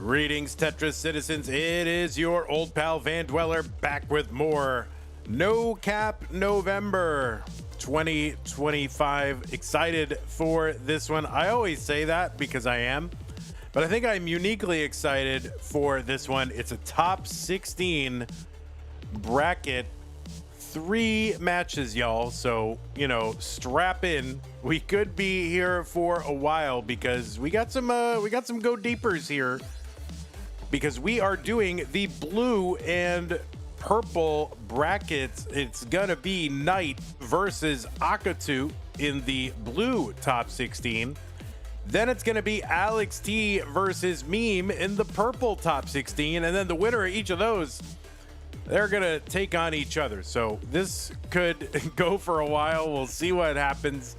Greetings, Tetris citizens. It is your old pal Van Dweller back with more No Cap November 2025. Excited for this one. I always say that because I am, but I think I'm uniquely excited for this one. It's a top 16 bracket, 3 matches, y'all. So, you know, strap in. We could be here for a while because we got some go deepers here. Because we are doing the blue and purple brackets. It's gonna be Knight versus Akatu in the blue top 16. Then it's gonna be Alext versus Meme in the purple top 16. And then the winner of each of those, they're gonna take on each other. So this could go for a while. We'll see what happens.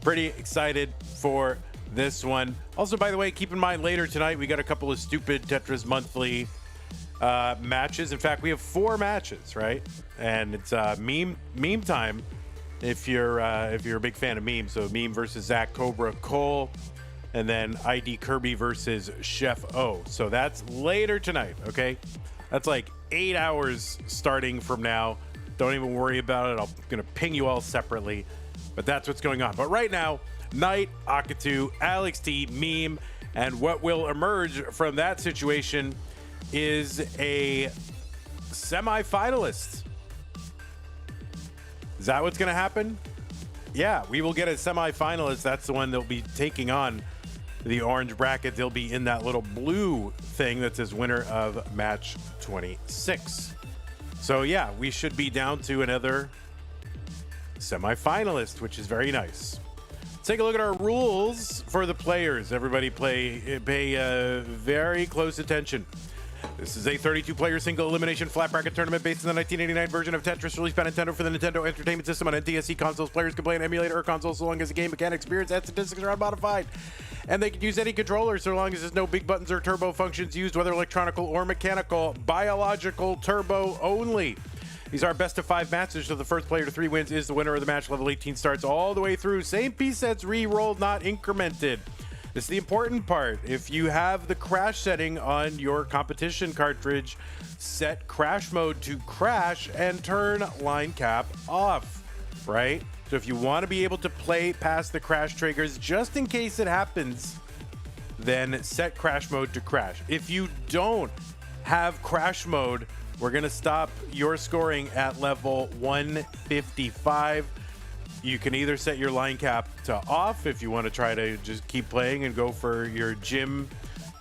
Pretty excited for this one. Also, by the way, keep in mind later tonight we got a couple of stupid Tetris monthly matches. In fact, we have 4 matches, right? And it's meme time if you're a big fan of Meme. So Meme versus Zach Cobra Cole, and then ID Kirby versus Chef O. So that's later tonight. Okay, that's like 8 hours starting from now. Don't even worry about it. I'm gonna ping you all separately, but that's what's going on. But right now, Knight, Akatu, Alext, Meme, and what will emerge from that situation is a semi-finalist. Is that what's going to happen? Yeah, we will get a semi-finalist. That's the one that'll be taking on the orange bracket. They'll be in that little blue thing that says winner of match 26. So yeah, we should be down to another semi-finalist, which is very nice. Take a look at our rules for the players. Everybody pay very close attention. This is a 32-player single elimination flat bracket tournament based on the 1989 version of Tetris released by Nintendo for the Nintendo Entertainment System on NTSC consoles. Players can play an emulator or console so long as the game mechanics, experience, and statistics are unmodified. And they can use any controller so long as there's no big buttons or turbo functions used, whether electronical or mechanical. Biological turbo only. These are best of 5 matches, so the first player to 3 wins is the winner of the match. Level 18 starts all the way through. Same piece sets re-rolled, not incremented. This is the important part. If you have the crash setting on your competition cartridge, set crash mode to crash and turn line cap off, right? So if you want to be able to play past the crash triggers, just in case it happens, then set crash mode to crash. If you don't have crash mode, we're going to stop your scoring at level 155. You can either set your line cap to off if you want to try to just keep playing and go for your gym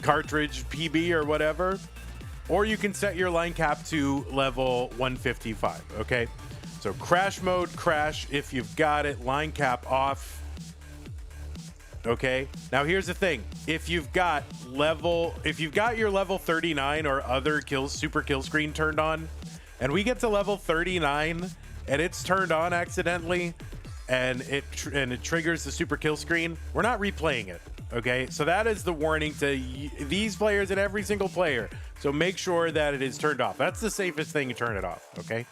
cartridge PB or whatever, or you can set your line cap to level 155, okay? So crash mode, crash if you've got it, line cap off. Okay, now here's the thing. If you've got your level 39 or other super kill screen turned on, and we get to level 39 and it's turned on accidentally and it triggers the super kill screen, we're not replaying it. Okay, so that is the warning to these players and every single player. So make sure that it is turned off. That's the safest thing to turn it off. Okay.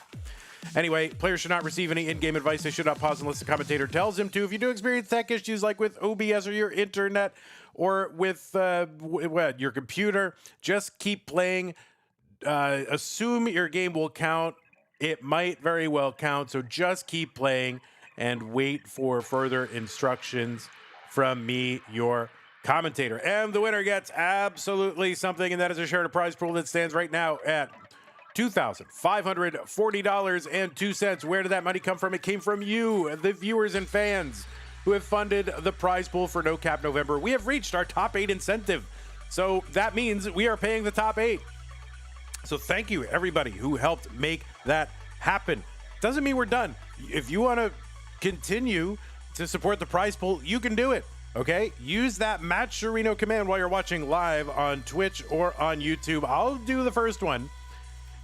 Anyway, players should not receive any in-game advice. They should not pause unless the commentator tells them to. If you do experience tech issues like with OBS or your internet or with your computer, just keep playing. Assume your game will count. It might very well count, so just keep playing and wait for further instructions from me, your commentator. And the winner gets absolutely something, and that is a share of the prize pool that stands right now at $2,540.02. Where did that money come from? It came from you, the viewers and fans who have funded the prize pool for No Cap November. We have reached our top 8 incentive. So that means we are paying the top 8. So thank you, everybody who helped make that happen. Doesn't mean we're done. If you want to continue to support the prize pool, you can do it. Okay, use that Matcherino command while you're watching live on Twitch or on YouTube. I'll do the first one,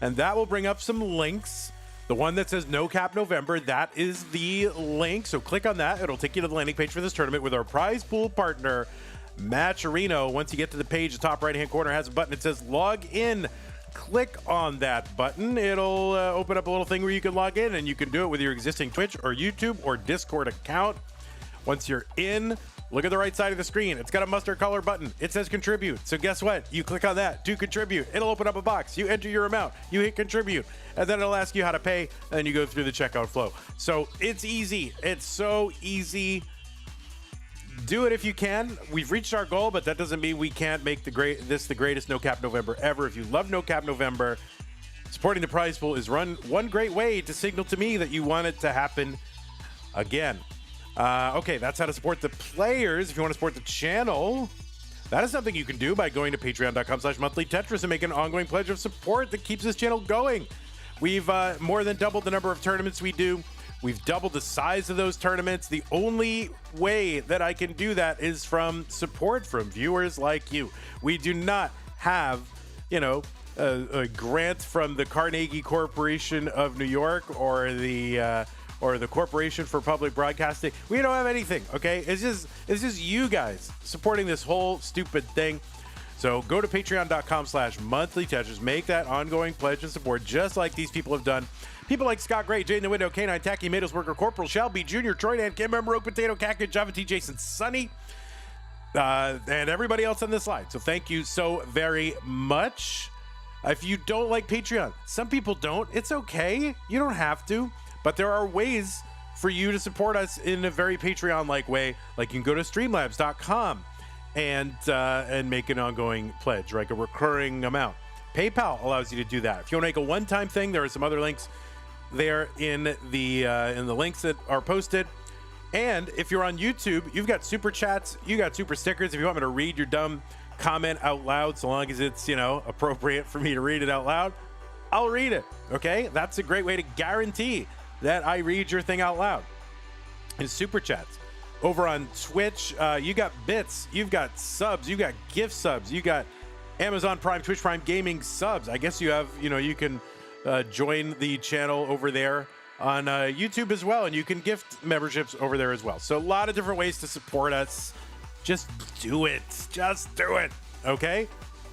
and that will bring up some links. The one that says No Cap November, that is the link. So click on that. It'll take you to the landing page for this tournament with our prize pool partner, Matcherino. Once you get to the page, the top right-hand corner has a button that says Log In. Click on that button. It'll open up a little thing where you can log in, and you can do it with your existing Twitch or YouTube or Discord account. Once you're in, Look at the right side of the screen. It's got a mustard color button. It says contribute. So guess what? You click on that to contribute. It'll open up a box. You enter your amount. You hit contribute. And then it'll ask you how to pay. And you go through the checkout flow. So it's easy. It's so easy. Do it if you can. We've reached our goal, but that doesn't mean we can't make this the greatest No Cap November ever. If you love No Cap November, supporting the prize pool is one great way to signal to me that you want it to happen again. Okay, that's how to support the players. If you want to support the channel, that is something you can do by going to patreon.com/monthlytetris and make an ongoing pledge of support that keeps this channel going. We've more than doubled the number of tournaments we do. We've doubled the size of those tournaments. The only way that I can do that is from support from viewers like you. We do not have, you know, a grant from the Carnegie Corporation of New York or the Corporation for Public Broadcasting. We don't have anything, okay? It's just you guys supporting this whole stupid thing. So go to patreon.com/monthlytetris. Make that ongoing pledge and support just like these people have done. People like Scott Gray, Jay in the Window, K9, Tacky, Madosworker, Corporal, Shelby, Jr., Troy, Dan, Kim, Rogue Potato, Cactus, Java T, Jason, Sunny, and everybody else on this slide. So thank you so very much. If you don't like Patreon, some people don't. It's okay. You don't have to. But there are ways for you to support us in a very Patreon-like way. Like you can go to streamlabs.com and make an ongoing pledge, like a recurring amount. PayPal allows you to do that. If you want to make a one-time thing, there are some other links there in the links that are posted. And if you're on YouTube, you've got super chats, you got super stickers. If you want me to read your dumb comment out loud, so long as it's, you know, appropriate for me to read it out loud, I'll read it. Okay, that's a great way to guarantee that I read your thing out loud. And super chats over on Twitch, you got bits, you've got subs, you got gift subs, you got Amazon Prime, Twitch Prime Gaming subs. I guess you have, you know, you can join the channel over there on YouTube as well, and you can gift memberships over there as well. So a lot of different ways to support us. Just do it. Just do it. Okay,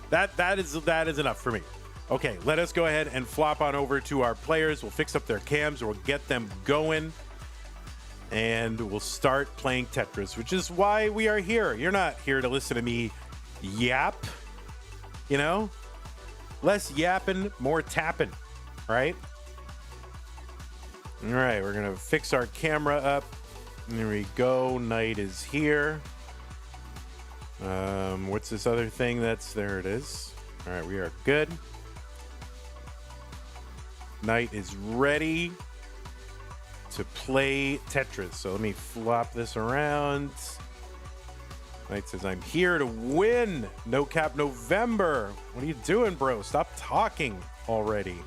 that is enough for me. Okay, let us go ahead and flop on over to our players. We'll fix up their cams. We'll get them going. And we'll start playing Tetris, which is why we are here. You're not here to listen to me yap. You know? Less yapping, more tapping. Right? All right, we're going to fix our camera up. There we go. Night is here. What's this other thing there it is. All right, we are good. Knight is ready to play Tetris. So let me flop this around. Knight says, I'm here to win. No Cap November. What are you doing, bro? Stop talking already.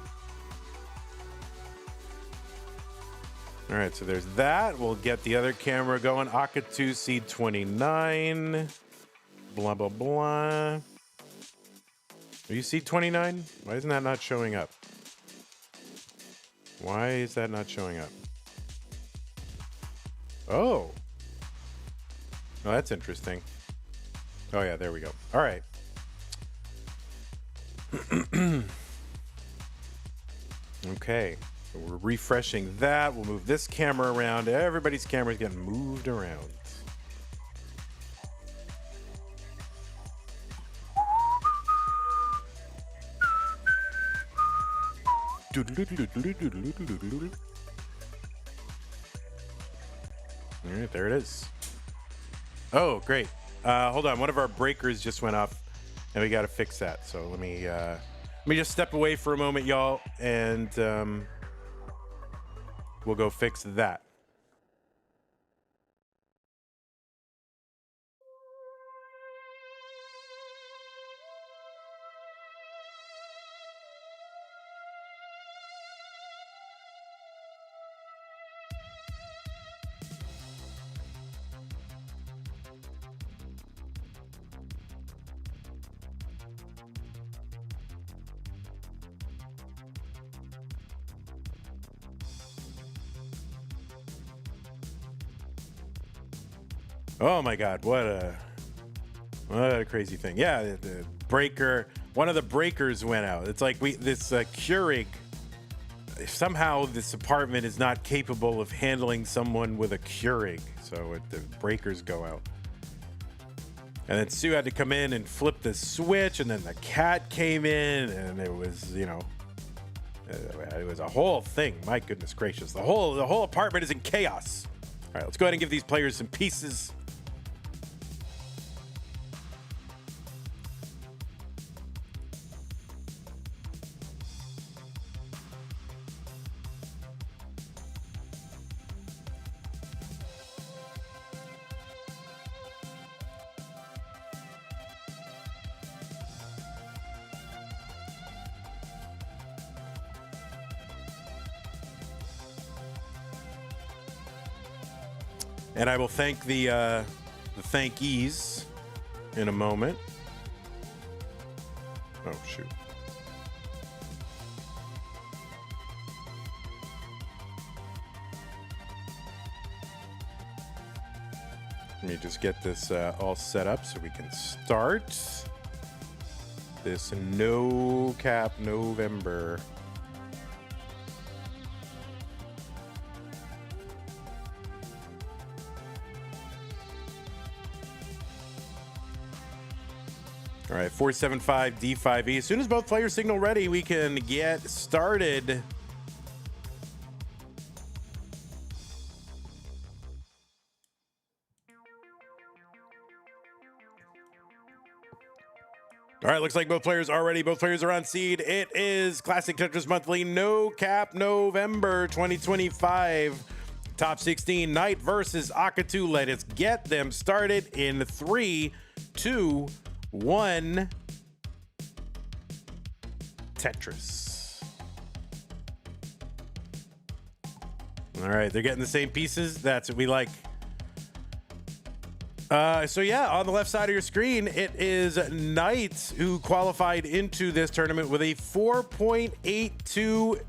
All right, so there's that. We'll get the other camera going. Akatu Seed 29. Blah, blah, blah. Are you Seed 29? Why isn't that not showing up? Why is that not showing up? Oh. Oh, that's interesting. Oh, yeah, there we go. All right. Okay. So we're refreshing that. We'll move this camera around. Everybody's camera's getting moved around. All right, there it is. Oh, great. Hold on. One of our breakers just went off, and we got to fix that. So let me just step away for a moment, y'all, and we'll go fix that. Oh my God, what a crazy thing. Yeah, the breaker, one of the breakers went out. It's like this Keurig, somehow this apartment is not capable of handling someone with a Keurig. So the breakers go out. And then Sue had to come in and flip the switch, and then the cat came in, and it was, you know, it was a whole thing. My goodness gracious. The whole apartment is in chaos. All right, let's go ahead and give these players some pieces. And I will thank the thankies in a moment. Oh, shoot. Let me just get this all set up so we can start this No Cap November. All right, 475 D5E. As soon as both players signal ready, we can get started. All right, looks like both players are ready. Both players are on seed. It is Classic Tetris Monthly No Cap November 2025. Top 16, Knight versus Akatu. Let us get them started in 3, 2, 1. Tetris. All right, they're getting the same pieces. That's what we like. So yeah, on the left side of your screen, it is Knight who qualified into this tournament with a 4.82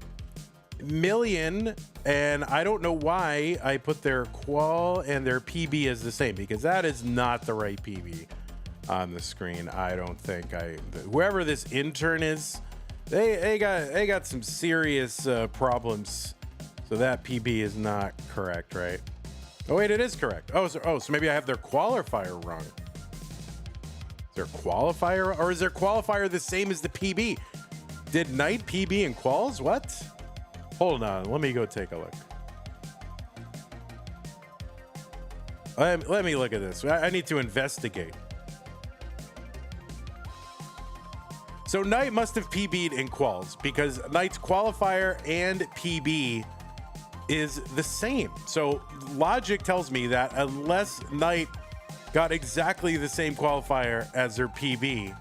million. And I don't know why I put their qual and their PB as the same, because that is not the right PB on the screen. I don't think whoever this intern is, they got some serious problems. So that PB is not correct, right? Oh wait, it is correct. So maybe I have their qualifier wrong. Is their qualifier, or is their qualifier the same as the PB? Did Knight PB and quals? What? Hold on, let me go take a look. Let me look at this. I need to investigate. So Knight must have PB'd in quals, because Knight's qualifier and PB is the same. So logic tells me that unless Knight got exactly the same qualifier as their PB,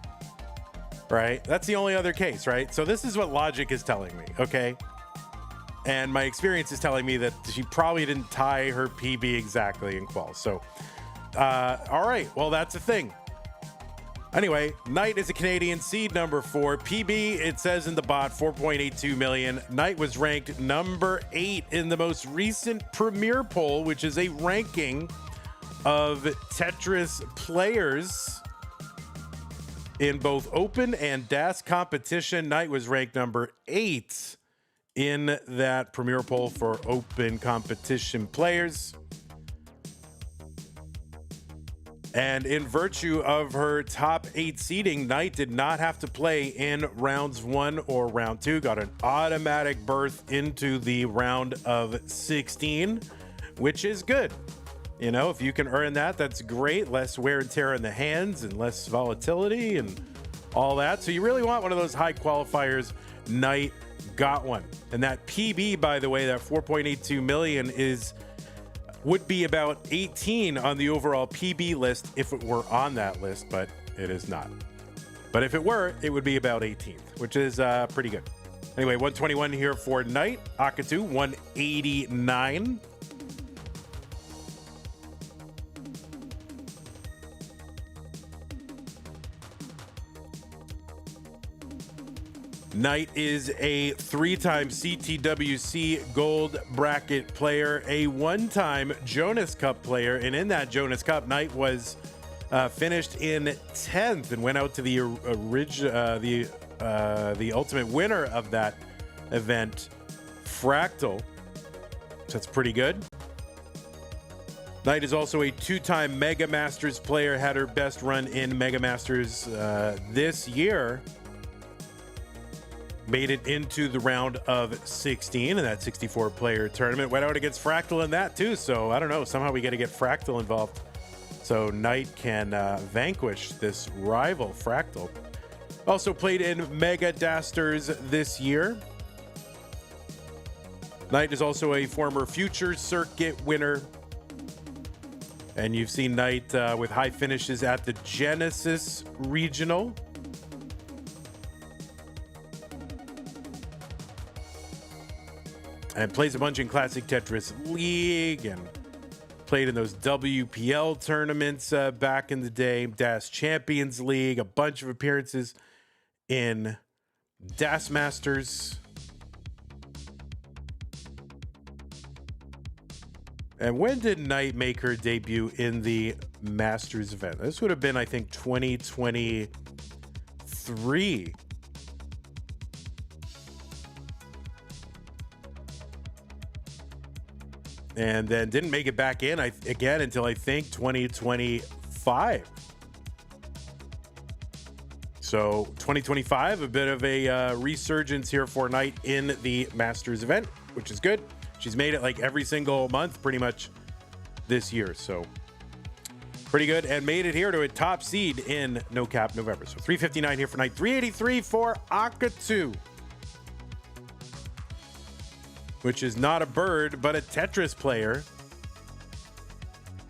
right? That's the only other case, right? So this is what logic is telling me, okay? And my experience is telling me that she probably didn't tie her PB exactly in quals. So, all right, well, that's a thing. Anyway, Knight is a Canadian, seed number 4. PB, it says in the bot, 4.82 million. Knight was ranked number 8 in the most recent Premier poll, which is a ranking of Tetris players in both open and DAS competition. Knight was ranked number 8 in that Premier poll for open competition players. And in virtue of her top 8 seeding, Knight did not have to play in rounds 1 or round 2, got an automatic berth into the round of 16, which is good. You know, if you can earn that, that's great. Less wear and tear in the hands and less volatility and all that. So you really want one of those high qualifiers. Knight got one. And that PB, by the way, that 4.82 million would be about 18 on the overall PB list if it were on that list, but it is not. But if it were, it would be about 18th, which is pretty good. Anyway, 121 here for Knight. Akatu, 189. Knight is a 3-time CTWC Gold Bracket player, a 1-time Jonas Cup player, and in that Jonas Cup, Knight was finished in 10th and went out to the ultimate winner of that event, Fractal. So that's pretty good. Knight is also a two-time Mega Masters player, had her best run in Mega Masters this year. Made it into the round of 16 in that 64-player tournament. Went out against Fractal in that too, so I don't know. Somehow we got to get Fractal involved so Knight can vanquish this rival Fractal. Also played in Mega Dasters this year. Knight is also a former Future Circuit winner. And you've seen Knight with high finishes at the Genesis Regional. And plays a bunch in Classic Tetris League and played in those WPL tournaments back in the day, DAS Champions League, a bunch of appearances in DAS Masters. And when did Knight make her debut in the Masters event? This would have been, I think, 2023. And then didn't make it back in again until I think 2025. So 2025, a bit of a resurgence here for Knight in the Masters event, which is good. She's made it like every single month pretty much this year. So pretty good, and made it here to a top seed in No Cap November. So 359 here for Knight, 383 for Akatu, which is not a bird, but a Tetris player.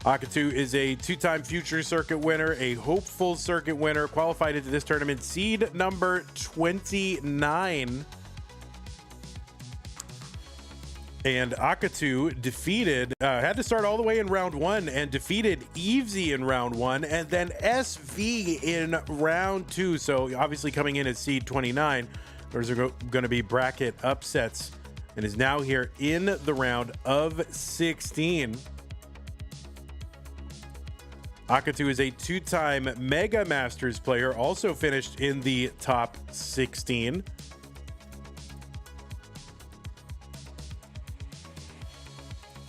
Akatu is a two-time Future Circuit winner, a hopeful circuit winner, qualified into this tournament, seed number 29. And Akatu defeated, had to start all the way in round one and defeated Evesy in round one and then SV in round two. So obviously coming in as seed 29, there's going to be bracket upsets, and is now here in the round of 16. Akatu is a two-time Mega Masters player, also finished in the top 16.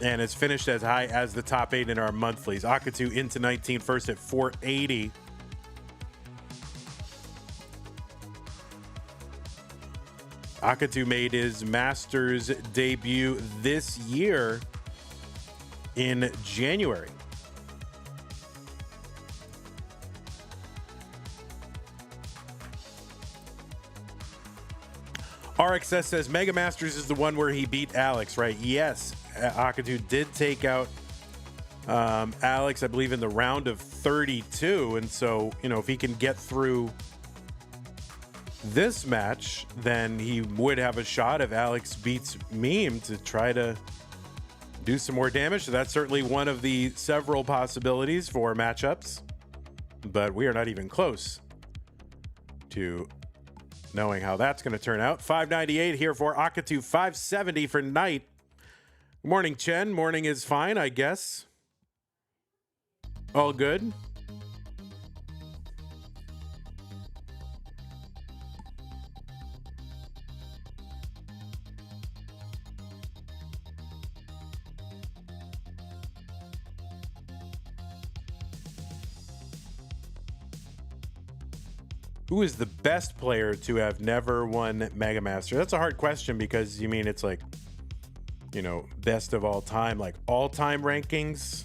And it's finished as high as the top 8 in our monthlies. Akatu into 19, first at 480. Akatu made his Masters debut this year in January. RXS says Mega Masters is the one where he beat Alex, right? Yes, Akatu did take out Alex, I believe, in the round of 32. And so, you know, if he can get through this match, then he would have a shot if Alex beats Meme to try to do some more damage. So that's certainly one of the several possibilities for matchups, but we are not even close to knowing how that's going to turn out. 598 here for Akatu, 570 for Knight. Good morning, Chen. Morning is fine, I guess. All good. Who is the best player to have never won Mega Master? That's a hard question because, you mean, it's like, you know, best of all time, like all-time rankings.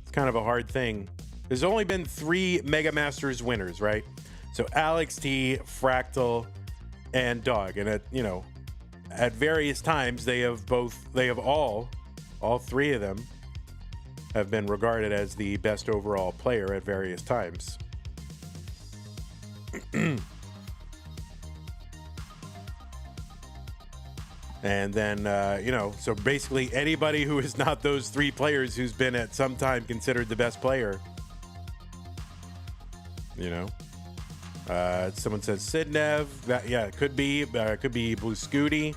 It's kind of a hard thing. There's only been 3 Mega Masters winners, right? So Alex T, Fractal, and Dog. And at, you know, at various times, they have all 3 of them have been regarded as the best overall player at various times. And then, you know, so basically anybody who is not those 3 players who's been at some time considered the best player, you know. Someone says Sidnev. That, yeah, it could be Blue Scooty.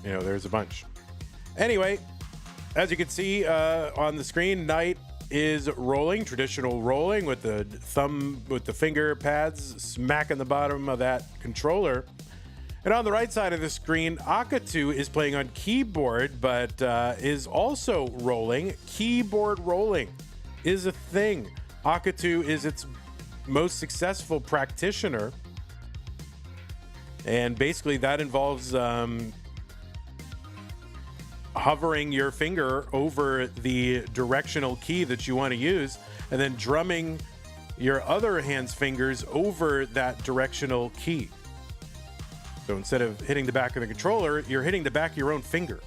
You know, there's a bunch. Anyway, as you can see on the screen, Knight is rolling, traditional rolling with the thumb, with the finger pads smacking the bottom of that controller. And on the right side of the screen, Akatu is playing on keyboard, but is also rolling. Keyboard rolling is a thing. Akatu is its most successful practitioner. And basically that involves hovering your finger over the directional key that you want to use, and then drumming your other hand's fingers over that directional key. So instead of hitting the back of the controller, you're hitting the back of your own finger.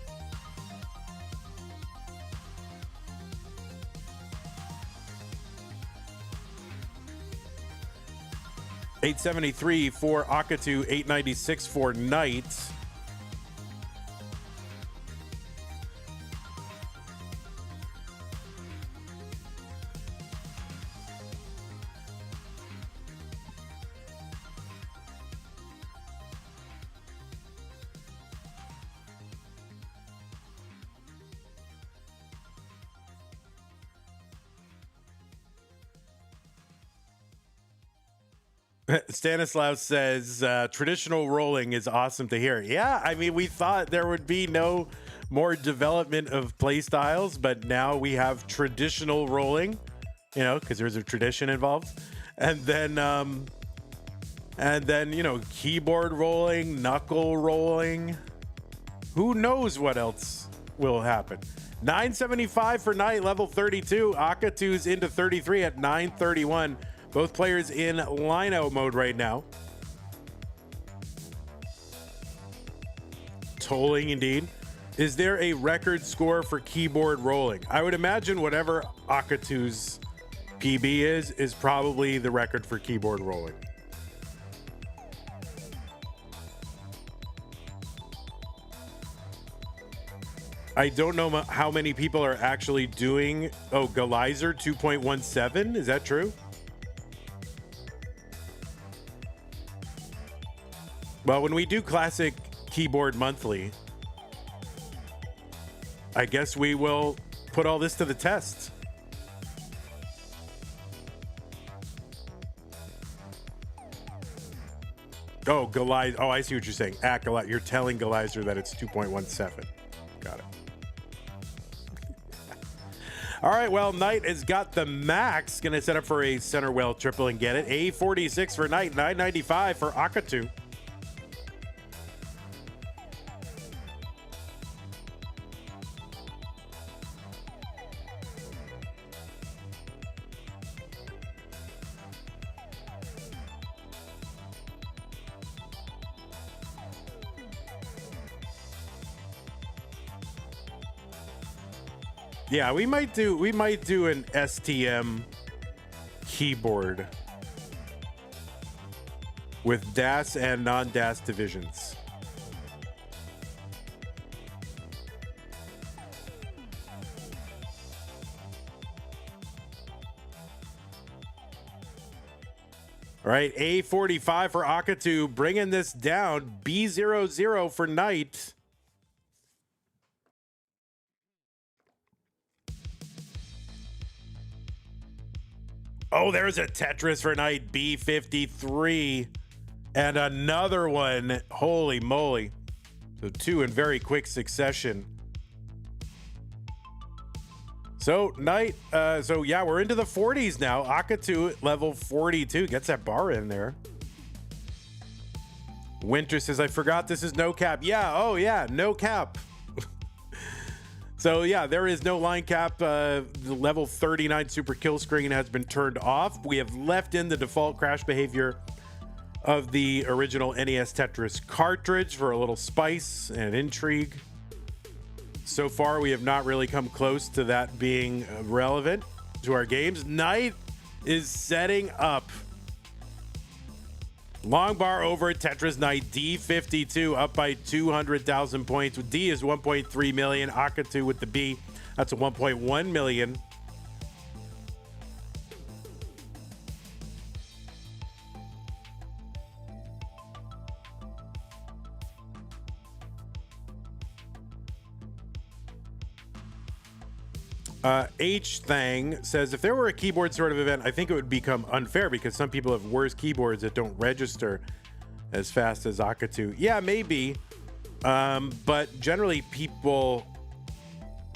$873 for Akatu, $896 for Knight. Stanislav says traditional rolling is awesome to hear. Yeah, I mean, we thought there would be no more development of play styles, but now we have traditional rolling, you know, because there's a tradition involved. And then you know, keyboard rolling, knuckle rolling. Who knows what else will happen? $975 for Knight, level 32. Akatu's into 33 at $931. Both players in line-out mode right now. Tolling indeed. Is there a record score for keyboard rolling? I would imagine whatever Akatu's PB is probably the record for keyboard rolling. I don't know how many people are actually doing. Oh, Galizer 2.17. Is that true? Well, when we do Classic Keyboard Monthly, I guess we will put all this to the test. Oh, Galizer. Oh, I see what you're saying. At Galizer. You're telling Galizer that it's 2.17. Got it. All right, well, Knight has got the max. Going to set up for a center well triple and get it. A46 for Knight, 995 for Akatu. Yeah, we might do an STM keyboard with DAS and non-DAS divisions. All right, A45 for Akatu, bringing this down. B00 for Knight. Oh, there's a Tetris for Knight, B53. And another one. Holy moly. So two in very quick succession. So Knight, so yeah, we're into the 40s now. Akatu at level 42. Gets that bar in there. Winter says, I forgot this is no cap. Yeah, oh yeah, no cap. So yeah, there is no line cap. The level 39 super kill screen has been turned off. We have left in the default crash behavior of the original NES Tetris cartridge for a little spice and intrigue. So far, we have not really come close to that being relevant to our games. Knight is setting up. Long bar over Tetris Knight, D52 up by 200,000 points. D is 1.3 million. Akatu with the B, that's a 1.1 million. H Thang says, if there were a keyboard sort of event, I think it would become unfair because some people have worse keyboards that don't register as fast as Akatu. Yeah, maybe. But generally people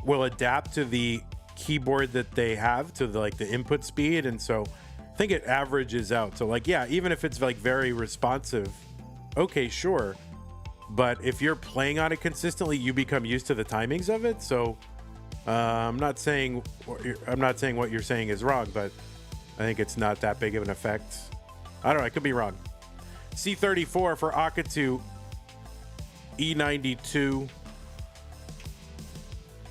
will adapt to the keyboard that they have, to the input speed. And so I think it averages out. So like, yeah, even if it's like very responsive, okay, sure. But if you're playing on it consistently, you become used to the timings of it. So I'm not saying what you're saying is wrong, but I think it's not that big of an effect. I don't know. I could be wrong. C34 for Akatu. E92.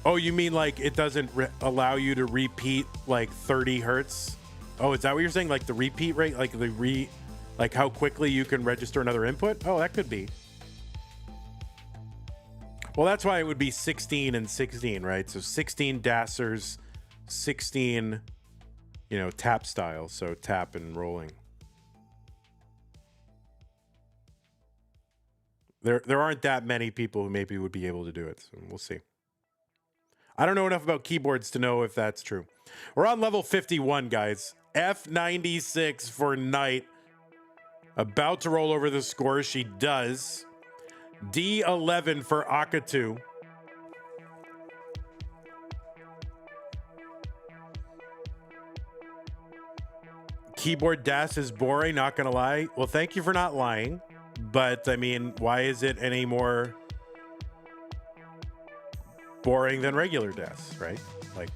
Oh, you mean like it doesn't allow you to repeat like 30 hertz? Oh, is that what you're saying? Like the repeat rate, like how quickly you can register another input? Oh, that could be. Well, that's why it would be 16 and 16, right? So 16 dancers, 16, tap style. So tap and rolling. There aren't that many people who maybe would be able to do it. So we'll see. I don't know enough about keyboards to know if that's true. We're on level 51, guys. F96 for Knight. About to roll over the score. She does. D11 for Akatu. Keyboard dash is boring, not gonna lie. Well, thank you for not lying. But I mean, why is it any more boring than regular dash, right? Like,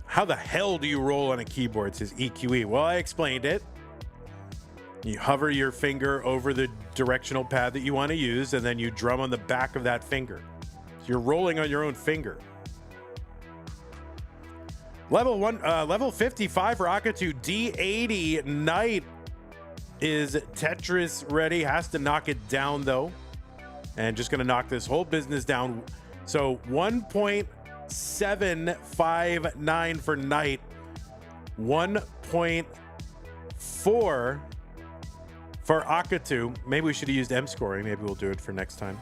How the hell do you roll on a keyboard, says EQE? Well, I explained it. You hover your finger over the directional pad that you want to use, and then you drum on the back of that finger. So you're rolling on your own finger. Level 55 for Akatu. D80 Knight is Tetris ready. Has to knock it down though. And just gonna knock this whole business down. So 1.759 for Knight. 1.4 for Akatu. Maybe we should have used M scoring. Maybe we'll do it for next time.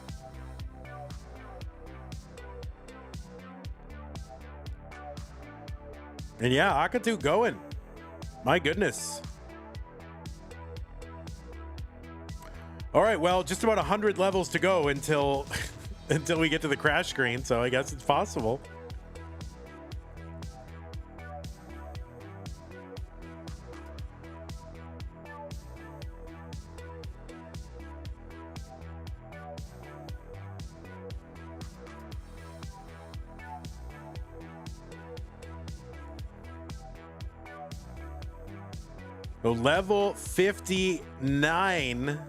And yeah, Akatu going. My goodness. All right, well, just about 100 levels to go until we get to the crash screen, so I guess it's possible. So level 59.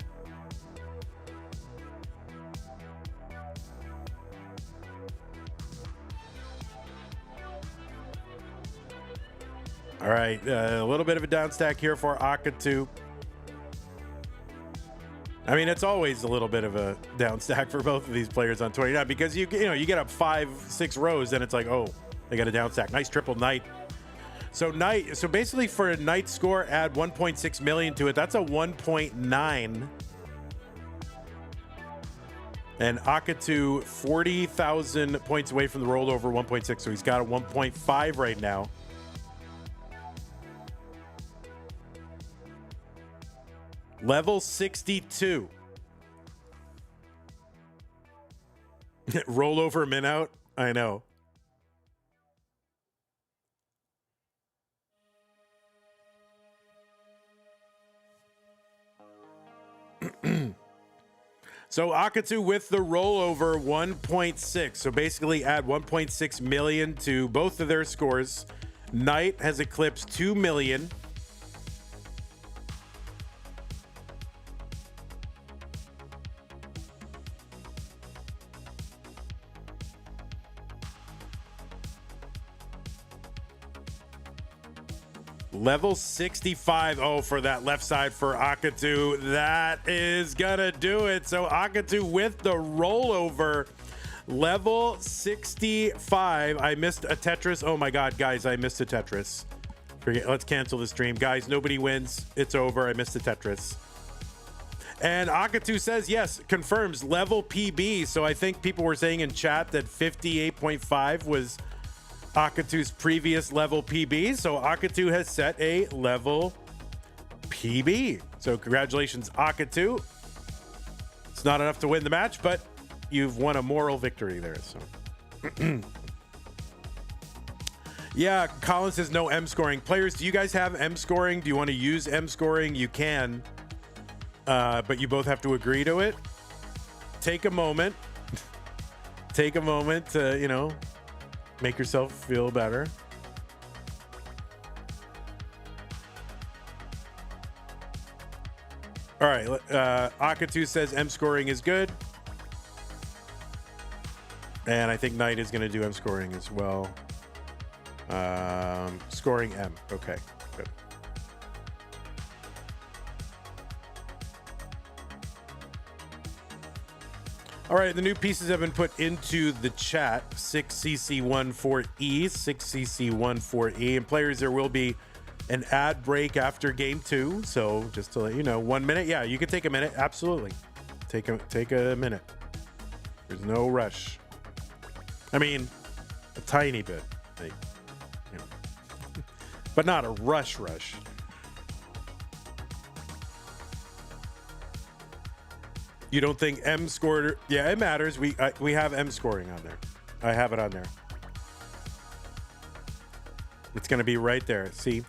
All right, a little bit of a down stack here for Akatu. I mean, it's always a little bit of a down stack for both of these players on 29 because you get up 5-6 rows, and it's like, oh, they got a down stack. Nice triple Knight. So basically for a Knight score, add 1.6 million to it. That's a 1.9. And Akatu 40,000 points away from the rollover 1.6. So he's got a 1.5 right now. Level 62. Rollover min out. I know. So Akatu with the rollover 1.6. So basically add 1.6 million to both of their scores. Knight has eclipsed 2 million. Level 65. Oh, for that left side for Akatu. That is gonna do it. So Akatu with the rollover. Level 65. I missed a Tetris. Oh my God, guys, I missed a Tetris. Forget. Let's cancel the stream, guys. Nobody wins. It's over. I missed the Tetris. And Akatu says yes, confirms level PB. So I think people were saying in chat that 58.5 was Akatu's previous level PB. So Akatu has set a level PB. So congratulations, Akatu. It's not enough to win the match, but you've won a moral victory there. So yeah, Colin says no M scoring. Players, do you guys have M scoring? Do you want to use M scoring? You can, but you both have to agree to it. Take a moment. Take a moment to, you know, make yourself feel better. All right, Akatu says M scoring is good. And I think Knight is going to do M scoring as well. Scoring M. Okay, good. All right, the new pieces have been put into the chat. 6cc14e, 6cc14e, and players, there will be an ad break after game 2. So just to let you know, 1 minute. Yeah, you can take a minute. Absolutely, take a minute. There's no rush. I mean, a tiny bit, like, you know, but not a rush. You don't think M scored? Yeah, it matters. We have M scoring on there. I have it on there. It's going to be right there. See?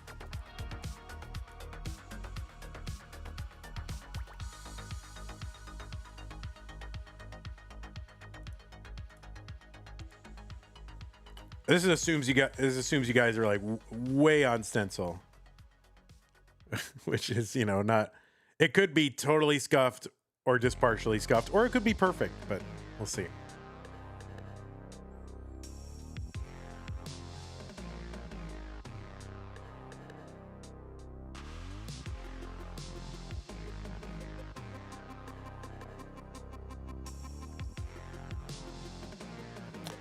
This assumes you guys are like way on stencil, which is, you know, not. It could be totally scuffed or just partially scuffed, or it could be perfect, but we'll see.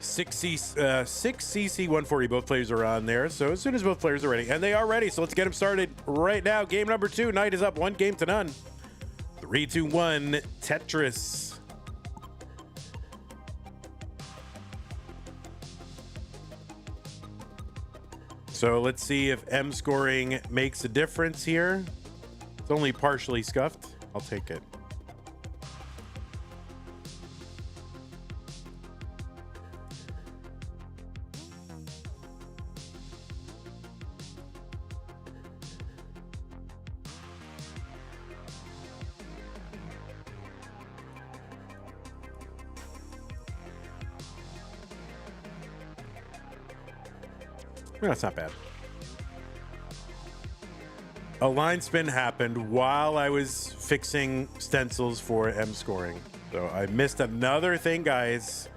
Six CC 140. Both players are on there. So as soon as both players are ready, and they are ready, so let's get them started right now. Game number 2. Knight is up 1-0. 3, 2, 1. Tetris. So let's see if M scoring makes a difference here. It's only partially scuffed. I'll take it. That's not bad. A line spin happened while I was fixing stencils for M scoring. So I missed another thing, guys.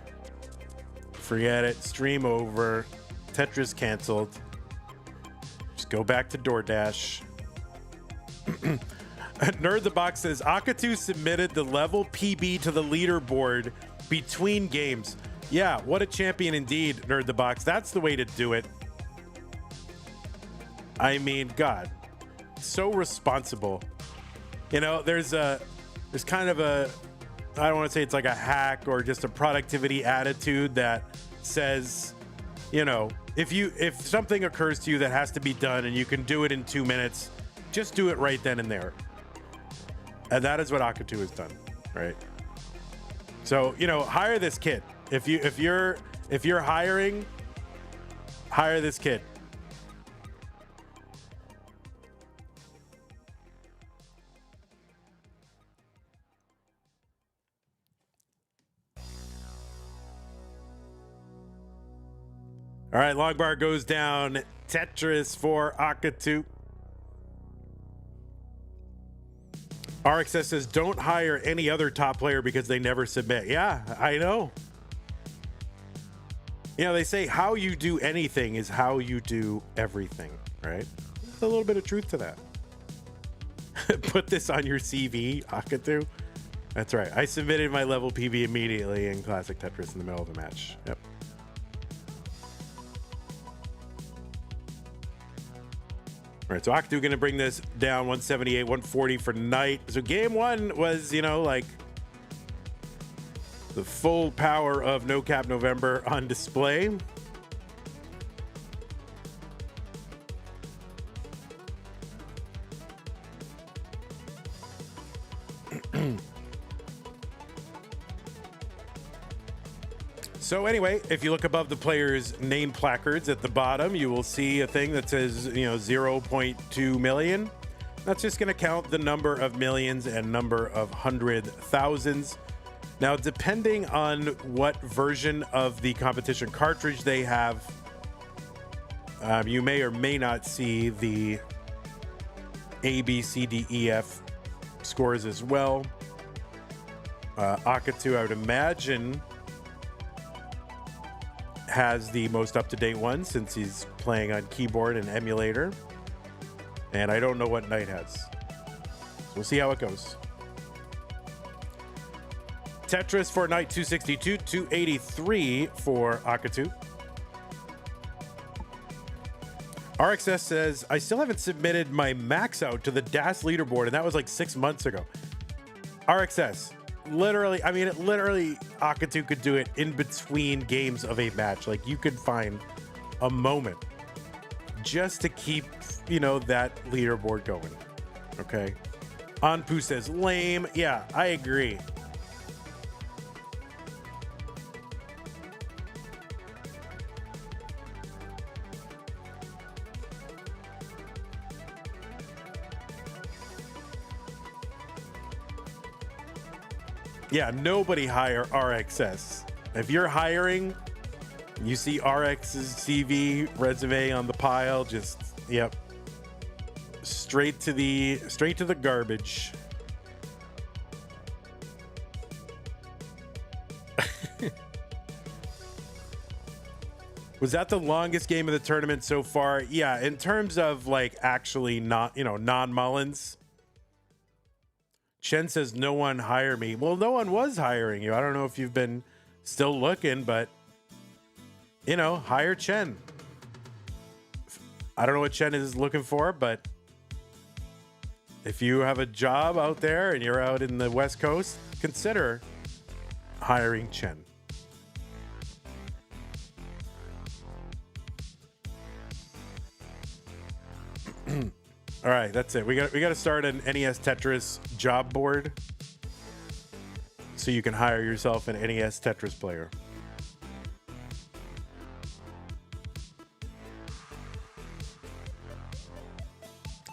Forget it. Stream over. Tetris canceled. Just go back to DoorDash. Nerd the Box says Akatu submitted the level PB to the leaderboard between games. Yeah, what a champion indeed, Nerd the Box. That's the way to do it. I mean, God, so responsible. You know, there's kind of a, I don't want to say it's like a hack or just a productivity attitude that says, you know, if something occurs to you that has to be done and you can do it in 2 minutes, just do it right then and there. And that is what Akatu has done, right? So, you know, hire this kid. If you're hiring, hire this kid. All right, long bar goes down. Tetris for Akatu. RXS says, don't hire any other top player because they never submit. Yeah, I know. You know, they say how you do anything is how you do everything, right? There's a little bit of truth to that. Put this on your CV, Akatu. That's right. I submitted my level PB immediately in Classic Tetris in the middle of the match. Yep. All right, so Akatu going to bring this down 178, 140 for Knight. So game one was, you know, like the full power of No Cap November on display. So anyway, if you look above the players' name placards at the bottom, you will see a thing that says, you know, 0.2 million. That's just going to count the number of millions and number of hundred thousands. Now, depending on what version of the competition cartridge they have, you may or may not see the A, B, C, D, E, F scores as well. Akatu, I would imagine, has the most up-to-date one since he's playing on keyboard and emulator. And I don't know what Knight has. So we'll see how it goes. Tetris for Knight 262, 283 for Akatu. RXS says, I still haven't submitted my max out to the DAS leaderboard, and that was like 6 months ago. RXS, literally, I mean, Akatu could do it in between games of a match. Like, you could find a moment just to keep, you know, that leaderboard going. Okay. Anpu says, lame. Yeah, I agree. Yeah, nobody hire RXS. If you're hiring, you see RX's CV resume on the pile, just, yep, straight to the garbage. Was that the longest game of the tournament so far? Yeah, in terms of like actually not, you know, non-Mullins. Chen says, no one hire me. Well, no one was hiring you. I don't know if you've been still looking, but, you know, hire Chen. I don't know what Chen is looking for, but if you have a job out there and you're out in the West Coast, consider hiring Chen. All right, that's it. We got to start an NES Tetris job board so you can hire yourself an NES Tetris player.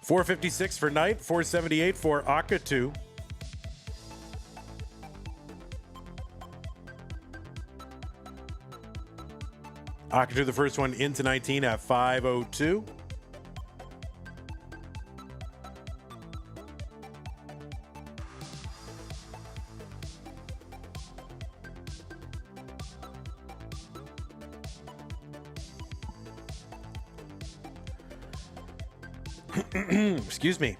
$456 for Knight, $478 for Akatu. Akatu, the first one into 19 at 502. Excuse me.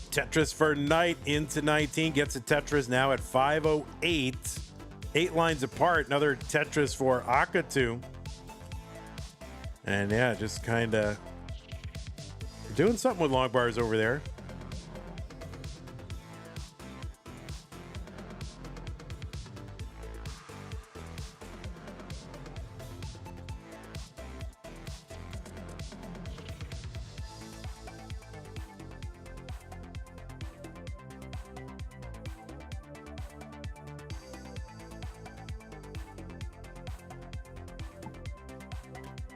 Tetris for Knight into 19 gets a Tetris now at 508. 8 lines apart. Another Tetris for Akatu. And yeah, just kind of doing something with long bars over there.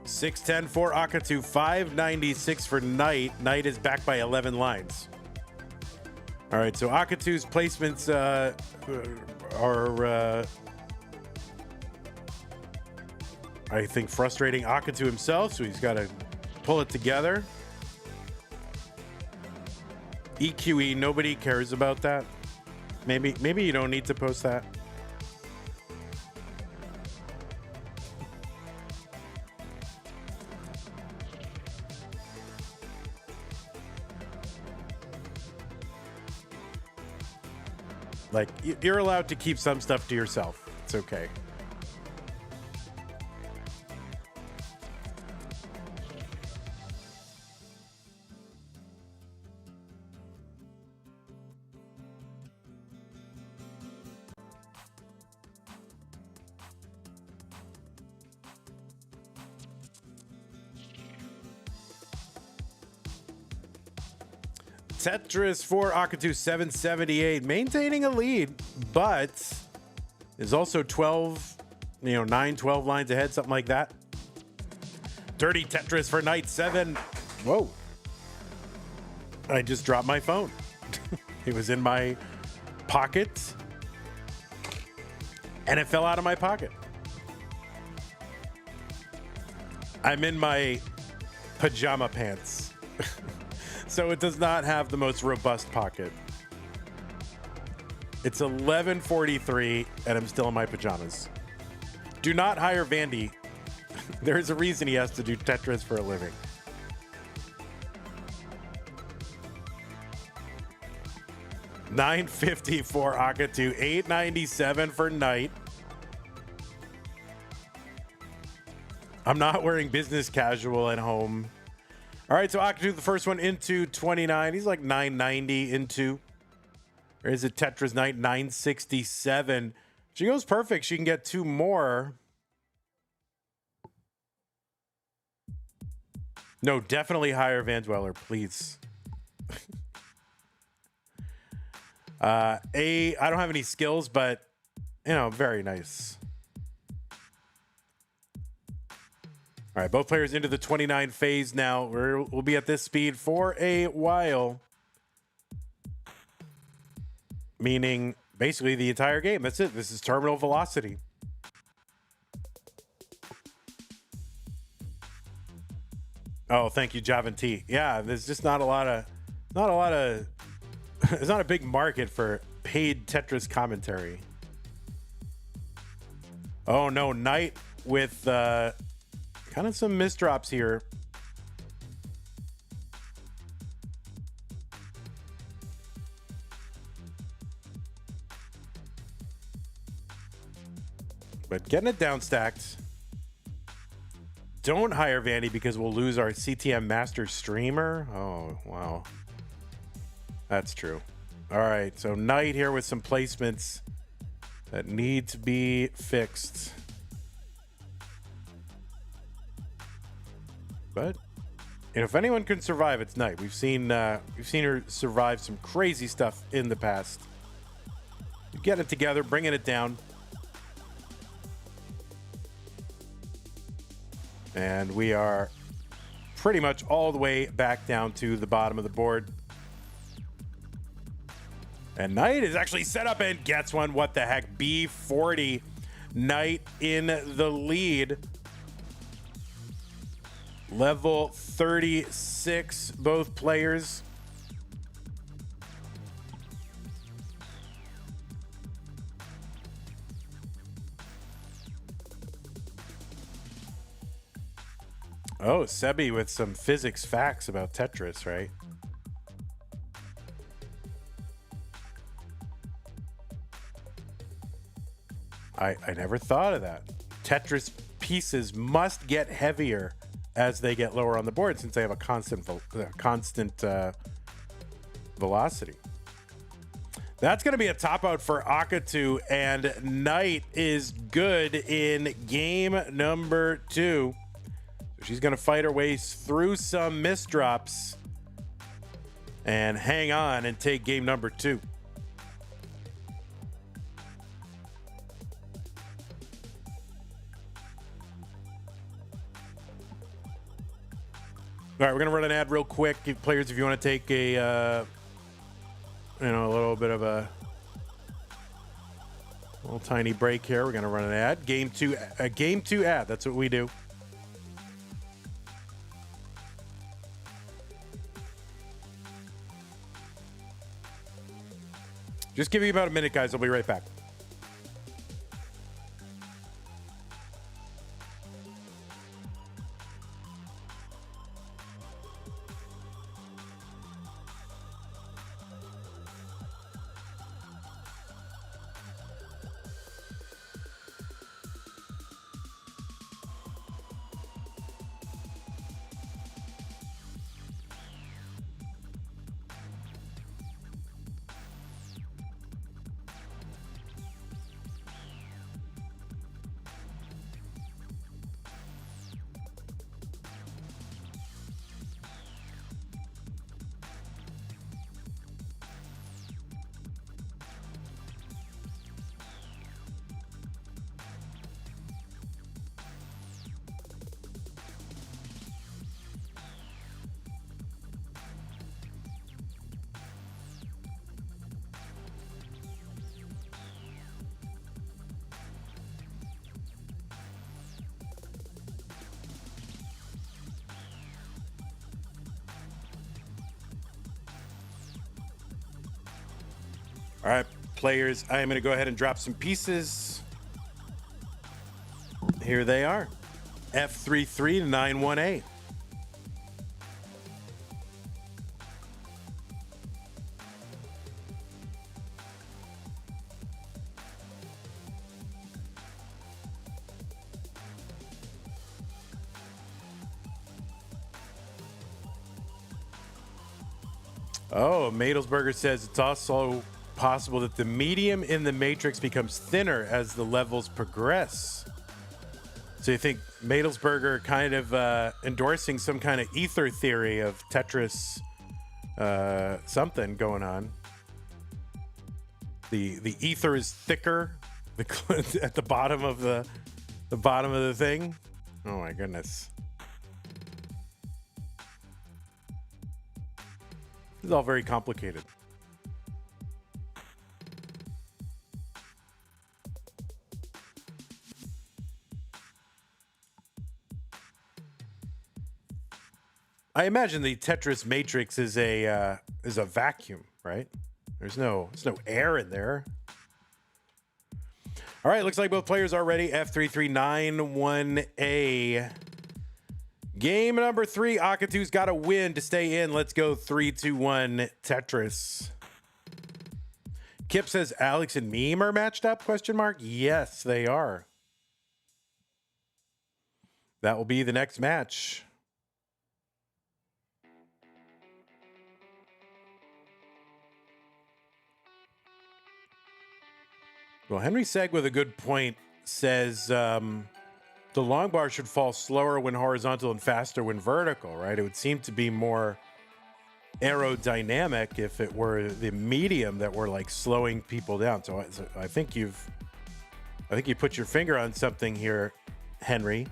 $610 for Akatu, $596 for Knight. Knight is back by 11 lines. All right, so Akatu's placements are, I think, frustrating Akatu himself, so he's got to pull it together. EQE, nobody cares about that. Maybe you don't need to post that. Like, you're allowed to keep some stuff to yourself. It's okay. Tetris for Akatu 778, maintaining a lead, but is also 12, 9, 12 lines ahead, something like that. Dirty Tetris for Knight 7. Whoa. I just dropped my phone. It was in my pocket, and it fell out of my pocket. I'm in my pajama pants. So it does not have the most robust pocket. It's 11:43 and I'm still in my pajamas. Do not hire Vandy. There's a reason he has to do Tetris for a living. $9.50 for Akatu, $8.97 for Knight. I'm not wearing business casual at home. All right, so Akatu, the first one into 29. He's like 990 into. Or is it Tetris Knight 967? She goes perfect. She can get 2 more. No, definitely hire Van Dweller, please. I don't have any skills, but very nice. All right, both players into the 29 phase now. We'll be at this speed for a while. Meaning basically the entire game. That's it. This is terminal velocity. Oh, thank you, Javin T. Yeah, there's just not a lot of there's not a big market for paid Tetris commentary. Oh no, Knight with kind of some misdrops here. But getting it down stacked. Don't hire Vandy because we'll lose our CTM master streamer. Oh, wow. That's true. All right, so Knight here with some placements that need to be fixed. But if anyone can survive, it's Knight. We've seen her survive some crazy stuff in the past. Get it together, bringing it down. And we are pretty much all the way back down to the bottom of the board. And Knight is actually set up and gets one. What the heck? B40. Knight in the lead. Level 36, both players. Oh, Sebi with some physics facts about Tetris, right? I never thought of that. Tetris pieces must get heavier as they get lower on the board since they have a constant velocity. That's going to be a top out for Akatu, and Knight is good in game number 2. So she's going to fight her way through some misdrops and hang on and take game number 2. All right, we're going to run an ad real quick. Players, if you want to take a little bit of a little tiny break here, we're going to run an ad. Game 2 ad. That's what we do. Just give me about a minute, guys. I'll be right back. All right, players, I am going to go ahead and drop some pieces. Here they are. F33 to 918. Oh, Madelsberger says it's also possible that the medium in the matrix becomes thinner as the levels progress. So you think Madelsberger kind of endorsing some kind of ether theory of Tetris something going on. The ether is thicker at the bottom of the bottom of the thing. Oh my goodness. This is all very complicated. I imagine the Tetris matrix is a vacuum, right? There's no air in there. All right, looks like both players are ready. F3391A. Game number 3. Akatu's got to win to stay in. Let's go 3-2-1 Tetris. Kip says Alex and Meme are matched up? Question mark. Yes, they are. That will be the next match. Well, Henry Seg with a good point says the long bar should fall slower when horizontal and faster when vertical, right? It would seem to be more aerodynamic if it were the medium that were like slowing people down. So I think you put your finger on something here, Henry.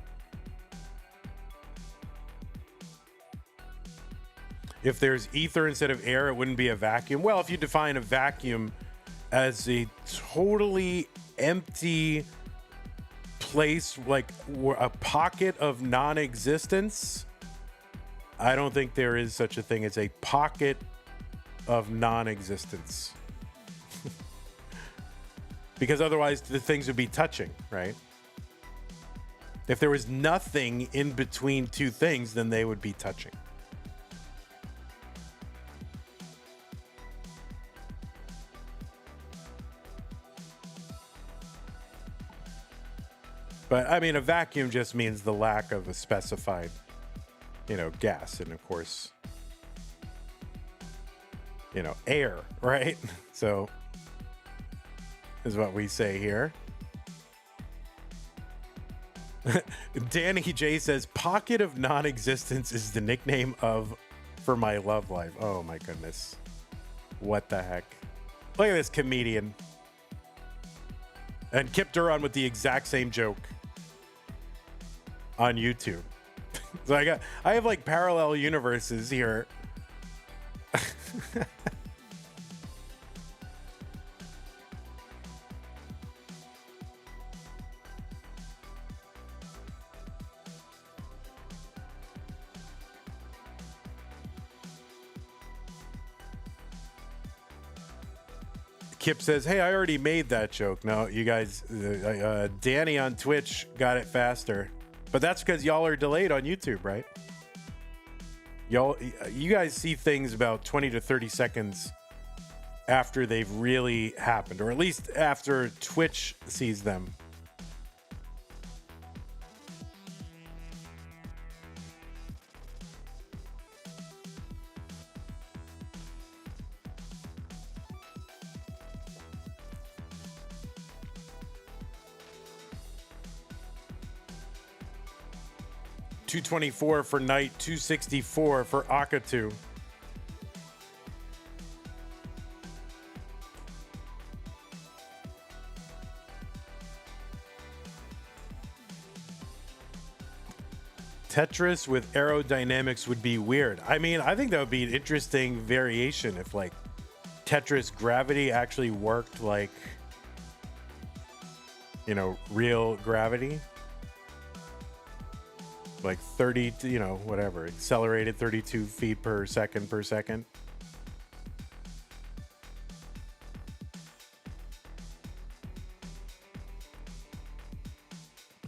If there's ether instead of air, it wouldn't be a vacuum. Well, if you define a vacuum as a totally empty place, like a pocket of non-existence, I don't think there is such a thing as a pocket of non-existence. Because otherwise the things would be touching, right? If there was nothing in between two things, then they would be touching. But I mean, a vacuum just means the lack of a specified, gas. And of course, air, right? So is what we say here. Danny J says, pocket of non-existence is the nickname for my love life. Oh my goodness. What the heck? Look at this comedian. And Kip Duran with the exact same joke on YouTube. So I have like parallel universes here. Kip says, hey, I already made that joke. No, you guys, Danny on Twitch got it faster. But that's because y'all are delayed on YouTube, right? You guys see things about 20 to 30 seconds after they've really happened, or at least after Twitch sees them. $224 for Knight, $264 for Akatu. Tetris with aerodynamics would be weird. I mean, I think that would be an interesting variation if like Tetris gravity actually worked like, real gravity. Like 30, whatever, accelerated 32 feet per second.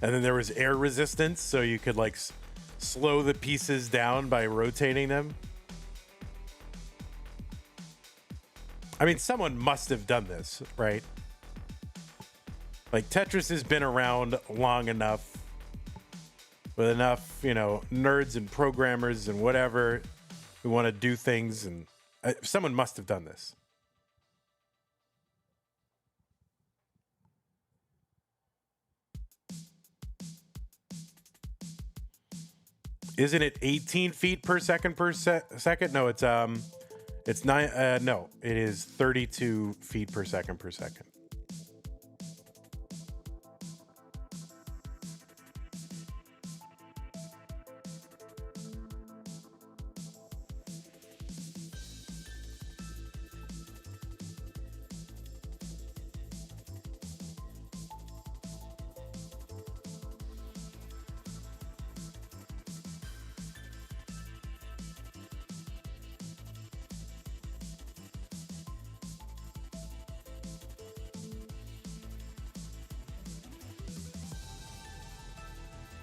And then there was air resistance, so you could like slow the pieces down by rotating them. I mean, someone must have done this, right? Like Tetris has been around long enough with enough, you know, nerds and programmers and whatever who want to do things, and someone must have done this. Isn't it 18 feet per second second? No, it's nine. No, it is 32 feet per second per second.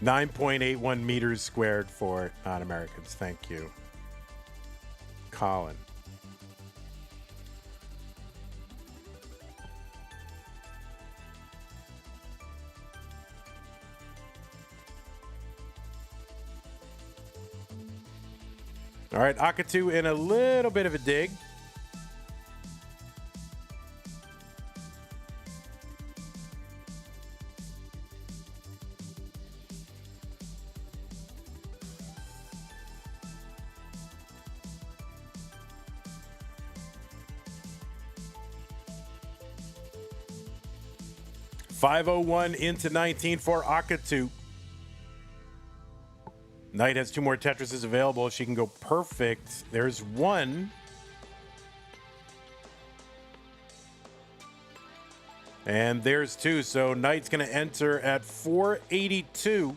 $9.81 meters squared for non-Americans. Thank you, Colin. All right, Akatu in a little bit of a dig. .501 into 19 for Akatu. Knight has 2 more Tetrises available. She can go perfect. There's 1. And there's 2. So Knight's going to enter at 482.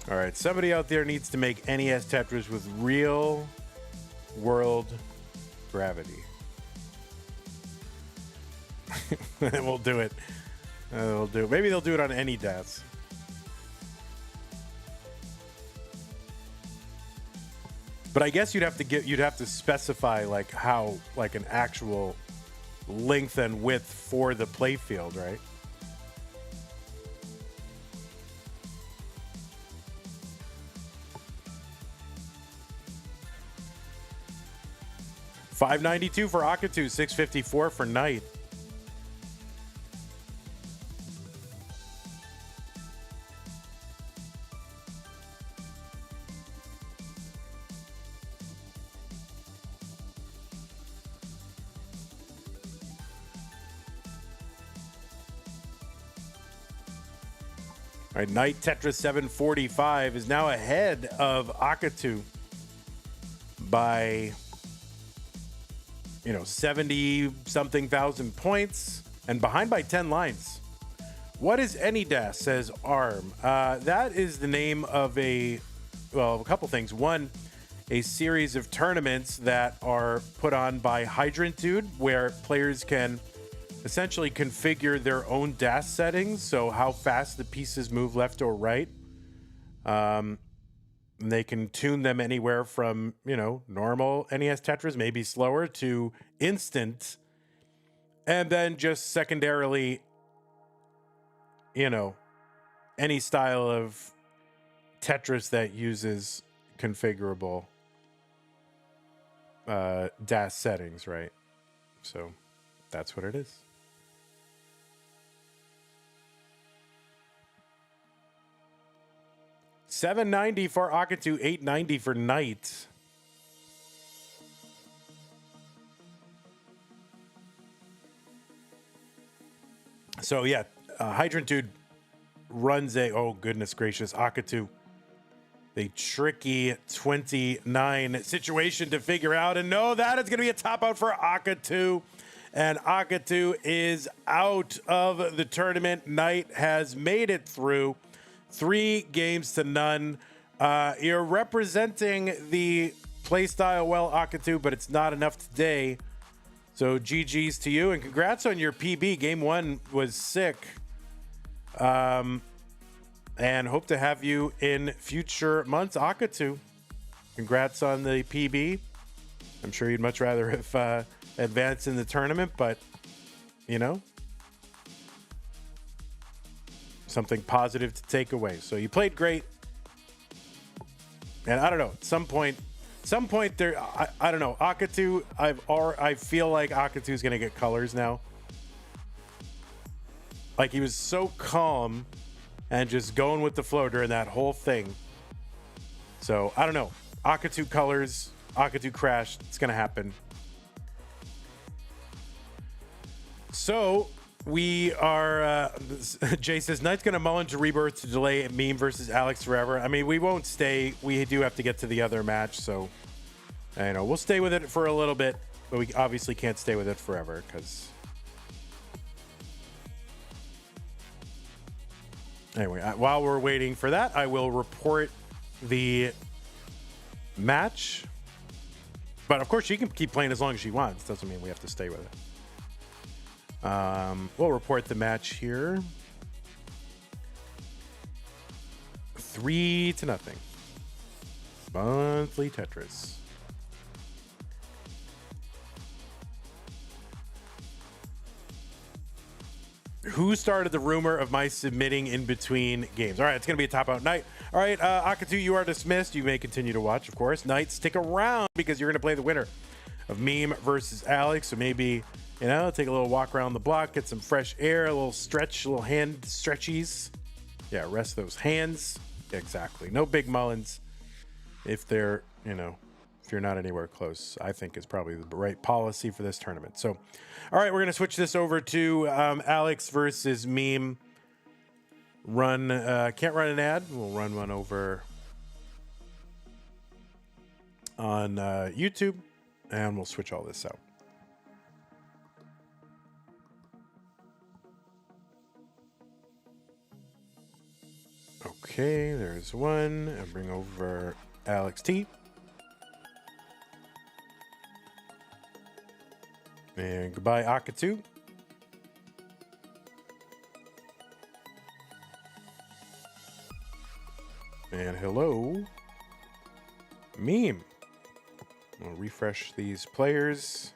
All right, somebody out there needs to make NES Tetris with real world gravity. We'll do it. We'll do it. Maybe they'll do it on any DAS. But I guess you'd have to specify like how, like an actual length and width for the playfield, right? $592 for Akatu, $654 for Knight. All right, Knight Tetris 745 is now ahead of Akatu by 70 something thousand points and behind by 10 lines. What is AnyDAS, says ARM. That is the name of a couple things. One, a series of tournaments that are put on by Hydrant Dude, where players can essentially configure their own DAS settings, so how fast the pieces move left or right. They can tune them anywhere from, normal NES Tetris, maybe slower, to instant. And then just secondarily, any style of Tetris that uses configurable DAS settings, right? So that's what it is. $790 for Akatu, $890 for Knight. So yeah, Hydrant Dude runs a, oh goodness gracious, Akatu. A tricky 29 situation to figure out. And no, that is going to be a top out for Akatu. And Akatu is out of the tournament. Knight has made it through 3 games to none. You're representing the playstyle well, Akatu, but it's not enough today. So GG's to you, and congrats on your PB. Game 1 was sick. And hope to have you in future months, Akatu. Congrats on the PB. I'm sure you'd much rather have advanced in the tournament, but, you know, something positive to take away. So you played great. And I don't know, at some point there, I don't know, Akatu, I feel like Akatu's going to get colors now. Like, he was so calm and just going with the flow during that whole thing. So, I don't know. Akatu colors, Akatu crashed. It's going to happen. So, we are... Jay says, Knight's going to mull into Rebirth to delay Meme versus Alex forever. I mean, we won't stay. We do have to get to the other match, so... I know. We'll stay with it for a little bit, but we obviously can't stay with it forever, because... Anyway, while we're waiting for that, I will report the match. But of course, she can keep playing as long as she wants. Doesn't mean we have to stay with it. We'll report the match here. 3-0. Monthly Tetris. Who started the rumor of my submitting in between games? All right, it's going to be a top out night. All right, Akatu, you are dismissed. You may continue to watch, of course. Knight, stick around because you're going to play the winner of Meme versus Alex. So maybe, you know, take a little walk around the block, get some fresh air, a little stretch, a little hand stretchies. Yeah, rest those hands. Exactly. No big mullins if they're, you know, if you're not anywhere close, I think is probably the right policy for this tournament. So, all right, we're going to switch this over to Alex versus Meme. Can't run an ad. We'll run one over on YouTube, and we'll switch all this out. Okay, there's one. I'll bring over Alex T. And goodbye, Akatu. And hello, Meme. I'll refresh these players.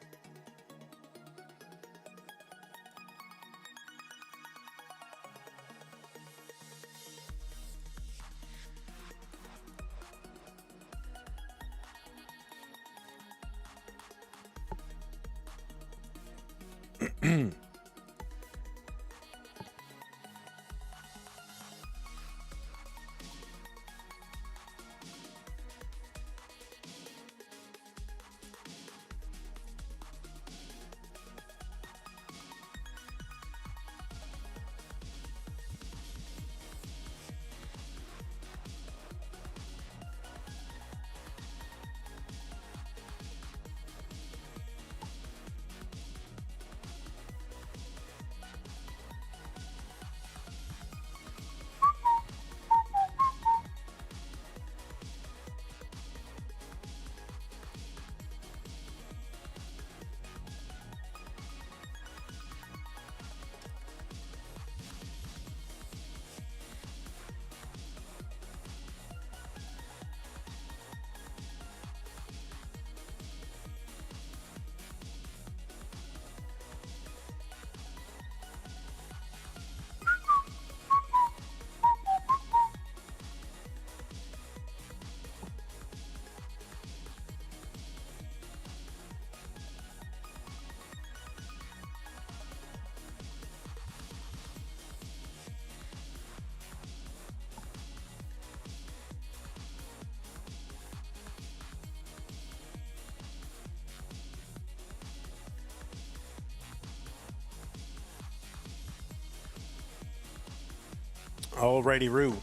Alrighty, Roo.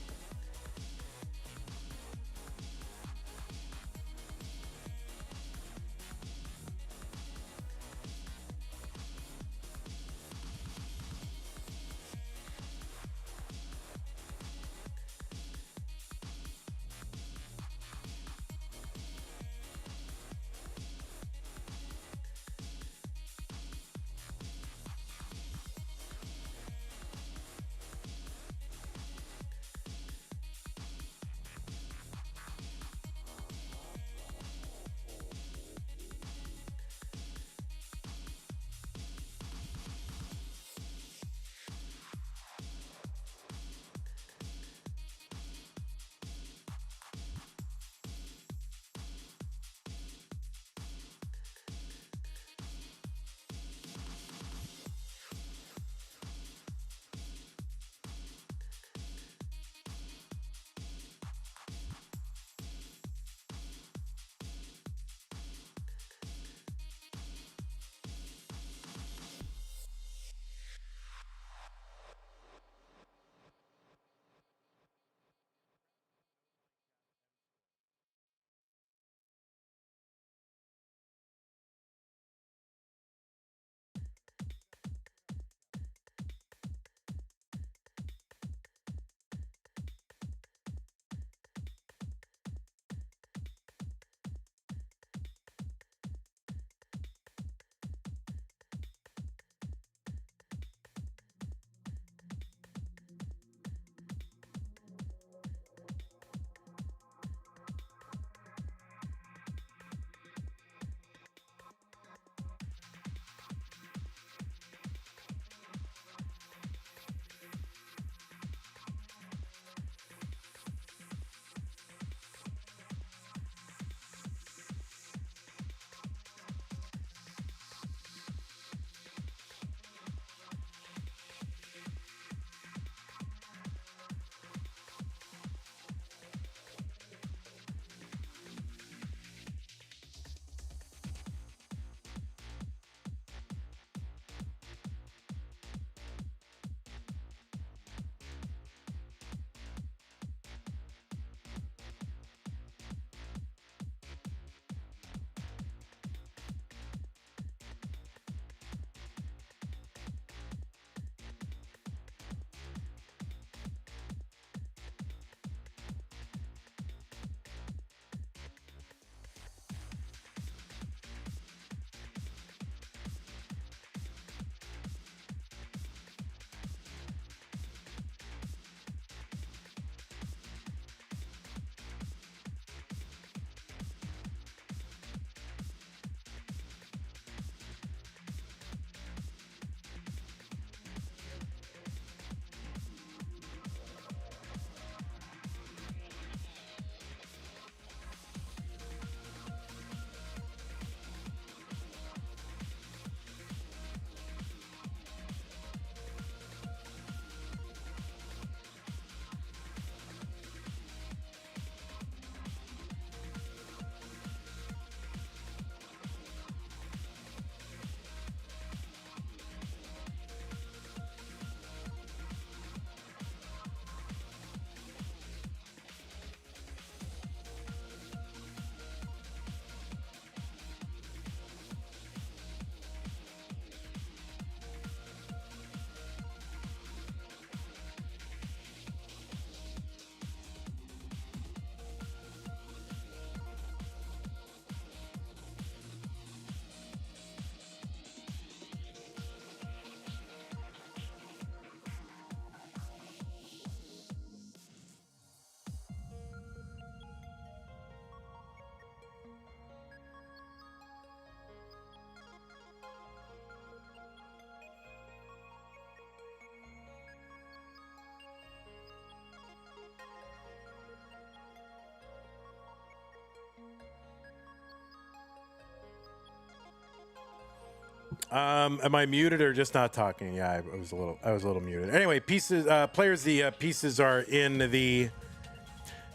Am I muted or just not talking? Yeah, I was a little muted. Anyway, pieces, players, the pieces are in the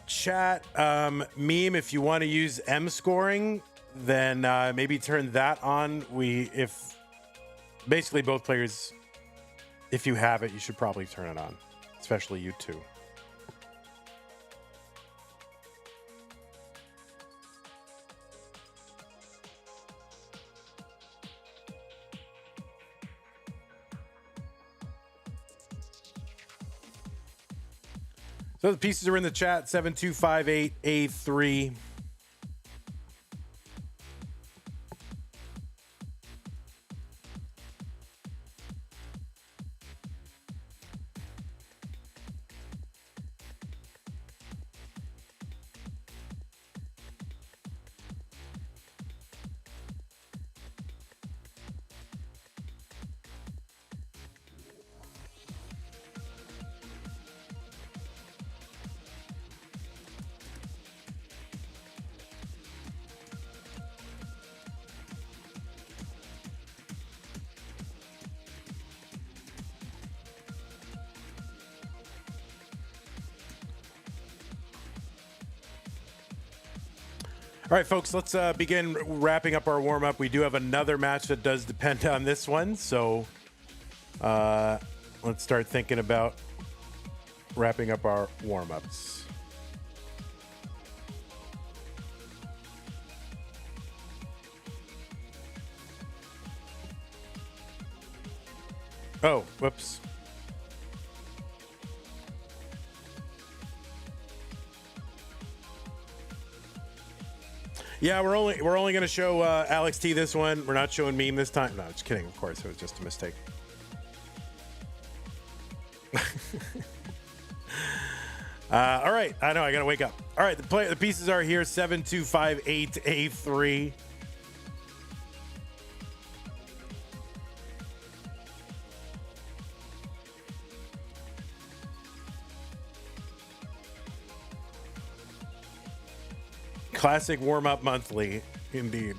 chat. Meme, if you want to use M scoring, then maybe turn that on. If basically both players, if you have it, you should probably turn it on. It's especially you two. So the pieces are in the chat, 7258A3. All right, folks, let's begin wrapping up our warm-up. We do have another match that does depend on this one, so let's start thinking about wrapping up our warm-ups. Oh, whoops. Yeah, we're only going to show Alex T this one. We're not showing Meme this time. No, just kidding. Of course, it was just a mistake. All right, I know I got to wake up. All right, the pieces are here. 7258A3. Classic warm-up monthly, indeed.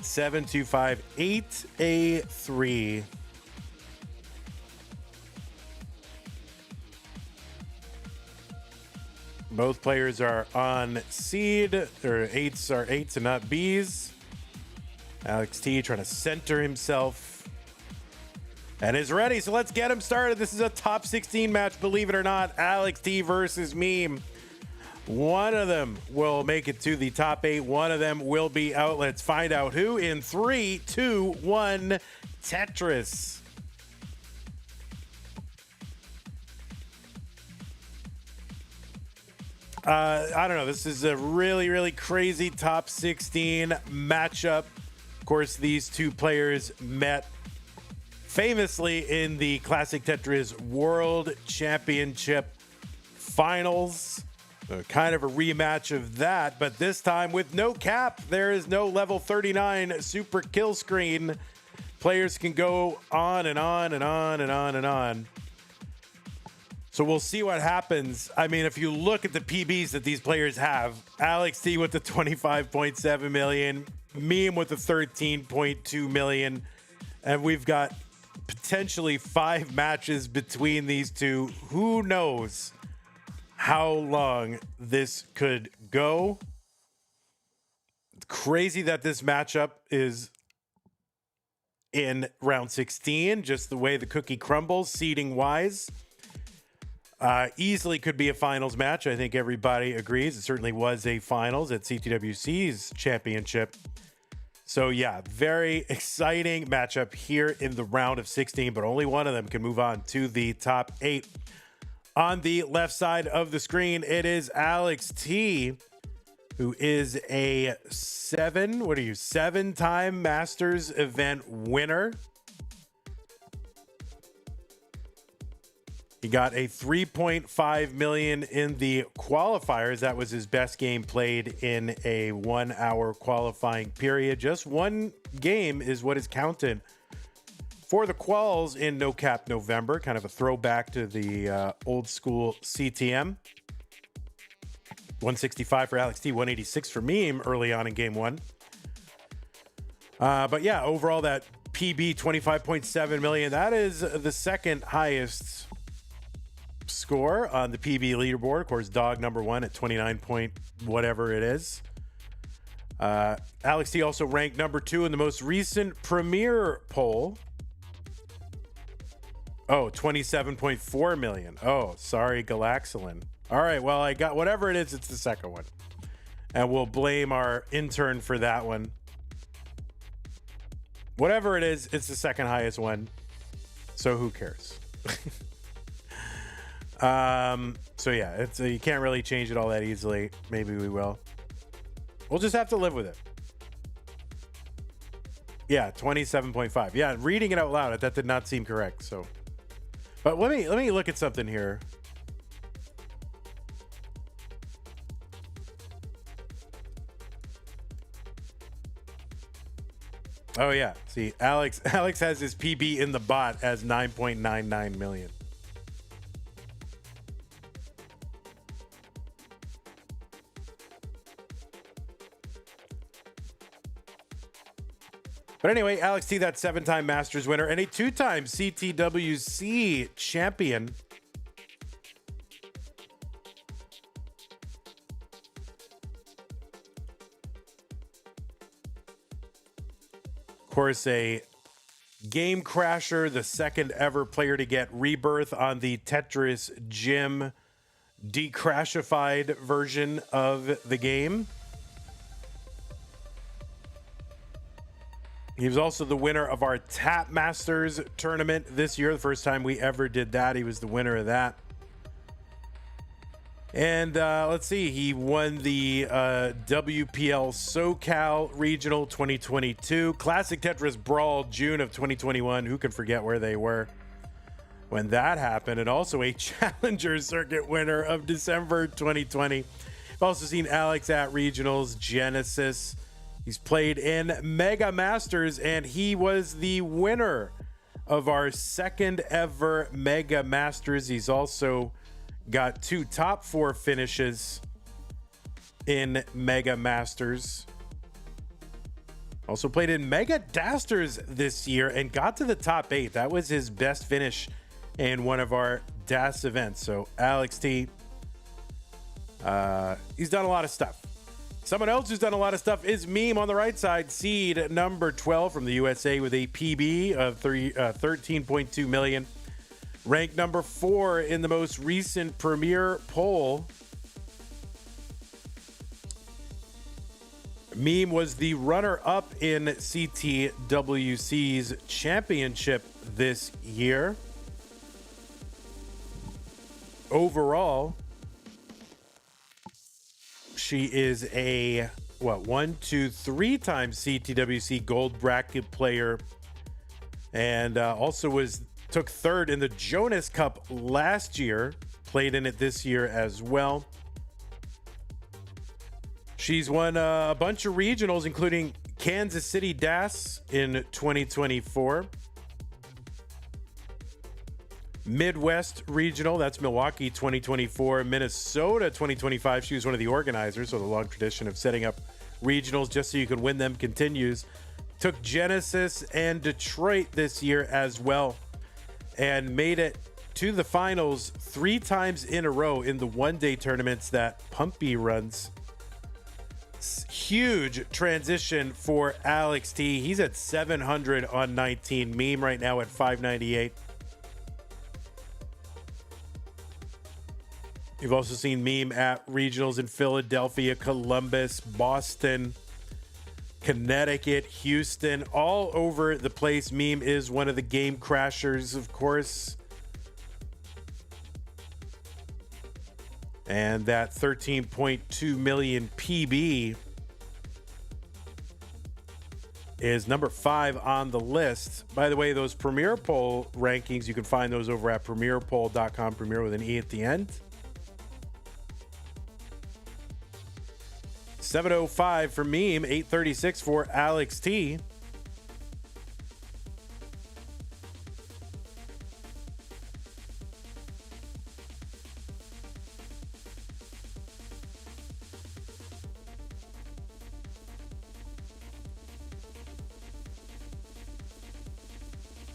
7258A3. Both players are on seed. Or eights are eights and not B's. Alex T trying to center himself and is ready. So let's get him started. This is a top 16 match, believe it or not. Alex T versus Meme. One of them will make it to the top 8. One of them will be out. Let's find out who in 3, 2, 1. Tetris. I don't know. This is a really, really crazy top 16 matchup. Of course, these two players met famously in the Classic Tetris World Championship Finals. Kind of a rematch of that, but this time with no cap. There is no level 39 super kill screen. Players can go on and on and on and on and on. So we'll see what happens. I mean, if you look at the PBs that these players have, Alex T with the 25.7 million, Meme with the 13.2 million, and we've got potentially 5 matches between these two. Who knows how long this could go? It's crazy that this matchup is in round 16, just the way the cookie crumbles, seeding wise. Easily could be a finals match. I think everybody agrees. It certainly was a finals at CTWC's championship. So yeah, very exciting matchup here in the round of 16, but only one of them can move on to the top 8. On the left side of the screen, it is Alex T, who is a 7-time Masters event winner. He got a 3.5 million in the qualifiers. That was his best game played in a 1-hour qualifying period. Just one game is what is counted for the quals in No Cap November. Kind of a throwback to the old school CTM. 165 for Alex T, 186 for Meme early on in game 1. But yeah, overall that PB 25.7 million, that is the second highest score on the PB leaderboard. Of course, Dog number 1 at 29 point whatever it is. Alex T also ranked number 2 in the most recent Premier poll. Oh, 27.4 million. Oh, sorry, Galaxolin. All right, well, I got whatever it is, it's the second one. And we'll blame our intern for that one. Whatever it is, it's the second highest one. So who cares? So yeah, it's you can't really change it all that easily. Maybe we will. We'll just have to live with it. Yeah, 27.5. Yeah, reading it out loud, that did not seem correct. So, but let me look at something here. Oh yeah, see, Alex has his PB in the bot as 9.99 million. But anyway, Alex T, that 7-time Masters winner and a 2-time CTWC champion. Of course, a game crasher, the second ever player to get rebirth on the Tetris Gym decrashified version of the game. He was also the winner of our Tap Masters tournament this year. The first time we ever did that. He was the winner of that. And let's see, he won the WPL SoCal Regional 2022. Classic Tetris Brawl June of 2021. Who can forget where they were when that happened? And also a Challenger Circuit winner of December 2020. I've also seen Alex at Regionals, Genesis. He's played in Mega Masters, and he was the winner of our second ever Mega Masters. He's also got 2 top 4 finishes in Mega Masters. Also played in Mega Dasters this year and got to the top 8. That was his best finish in one of our DAS events. So Alex T, he's done a lot of stuff. Someone else who's done a lot of stuff is Meme on the right side. Seed number 12 from the USA with a PB of 13.2 million. Ranked number 4 in the most recent Premier poll. Meme was the runner-up in CTWC's championship this year. Overall, she is a 3 times CTWC gold bracket player, and also took 3rd in the Jonas Cup last year. Played in it this year as well. She's won a bunch of regionals, including Kansas City DAS in 2024. Midwest Regional, that's Milwaukee 2024, Minnesota 2025. She was one of the organizers, so the long tradition of setting up regionals just so you can win them continues. Took Genesis and Detroit this year as well, and made it to the finals 3 times in a row in the one-day tournaments that Pumpy runs. Huge transition for Alex T. He's at 700 on 19. Meme right now at 598. You've also seen Meme at regionals in Philadelphia, Columbus, Boston, Connecticut, Houston, all over the place. Meme is one of the game crashers, of course. And that 13.2 million PB is number 5 on the list. By the way, those Premier Poll rankings, you can find those over at premierpoll.com, Premier with an E at the end. 705 for Meme, 836 for Alex T.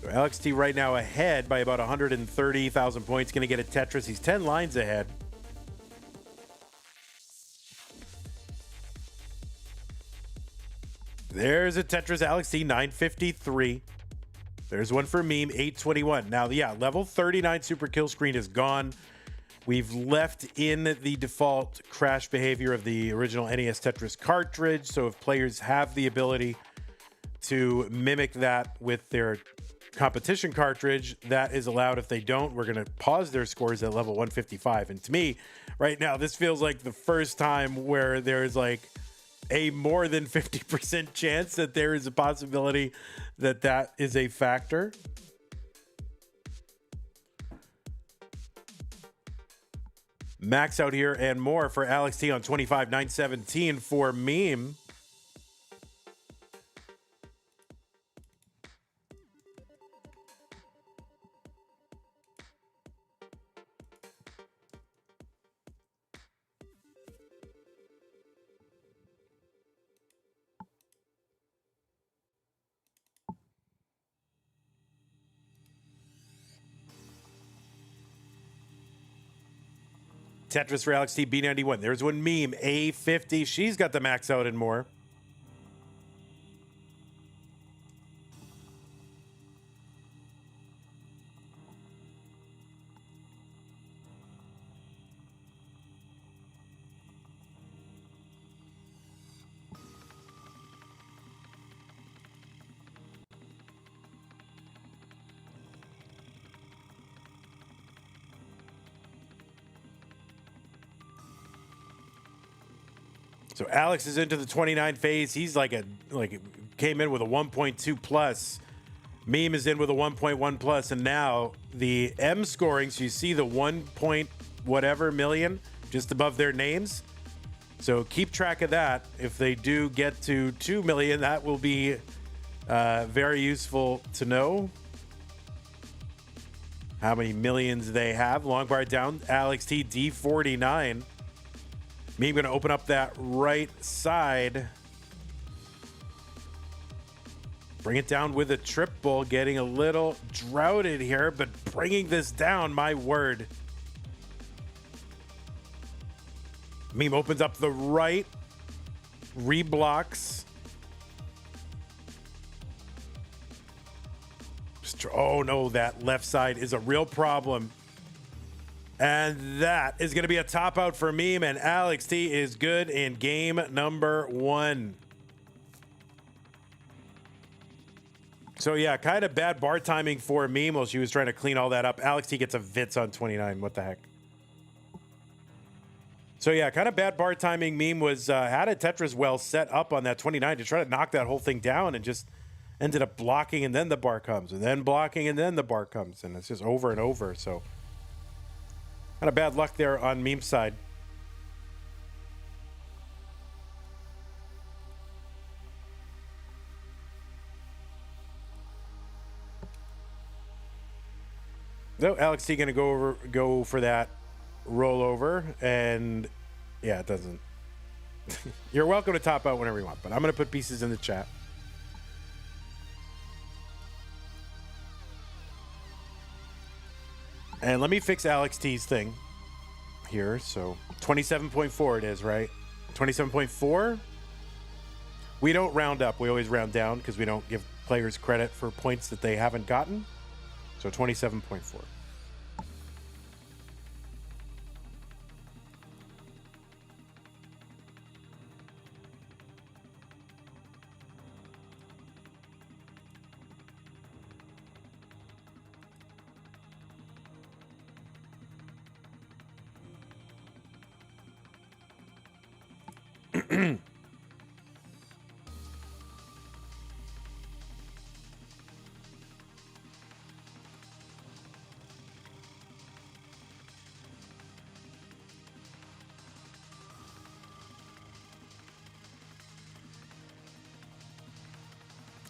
So Alex T right now ahead by about 130,000 points. Going to get a Tetris. He's 10 lines ahead. There's a Tetris Alex T, 953. There's one for Meme, 821. Now, yeah, level 39 super kill screen is gone. We've left in the default crash behavior of the original NES Tetris cartridge. So if players have the ability to mimic that with their competition cartridge, that is allowed. If they don't, we're going to pause their scores at level 155. And to me, right now, this feels like the first time where there's like a more than 50% chance that there is a possibility that that is a factor. Max out here and more for Alex T on 25,917 for Meme. Tetris for Alex T, B91. There's one Meme, A50. She's got the max out and more. So Alex is into the 29 phase. He's came in with a 1.2 plus. Meme is in with a 1.1 plus, and now the M scoring. So you see the 1 point whatever million just above their names. So keep track of that. If they do get to 2 million, that will be very useful to know how many millions they have. Long bar down, Alex T, D49. Meme going to open up that right side. Bring it down with a triple. Getting a little droughted here, but bringing this down, my word. Meme opens up the right. Reblocks. Oh no, that left side is a real problem. And that is going to be a top out for Meme, and Alex T is good in game number 1. So yeah, kind of bad bar timing for Meme while she was trying to clean all that up. Alex T gets a Vitz on 29. What the heck? So yeah, kind of bad bar timing. Meme was had a Tetris well set up on that 29 to try to knock that whole thing down, and just ended up blocking, and then the bar comes, and then blocking, and then the bar comes, and it's just over and over. So kind of bad luck there on Meme's side. No, Alex T gonna go for that rollover, and yeah, it doesn't. You're welcome to top out whenever you want, but I'm gonna put pieces in the chat. And let me fix Alex T's thing here. So 27.4 it is, right? 27.4. We don't round up. We always round down because we don't give players credit for points that they haven't gotten. So 27.4.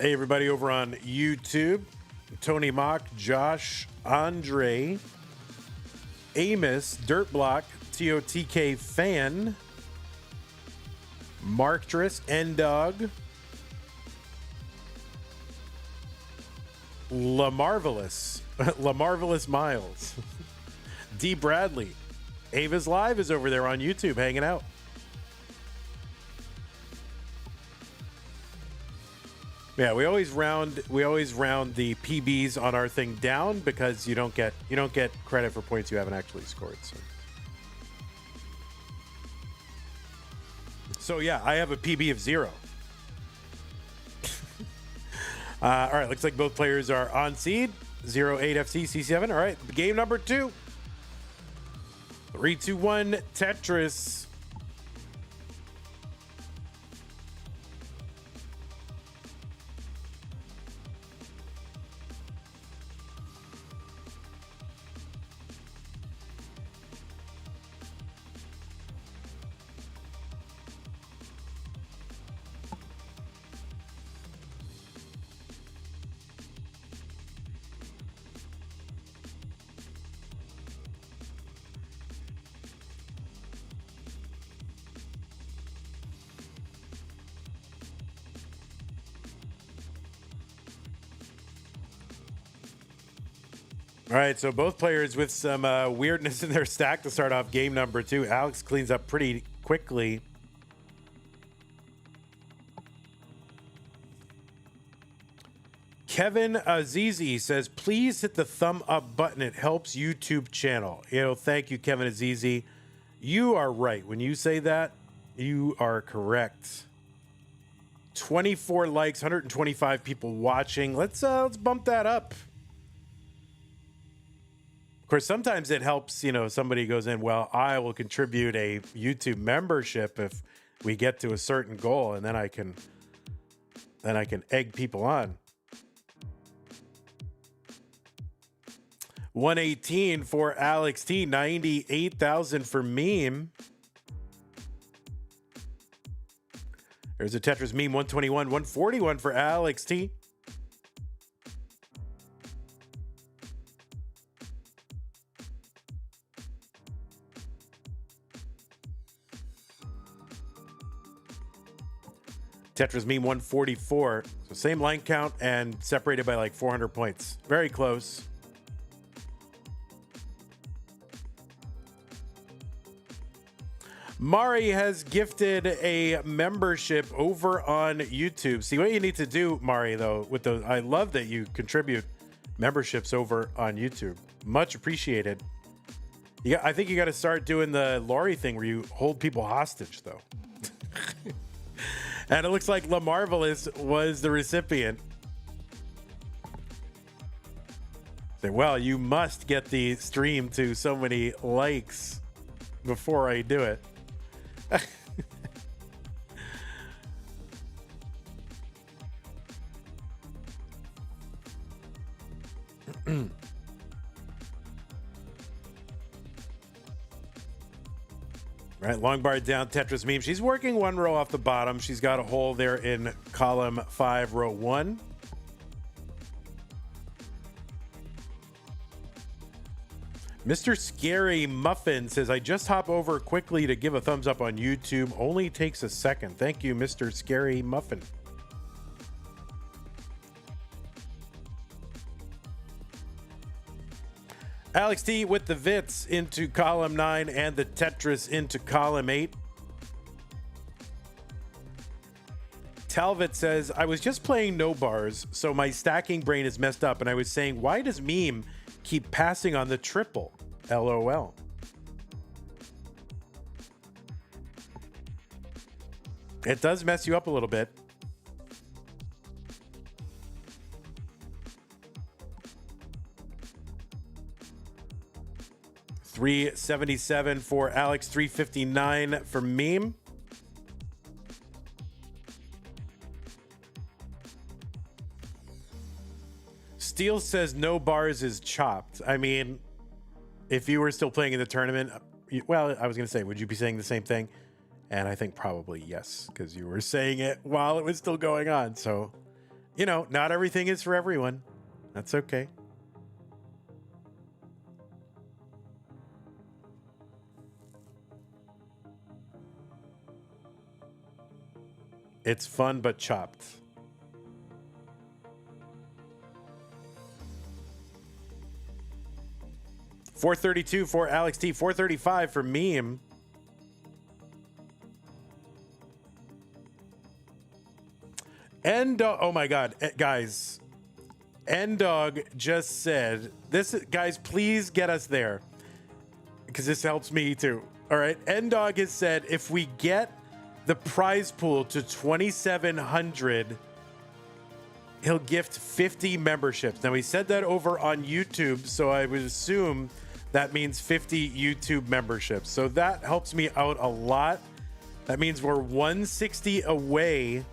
Hey, everybody over on YouTube. Tony Mock, Josh, Andre, Amos, Dirtblock, TOTK Fan, Marktris, N-Dog, La Marvelous, La Marvelous Miles, D. Bradley. Ava's Live is over there on YouTube hanging out. Yeah, we always round the PBs on our thing down because you don't get credit for points you haven't actually scored. So yeah, I have a PB of 0. All right, looks like both players are on seed. 08 FC C7. All right, game number 2. 3, 2, 1 Tetris. All right, so both players with some weirdness in their stack to start off game number 2. Alex cleans up pretty quickly. Kevin Azizi says, please hit the thumb up button. It helps YouTube channel. Thank you, Kevin Azizi. You are right. When you say that, you are correct. 24 likes, 125 people watching. Let's bump that up. Of course, sometimes it helps, somebody goes in, well, I will contribute a YouTube membership if we get to a certain goal, and then I can egg people on. 118 for Alext, 98,000 for Meme. There's a Tetris Meme, 121, 141 for Alext. Tetris Meme 144. So same line count and separated by like 400 points. Very close. Mari has gifted a membership over on YouTube. See what you need to do, Mari, though, with those. I love that you contribute memberships over on YouTube. Much appreciated. I think you got to start doing the Laurie thing where you hold people hostage, though. And it looks like La Marvelous was the recipient. Say, well, you must get the stream to so many likes before I do it. Right, long bar down, Tetris Meme. She's working one row off the bottom. She's got a hole there in column 5, row 1. Mr. Scary Muffin says, I just hop over quickly to give a thumbs up on YouTube. Only takes a second. Thank you, Mr. Scary Muffin. Alext with the Vits into column 9 and the Tetris into column 8. Talvit says, I was just playing no bars, so my stacking brain is messed up, and I was saying, why does Meme keep passing on the triple? LOL. It does mess you up a little bit. $377 for Alex, $359 for Meme. Steel says no bars is chopped. I mean, if you were still playing in the tournament, well, I was going to say, would you be saying the same thing? And I think probably yes, because you were saying it while it was still going on. So, not everything is for everyone. That's okay. It's fun, but chopped. $432 for Alext, $435 for Meme. Oh my God, guys. N-Dog just said this. Guys, please get us there because this helps me too. All right. N-Dog has said if we get the prize pool to 2,700, he'll gift 50 memberships. Now, he said that over on YouTube, so I would assume that means 50 YouTube memberships. So that helps me out a lot. That means we're 160 away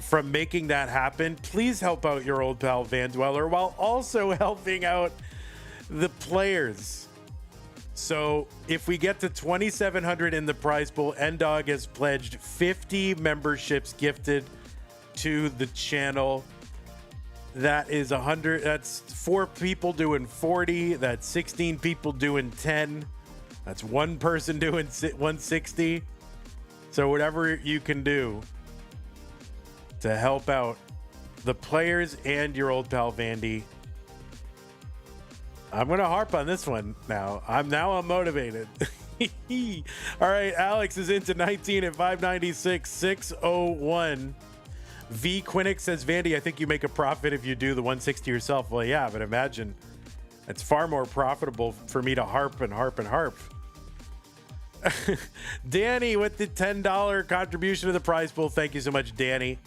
from making that happen. Please help out your old pal Van Dweller while also helping out the players. So if we get to 2,700 in the prize pool, N-Dog has pledged 50 memberships gifted to the channel. That is 100. That's 4 people doing 40. That's 16 people doing 10. That's 1 person doing 160. So whatever you can do to help out the players and your old pal Vandy. I'm going to harp on this one now. I'm motivated. All right, Alex is into 19 at 596, 601. V Quinnick says, Vandy, I think you make a profit if you do the 160 yourself. Well, yeah, but imagine it's far more profitable for me to harp and harp and harp. Danny with the $10 contribution to the prize pool. Thank you so much, Danny.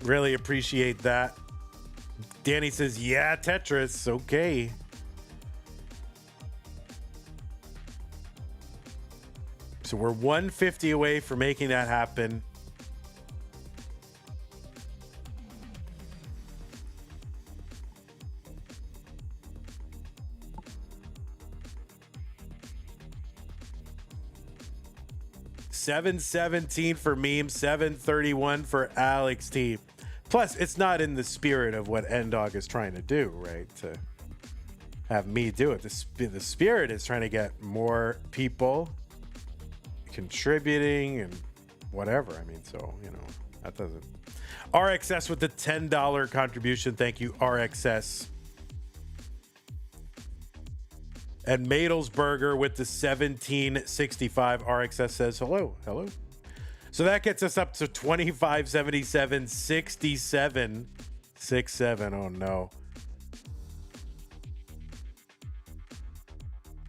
Really appreciate that. Danny says, yeah, Tetris. Okay. So we're 150 away from making that happen. $717 for Meme, $731 for Alext. Plus, it's not in the spirit of what N-Dog is trying to do, right? To have me do it. The spirit is trying to get more people contributing and whatever. I mean, so, you know, that doesn't. RXS with the $10 contribution. Thank you, RXS. And Madelsberger with the 1765. RXS says hello. Hello. So that gets us up to 2577, 67, 67. Oh no.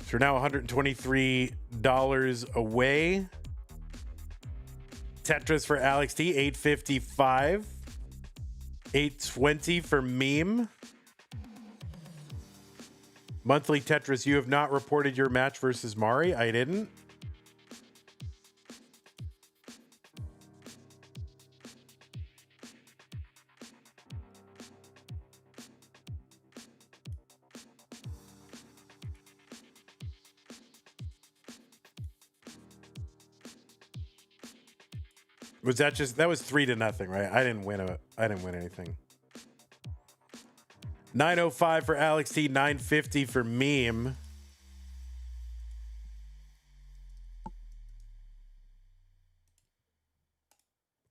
So we're now $123 away. Tetris for Alext, 855. 820 for Meme. Monthly Tetris, you have not reported your match versus Mari. I didn't. Was that just, that was 3-0, right? I didn't win anything. 905 for Alext, 950 for Meme.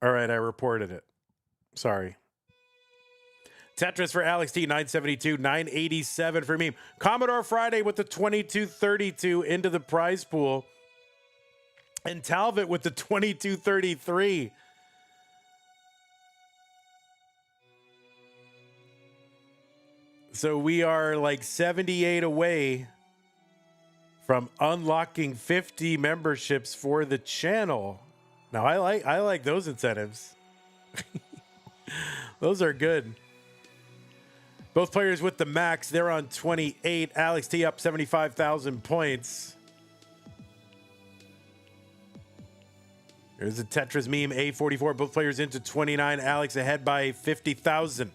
All right, I reported it. Sorry. Tetris for Alext, 972, 987 for Meme. Commodore Friday with the 2232 into the prize pool. And Talbot with the 2233. So we are like 78 away from unlocking 50 memberships for the channel. Now I like those incentives. Those are good. Both players with the max, they're on 28. Alext up 75,000 points. There's a Tetris Meme, A44. Both players into 29. Alex ahead by 50,000.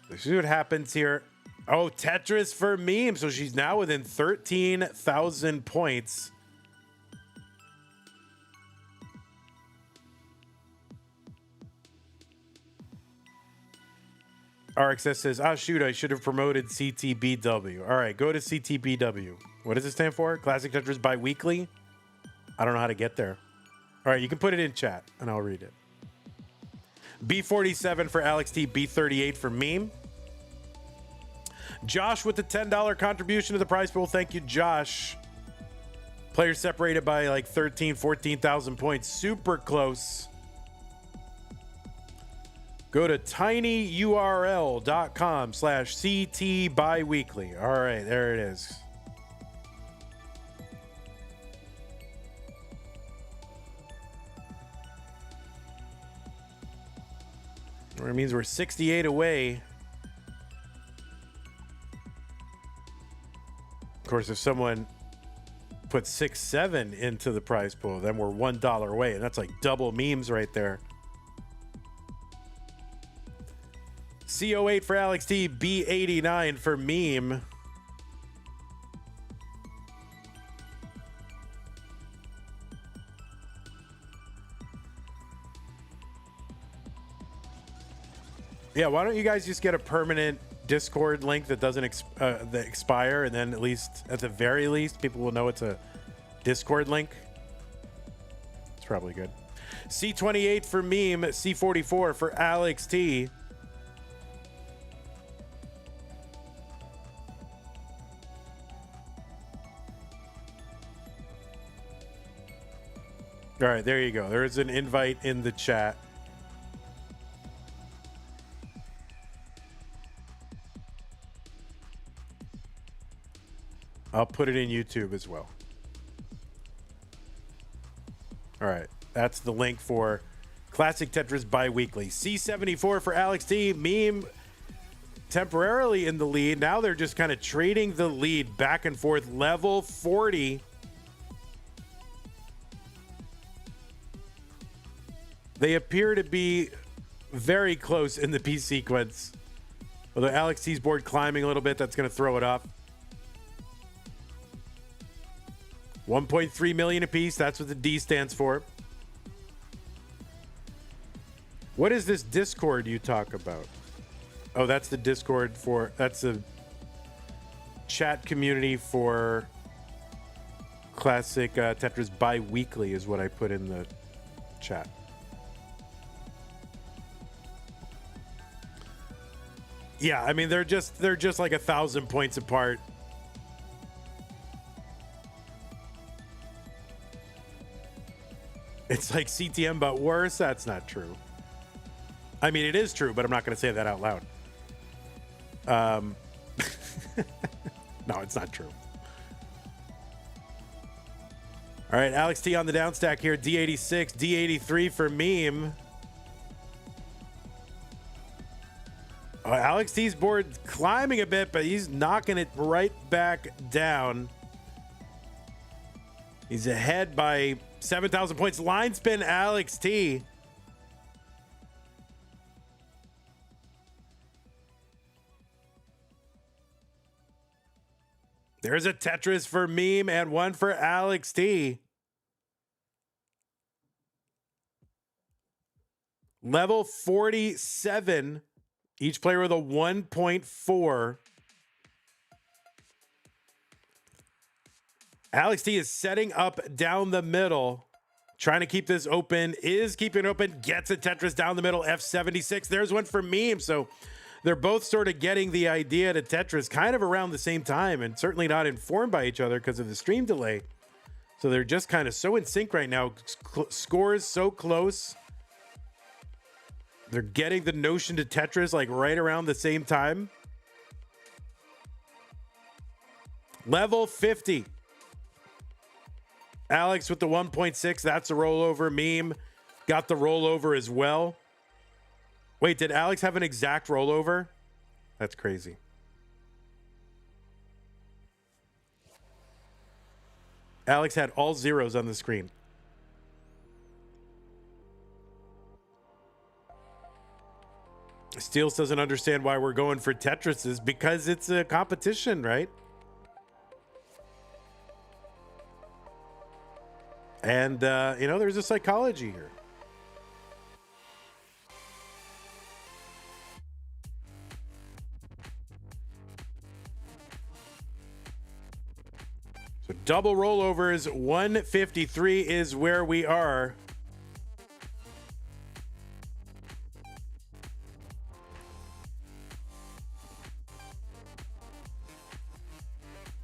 Let's see what happens here. Oh, Tetris for Meme. So she's now within 13,000 points. RXS says, "Ah, shoot, I should have promoted CTBW." All right, go to CTBW. What does it stand for? Classic Tetris Bi-Weekly? I don't know how to get there. All right, you can put it in chat, and I'll read it. B47 for Alex T. B38 for Meme. Josh with the $10 contribution to the prize pool. Thank you, Josh. Players separated by like 13, 14,000 points. Super close. Go to tinyurl.com/CT biweekly. All right, there it is. It means we're 68 away. Of course, if someone puts 6-7 into the prize pool, then we're $1 away, and that's like double memes right there. CO8 for Alex T, B89 for Meme. Yeah, why don't you guys just get a permanent Discord link that doesn't expire, and then at the very least, people will know it's a Discord link. It's probably good. C28 for Meme, C44 for Alex T. All right, there you go. There is an invite in the chat. I'll put it in YouTube as well. All right, that's the link for Classic Tetris Bi-Weekly. C74 for Alex T. Meme temporarily in the lead. Now they're just kind of trading the lead back and forth. Level 40. They appear to be very close in the P sequence. Although Alex T's board climbing a little bit, that's going to throw it off. 1.3 million apiece. That's what the D stands for. What is this Discord you talk about? Oh, that's the Discord for... That's a chat community for Classic Tetris Bi-Weekly is what I put in the chat. Yeah, I mean, they're just like 1,000 points apart. It's like CTM, but worse. That's not true. I mean, it is true, but I'm not going to say that out loud. No, it's not true. All right, Alex T on the down stack here. D86, D83 for Meme. Alex T's board climbing a bit, but he's knocking it right back down. He's ahead by 7,000 points. Line spin, Alex T. There's a Tetris for Meme and one for Alex T. Level 47. Each player with a 1.4. Alex T is setting up down the middle. Trying to keep this open. Is keeping it open. Gets a Tetris down the middle. F76. There's one for Meme. So they're both sort of getting the idea to Tetris kind of around the same time. And certainly not informed by each other because of the stream delay. So they're just kind of so in sync right now. Scores so close. They're getting the notion to Tetris like right around the same time. Level 50. Alex with the 1.6. That's a rollover. Meme got the rollover as well. Wait, did Alex have an exact rollover? That's crazy. Alex had all zeros on the screen. Steels doesn't understand why we're going for Tetrises because it's a competition, right? And, you know, there's a psychology here. double rollovers. 153 is where we are.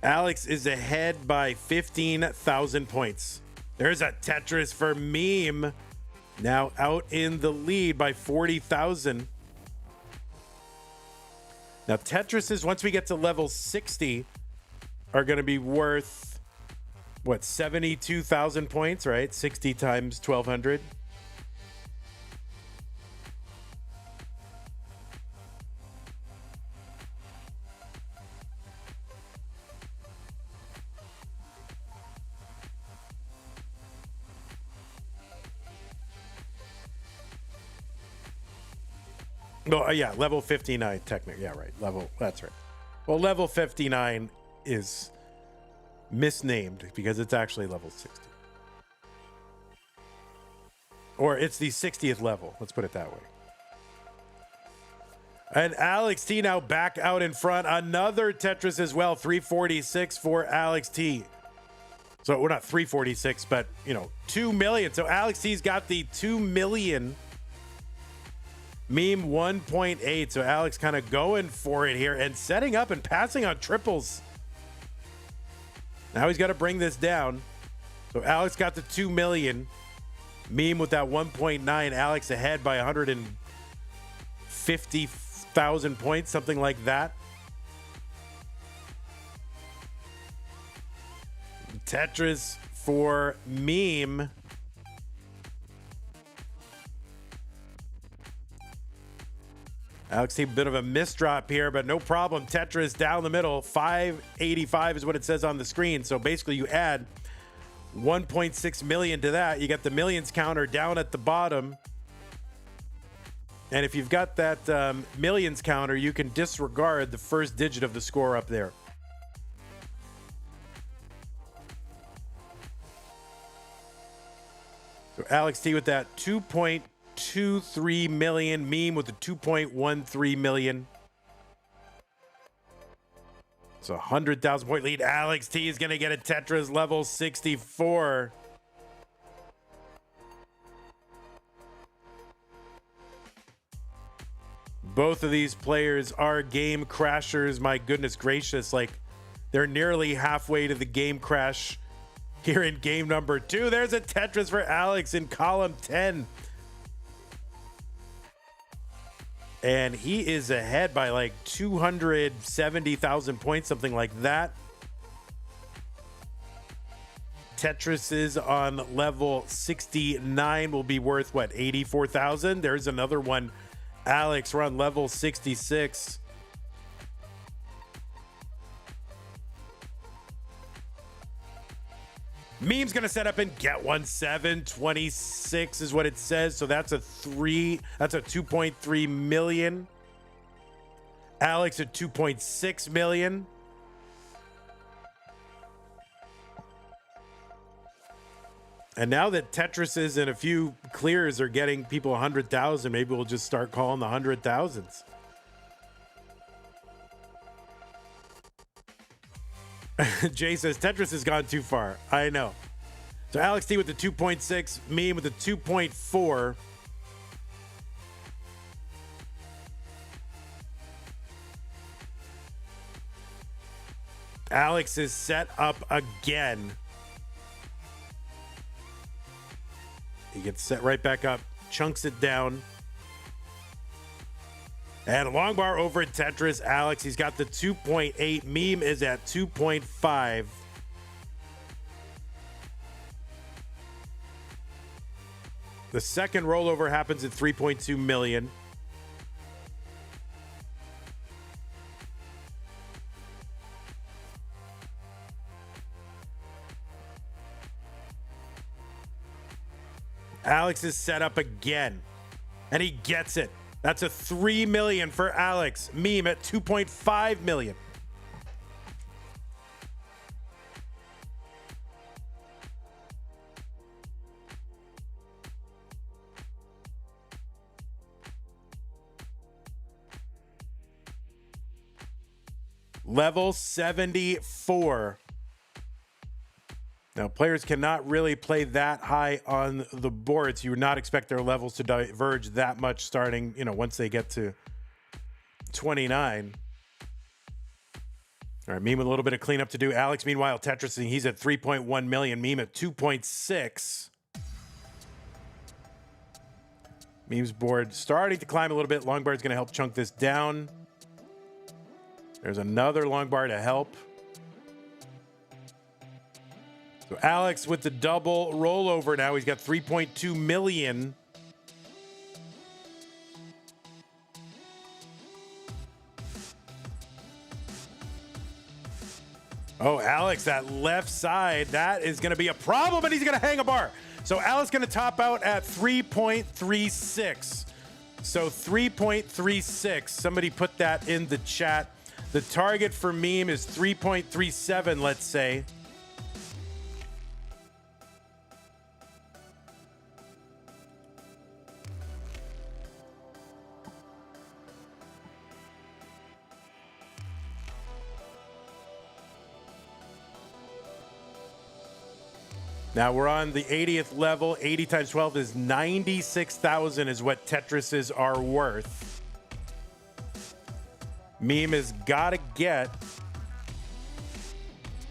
Alex is ahead by 15,000 points. There's a Tetris for Meme. Now out in the lead by 40,000. Now Tetrises, once we get to level 60, are going to be worth, what, 72,000 points, right? 60 times 1,200. Oh, yeah, level 59, technically. Yeah, right. That's right. Well, level 59 is misnamed because it's actually level 60. Or it's the 60th level. Let's put it that way. And Alex T now back out in front. Another Tetris as well. 346 for Alex T. So we're not 346, but, 2 million. So Alex T's got the 2 million. Meme 1.8. So Alex kind of going for it here and setting up and passing on triples. Now he's got to bring this down. So Alex got the 2 million. Meme with that 1.9. Alex ahead by 150,000 points, something like that. Tetris for Meme. Alex, a bit of a misdrop here, but no problem. Tetris down the middle. 585 is what it says on the screen. So basically you add 1.6 million to that. You got the millions counter down at the bottom. And if you've got that millions counter, you can disregard the first digit of the score up there. So Alex T with that 2.23 million. Meme with the 2.13 million. It's a 100,000 point lead. Alex T is going to get a Tetris level 64. Both of these players are game crashers. My goodness gracious. Like, they're nearly halfway to the game crash here in game number 2. There's a Tetris for Alex in column 10. And he is ahead by like 270,000 points, something like that. Tetris is on level 69 will be worth, what, 84,000? There's another one. Alex, we're on level 66. Meme's gonna set up and get one. 726 is what it says. So that's a 2.3 million. Alex at 2.6 million. And now that Tetrises and a few clears are getting people 100,000, maybe we'll just start calling the 100,000s. Jay says Tetris has gone too far. I know. So Alex T with the 2.6, Meme with the 2.4. Alex is set up again. He gets set right back up, chunks it down. And a long bar over at Tetris. Alex, he's got the 2.8. Meme is at 2.5. The second rollover happens at 3.2 million. Alex is set up again, and he gets it. That's a 3 million for Alex. Meme at 2.5 million. Level 74. Now, players cannot really play that high on the boards. You would not expect their levels to diverge that much starting, once they get to 29. All right, Meme with a little bit of cleanup to do. Alex, meanwhile, Tetris, he's at 3.1 million. Meme at 2.6. Meme's board starting to climb a little bit. Long bar is going to help chunk this down. There's another long bar to help. So Alex with the double rollover now. He's got 3.2 million. Oh, Alex, that left side, that is going to be a problem, and he's going to hang a bar. So Alex going to top out at 3.36. So 3.36. Somebody put that in the chat. The target for Meme is 3.37, let's say. Now we're on the 80th level. 80 times 12 is 96,000 is what Tetrises are worth. Meme has got to get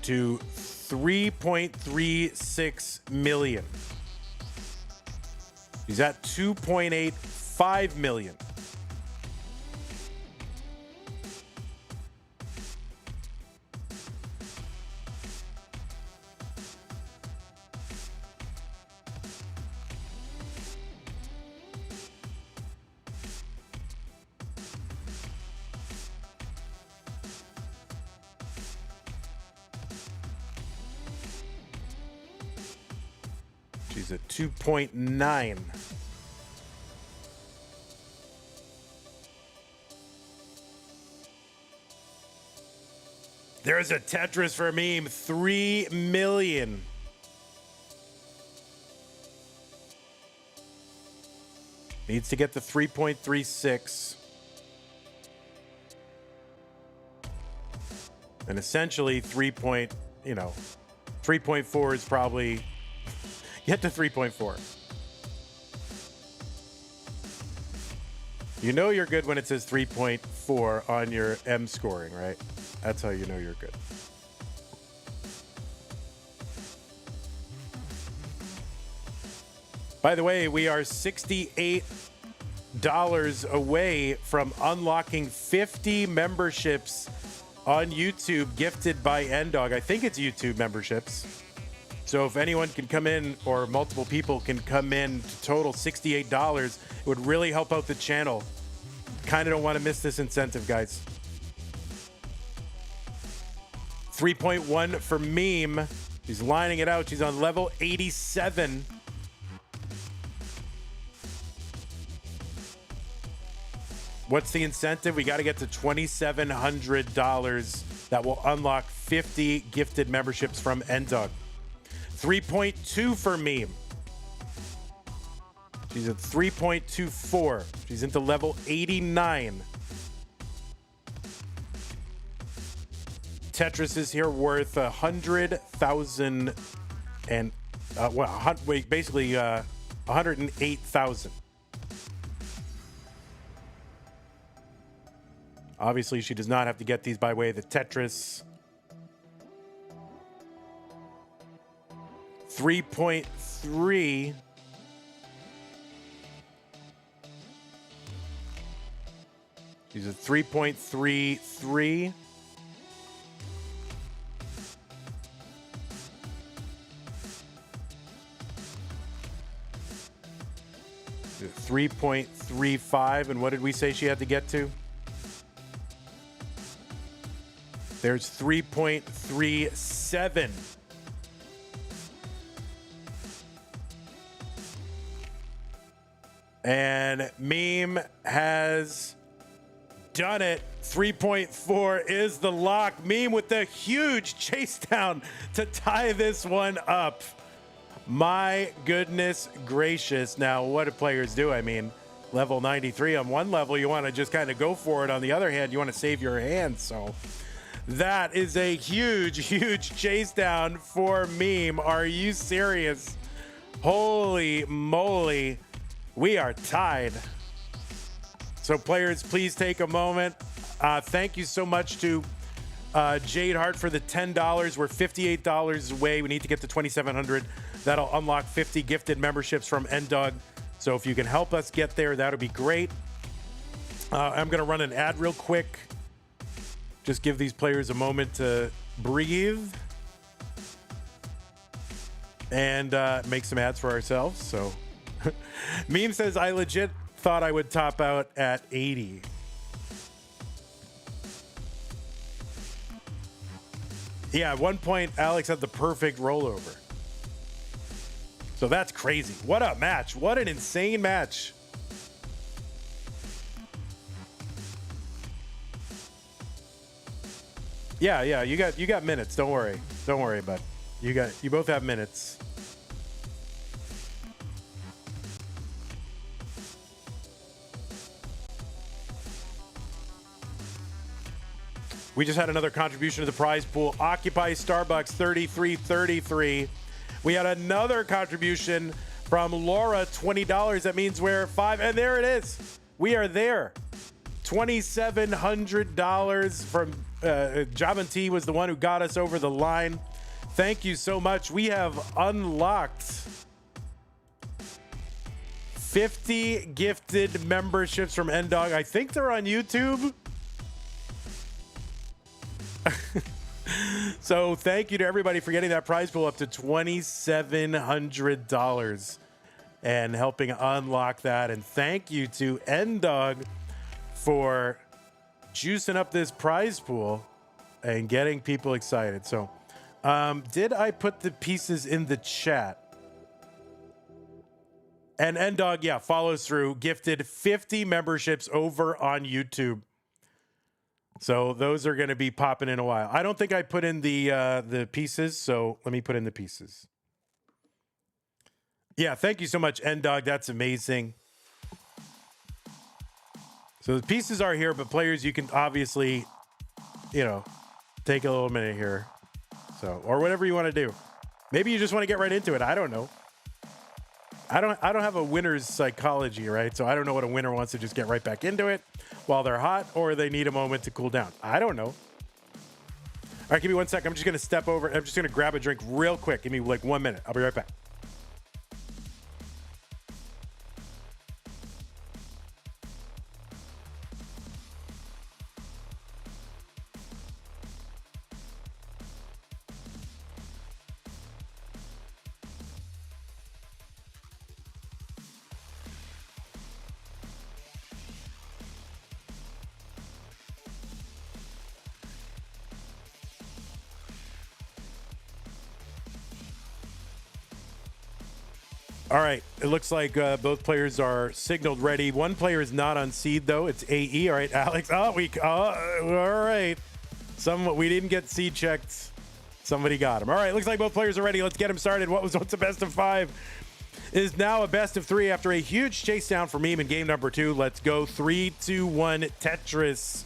to 3.36 million. He's at 2.85 million. She's at 2.9. There's a Tetris for Meme, 3 million. Needs to get the 3.36. And essentially 3.4 is probably get to 3.4. You know you're good when it says 3.4 on your M scoring, right? That's how you know you're good. By the way, we are $68 away from unlocking 50 memberships on YouTube gifted by NDog. I think it's YouTube memberships. So if anyone can come in, or multiple people can come in to total $68, it would really help out the channel. Kind of don't want to miss this incentive, guys. 3.1 for Meme. She's lining it out. She's on level 87. What's the incentive? We got to get to $2,700. That will unlock 50 gifted memberships from NDog. 3.2 for Meme. She's at 3.24. She's into level 89. Tetris is here worth 100,000 and basically 108,000. Obviously, she does not have to get these by way of the Tetris. 3.3. She's at 3.33. She's at 3.35. And what did we say she had to get to? There's 3.37. And Meme has done it. 3.4 is the lock. Meme with the huge chase down to tie this one up. My goodness gracious. Now, what do players do? I mean, level 93 on one level, you want to just kind of go for it. On the other hand, you want to save your hand. So That is a huge, huge chase down for Meme. Are you serious? Holy moly. We are tied. So players, please take a moment. Thank you so much to Jade Hart for the $10. We're $58 away. We need to get to 2,700. That'll unlock 50 gifted memberships from NDog. So if you can help us get there, that would be great. I'm going to run an ad real quick. Just give these players a moment to breathe and make some ads for ourselves. So Meme says, I legit thought I would top out at 80. Yeah, at one point, Alex had the perfect rollover. So that's crazy. What a match. What an insane match. Yeah, you got minutes. Don't worry. Don't worry, bud. You both have minutes. We just had another contribution to the prize pool. Occupy Starbucks 3333. We had another contribution from Laura, $20. That means we're five, and there it is. We are there. $2,700 from Javanti was the one who got us over the line. Thank you so much. We have unlocked 50 gifted memberships from NDog. I think they're on YouTube. So thank you to everybody for getting that prize pool up to $2,700 and helping unlock that. And thank you to NDog for juicing up this prize pool and getting people excited. So did I put the pieces in the chat? And NDog, yeah, follows through, gifted 50 memberships over on YouTube. So those are going to be popping in a while. I don't think I put in the pieces, so let me put in the pieces. Yeah, thank you so much, NDog. That's amazing. So the pieces are here, but players, you can obviously, take a little minute here. So, or whatever you want to do. Maybe you just want to get right into it. I don't know. I don't have a winner's psychology, right? So I don't know what a winner wants to just get right back into it while they're hot, or they need a moment to cool down. I don't know. All right, give me 1 second. I'm just going to step over. I'm just going to grab a drink real quick. Give me like 1 minute. I'll be right back. All right, it looks like both players are signaled ready. One player is not on seed, though. It's AE. All right, Alex. All right. We didn't get seed checked. Somebody got him. All right, looks like both players are ready. Let's get him started. What's a best of five? It is now a best of three after a huge chase down for Meme in game number 2. Let's go 3, 2, 1, Tetris.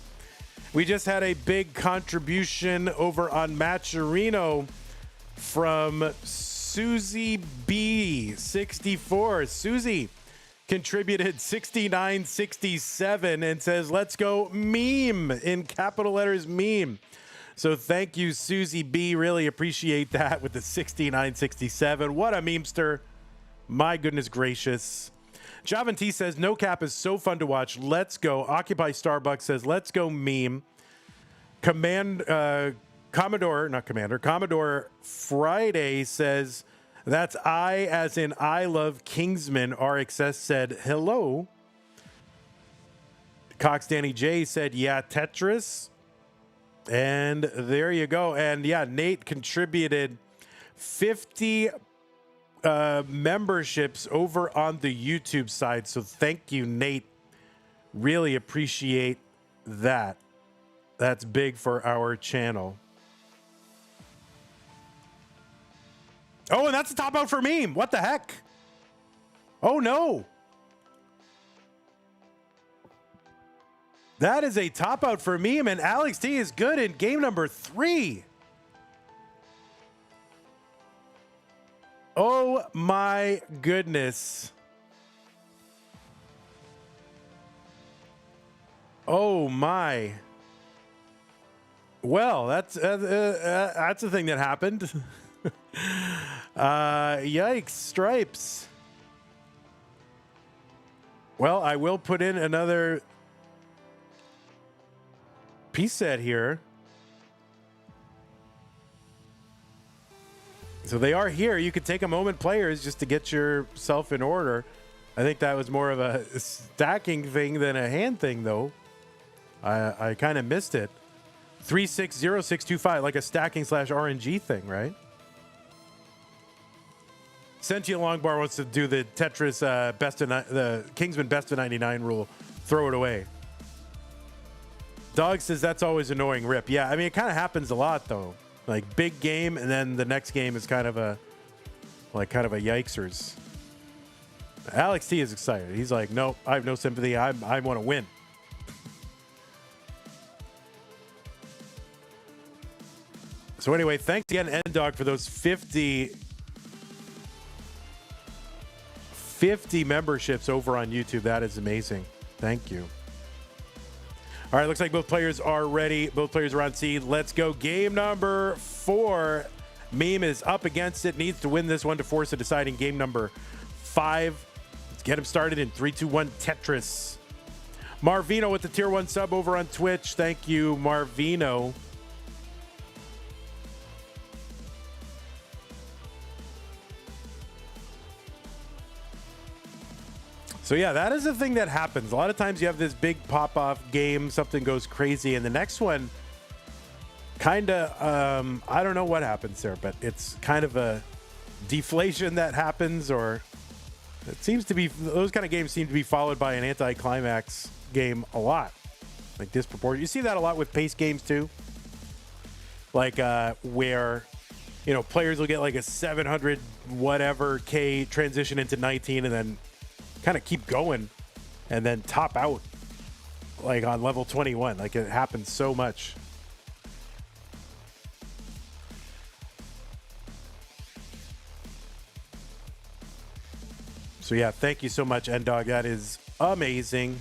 We just had a big contribution over on Matcherino from Susie B64. Susie contributed 69.67 and says, let's go Meme, in capital letters, Meme. So thank you, Susie B. Really appreciate that with the 69.67. What a memester. My goodness gracious. Javanti says, no cap is so fun to watch. Let's go. Occupy Starbucks says, let's go Meme. Commodore Friday says, that's I as in I love Kingsman. RXS said, hello. Cox Danny J said, yeah, Tetris. And there you go. And yeah, Nate contributed 50 memberships over on the YouTube side. So thank you, Nate. Really appreciate that. That's big for our channel. Oh, and that's the top out for Meme. What the heck? Oh, no. That is a top out for Meme, and Alex T is good in game number 3. Oh my goodness. Oh my. Well, that's a thing that happened. Yikes, stripes. Well, I will put in another piece set here. So they are here. You could take a moment, players, just to get yourself in order. I think that was more of a stacking thing than a hand thing, though. I kind of missed it. 360625, like a stacking / RNG thing, right? Sentient Longbar wants to do the Tetris the Kingsman best of 99 rule. Throw it away. Dog says that's always annoying. Rip. Yeah, I mean, it kind of happens a lot, though. Like big game, and then the next game is kind of a yikesers. Alex T is excited. He's like, nope, I have no sympathy. I want to win. So anyway, thanks again, N-Dog, for those 50 memberships over on YouTube. That is amazing. Thank you. All right, looks like both players are ready. Both players are on seed. Let's go. Game number 4. Meme is up against it. Needs to win this one to force a deciding game number 5. Let's get him started in 3, 2, 1, Tetris. Marvino with the tier 1 sub over on Twitch. Thank you, Marvino. So yeah, that is a thing that happens. A lot of times you have this big pop-off game, something goes crazy, and the next one kind of, I don't know what happens there, but it's kind of a deflation that happens, or it seems to be, those kind of games seem to be followed by an anti-climax game a lot. Like disproportionate. You see that a lot with pace games too. Like where, you know, players will get like a 700 whatever K transition into 19 and then kind of keep going and then top out like on level 21. Like it happens so much. So yeah, thank you so much, N-Dog. That is amazing.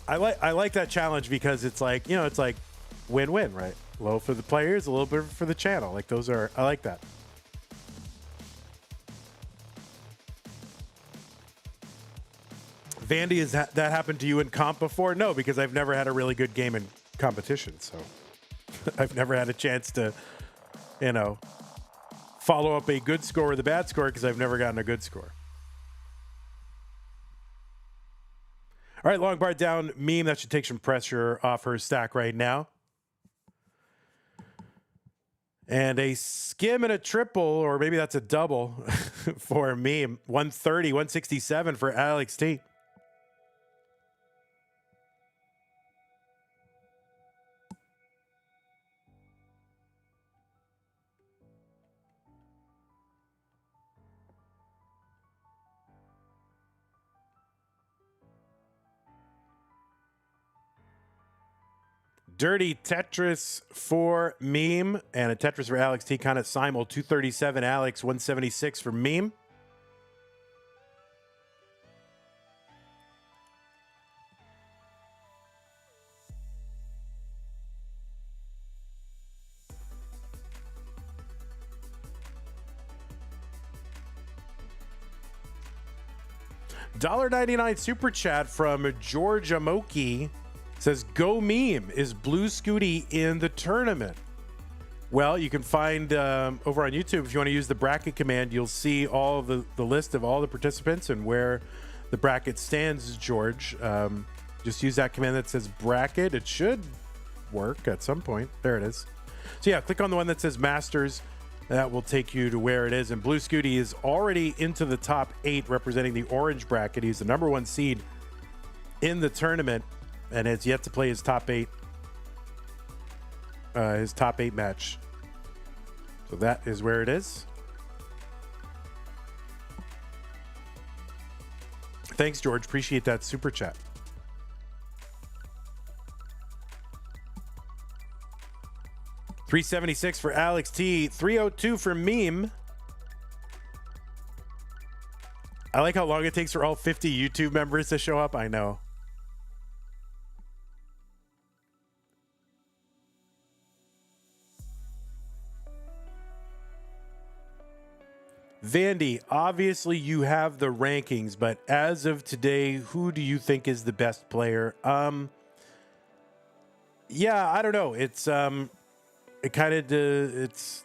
I like that challenge because it's like, you know, it's like win-win, right? Low for the players, a little bit for the channel. Like those are, I like that. Vandy, has that happened to you in comp before? No, because I've never had a really good game in competition. So I've never had a chance to, you know, follow up a good score with a bad score because I've never gotten a good score. All right, long bar down. Meme, that should take some pressure off her stack right now. And a skim and a triple, or maybe that's a double for Meme. 130, 167 for Alex T. Dirty Tetris for Meme and a Tetris for Alex T. Kind of simul. 237 Alex, 176 for Meme. $1.99 super chat from George Amoki. Says, go Meme. Is Blue Scooty in the tournament? Well, you can find over on YouTube, if you want to use the bracket command, you'll see all of the list of all the participants and where the bracket stands, George. Just use that command that says bracket. It should work at some point. There it is. So yeah, click on the one that says Masters. That will take you to where it is. And Blue Scooty is already into the top 8 representing the orange bracket. He's the #1 seed in the tournament and has yet to play his top 8 match. So that is where it is. Thanks, George. Appreciate that super chat. $376 for Alex T. 302 for Meme. I like how long it takes for all 50 YouTube members to show up. I know. Vandy, obviously you have the rankings, but as of today, who do you think is the best player? Yeah, I don't know. It's it's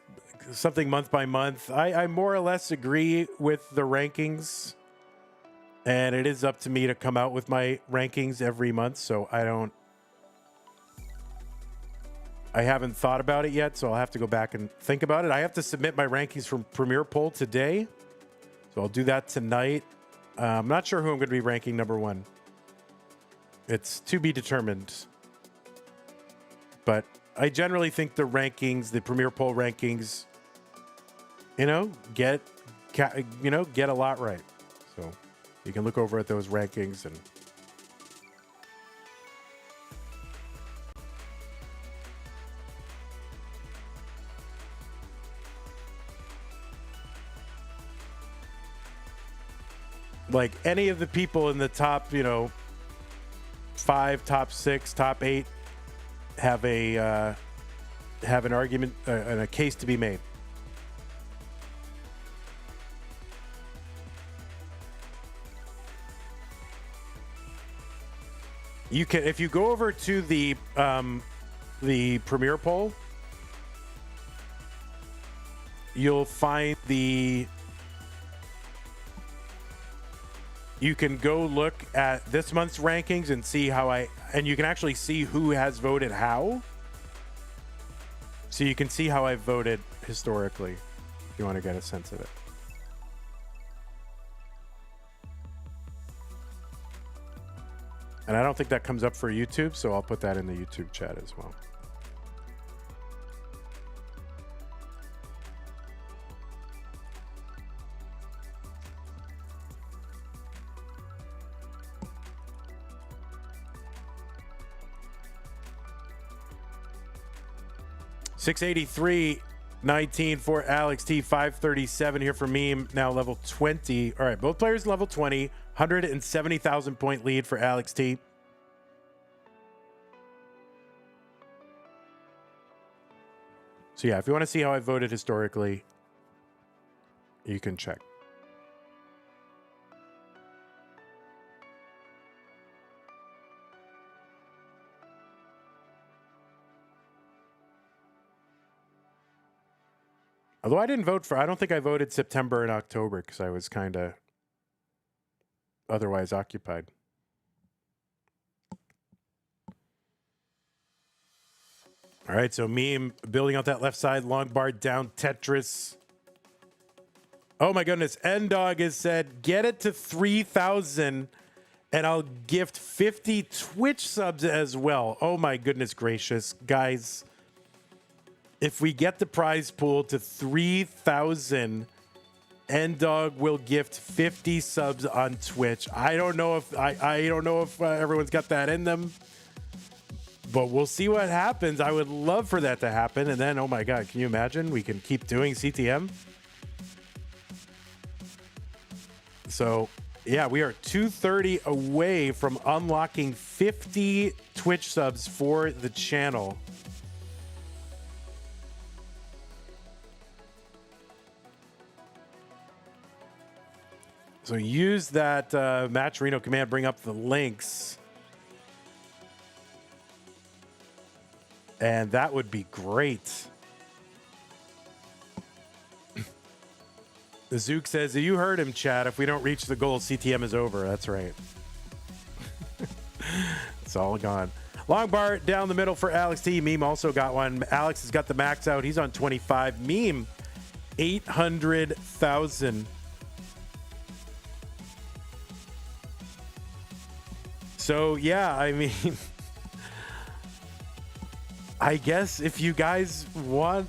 something month by month. I more or less agree with the rankings, and it is up to me to come out with my rankings every month. So I haven't thought about it yet, so I'll have to go back and think about it. I have to submit my rankings from Premier Poll today, so I'll do that tonight. I'm not sure who I'm going to be ranking number one. It's to be determined. But I generally think the rankings, the Premier Poll rankings, get a lot right. So you can look over at those rankings and like any of the people in the top, 5, top 6, top 8 have an argument and a case to be made. You can, if you go over to the Premier Poll, you'll find you can go look at this month's rankings and see and you can actually see who has voted how. So you can see how I voted historically, if you want to get a sense of it. And I don't think that comes up for YouTube, so I'll put that in the YouTube chat as well. $683.19 for Alex T. 537 here for Meme, now level 20. All right, both players level 20. 170,000 point lead for Alex T. So yeah, if you want to see how I voted historically, you can check. Although I didn't vote I don't think I voted September and October because I was kind of otherwise occupied. All right, so Meme building out that left side, long bar down Tetris. Oh my goodness, N-Dog has said, get it to 3,000 and I'll gift 50 Twitch subs as well. Oh my goodness gracious, guys. If we get the prize pool to 3,000, N-Dog will gift 50 subs on Twitch. I don't know if everyone's got that in them, but we'll see what happens. I would love for that to happen, and then oh my god, can you imagine? We can keep doing CTM. So yeah, we are 230 away from unlocking 50 Twitch subs for the channel. So use that Matcherino command, bring up the links. And that would be great. The Zook says, you heard him, Chad. If we don't reach the goal, CTM is over. That's right. It's all gone. Long bar down the middle for Alex T. Meme also got one. Alex has got the max out. He's on 25. Meme, 800,000. So, yeah, I mean, I guess if you guys want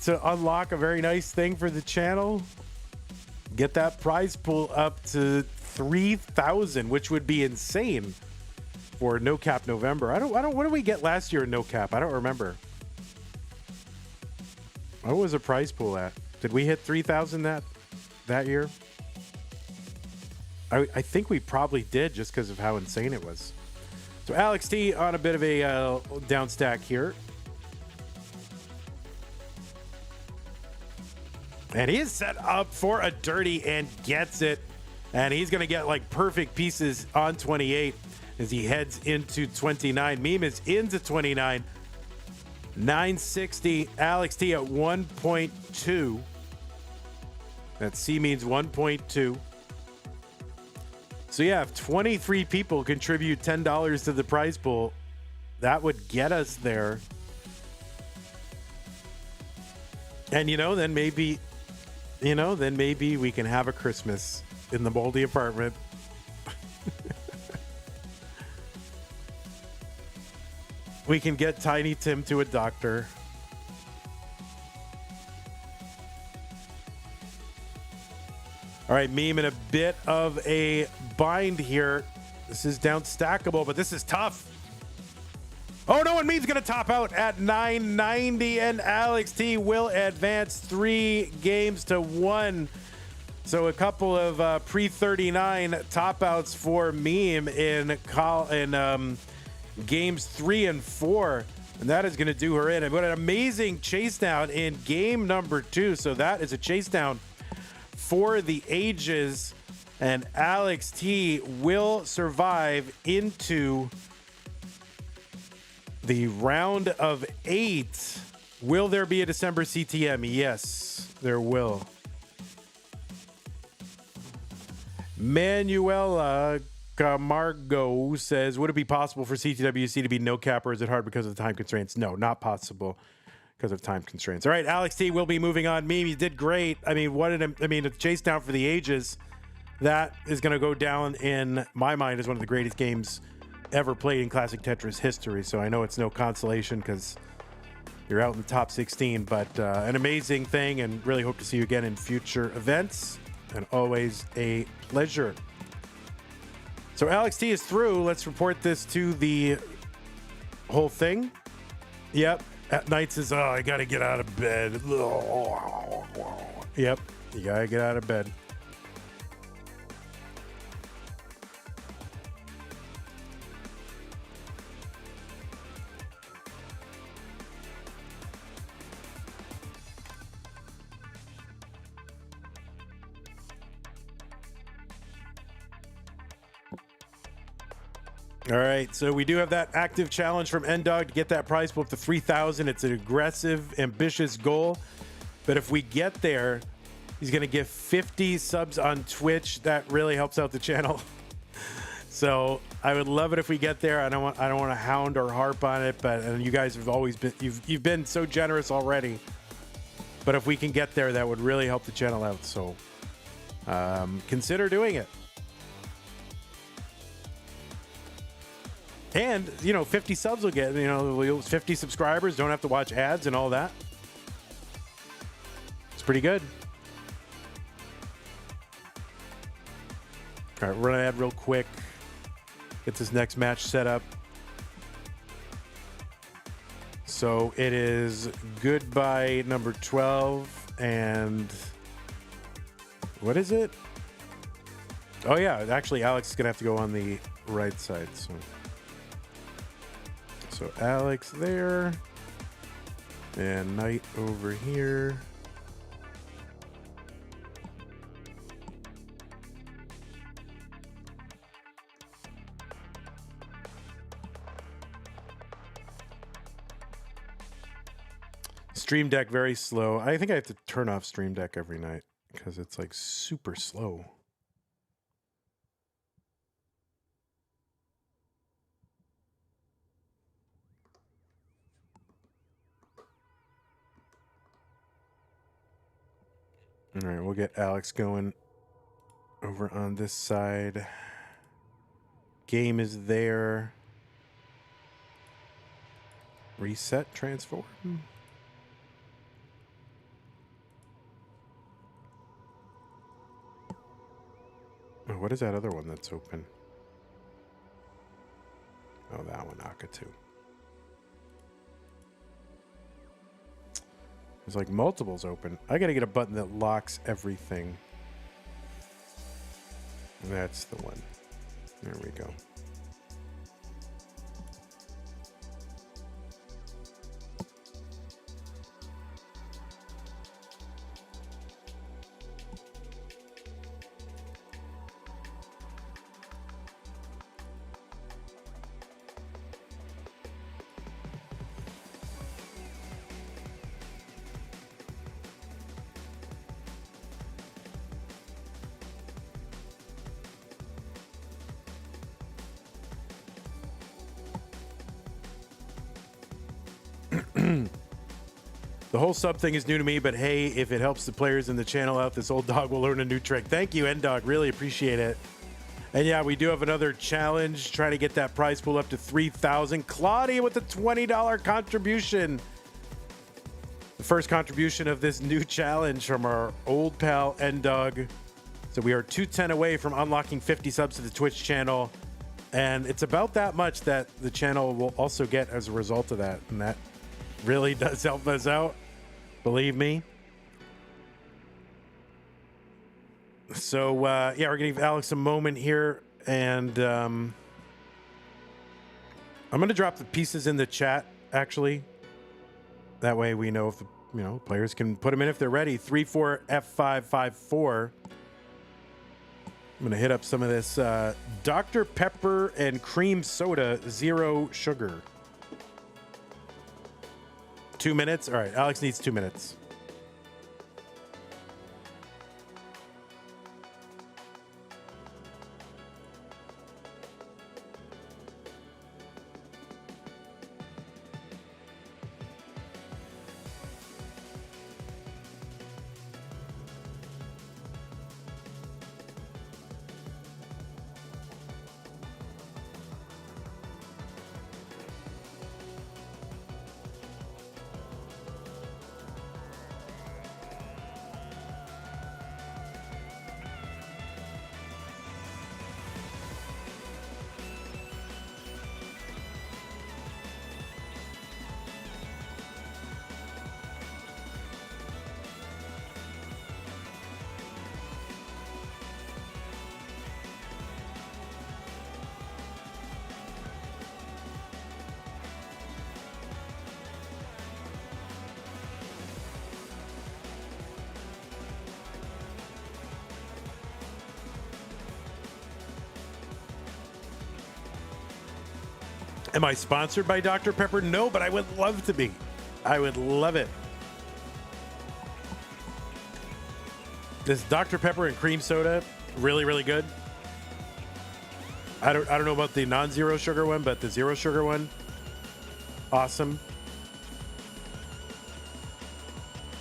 to unlock a very nice thing for the channel, get that prize pool up to 3,000, which would be insane for No Cap November. What did we get last year in No Cap? I don't remember. What was the prize pool at? Did we hit 3,000 that year? I think we probably did, just because of how insane it was. So Alex T on a bit of a down stack here. And he is set up for a dirty and gets it. And he's going to get like perfect pieces on 28 as he heads into 29. Meme is into 29. 960. Alex T at 1.2. That C means 1.2. So yeah, if 23 people contribute $10 to the prize pool, that would get us there. And then maybe we can have a Christmas in the moldy apartment. We can get Tiny Tim to a doctor. All right, Meme in a bit of a bind here. This is down stackable, but this is tough. Oh no, and Meme's going to top out at 990, and Alex T will advance 3 games to 1. So a couple of pre-39 top outs for Meme in games 3 and 4. And that is going to do her in. But an amazing chase down in game number 2. So that is a chase down for the ages. And Alex T will survive into the round of 8. Will there be a December CTM? Yes, there will. Manuela Camargo says, would it be possible for CTWC to be no cap, or is it hard because of the time constraints? No, not possible because of time constraints. All right, Alex T will be moving on. Meme, you did great. A chase down for the ages. That is going to go down in my mind as one of the greatest games ever played in classic Tetris history. So I know it's no consolation because you're out in the top 16, but an amazing thing, and really hope to see you again in future events. And always a pleasure. So Alex T is through. Let's report this to the whole thing. Yep. At night says, oh, I got to get out of bed. Yep. You got to get out of bed. All right, so we do have that active challenge from N-Dog to get that prize pool up to 3,000. It's an aggressive, ambitious goal. But if we get there, he's going to give 50 subs on Twitch. That really helps out the channel. So I would love it if we get there. I don't want to hound or harp on it, but and you guys have always been you've been so generous already. But if we can get there, that would really help the channel out. So consider doing it. And, 50 subs will get, 50 subscribers, don't have to watch ads and all that. It's pretty good. All right, we're going to add real quick. Get this next match set up. So it is goodbye number 12. And what is it? Oh, yeah. Actually, Alex is going to have to go on the right side. So Alex there, and Knight over here. Stream Deck very slow. I think I have to turn off Stream Deck every night because it's like super slow. All right, we'll get Alex going over on this side. Game is there. Reset, transform. Oh, what is that other one that's open? Oh, that one, Akatu. There's like multiples open. I gotta get a button that locks everything. That's the one. There we go. The whole sub thing is new to me, but hey, if it helps the players in the channel out, this old dog will learn a new trick. Thank you, N-Dog. Really appreciate it. And yeah, we do have another challenge, trying to get that prize pool up to 3,000. Claudia with the $20 contribution. The first contribution of this new challenge from our old pal, N-Dog. So we are 210 away from unlocking 50 subs to the Twitch channel. And it's about that much that the channel will also get as a result of that. And that really does help us out. Believe me. So, yeah, we're going to give Alex a moment here. And I'm going to drop the pieces in the chat, actually. That way we know if the players can put them in if they're ready. 34F554. I'm going to hit up some of this Dr. Pepper and cream soda, 0 sugar. 2 minutes? All right, Alex needs 2 minutes. Am I sponsored by Dr. Pepper? No, but I would love to be. I would love it. This Dr. Pepper and cream soda, really, really good. I don't know about the non-zero sugar one, but the 0 sugar one, awesome.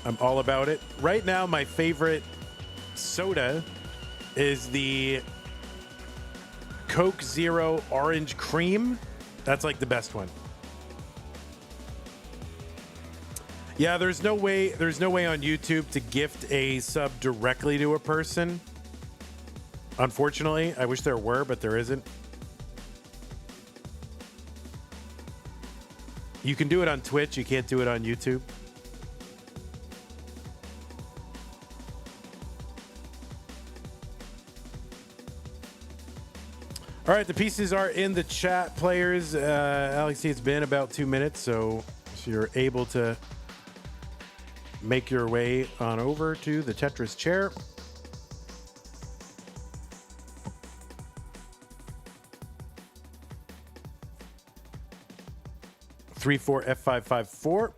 I'm all about it. Right now, my favorite soda is the Coke Zero Orange Cream. That's like the best one. Yeah, there's no way on YouTube to gift a sub directly to a person. Unfortunately, I wish there were, but there isn't. You can do it on Twitch, you can't do it on YouTube. All right, the pieces are in the chat, players. Alex, it's been about 2 minutes, so you're able to make your way on over to the Tetris chair. F554.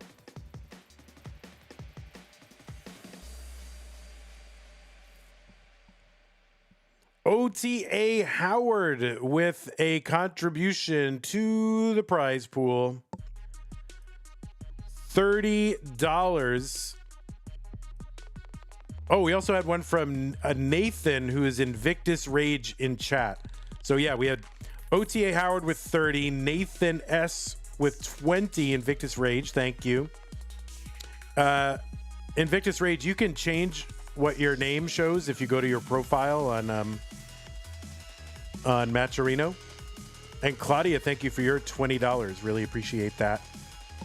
OTA Howard with a contribution to the prize pool. $30. Oh, we also had one from Nathan, who is Invictus Rage in chat. So yeah, we had OTA Howard with 30, Nathan S with 20, Invictus Rage. Thank you. Invictus Rage, you can change what your name shows if you go to your profile on on Matcherino. And Claudia, thank you for your $20. Really appreciate that.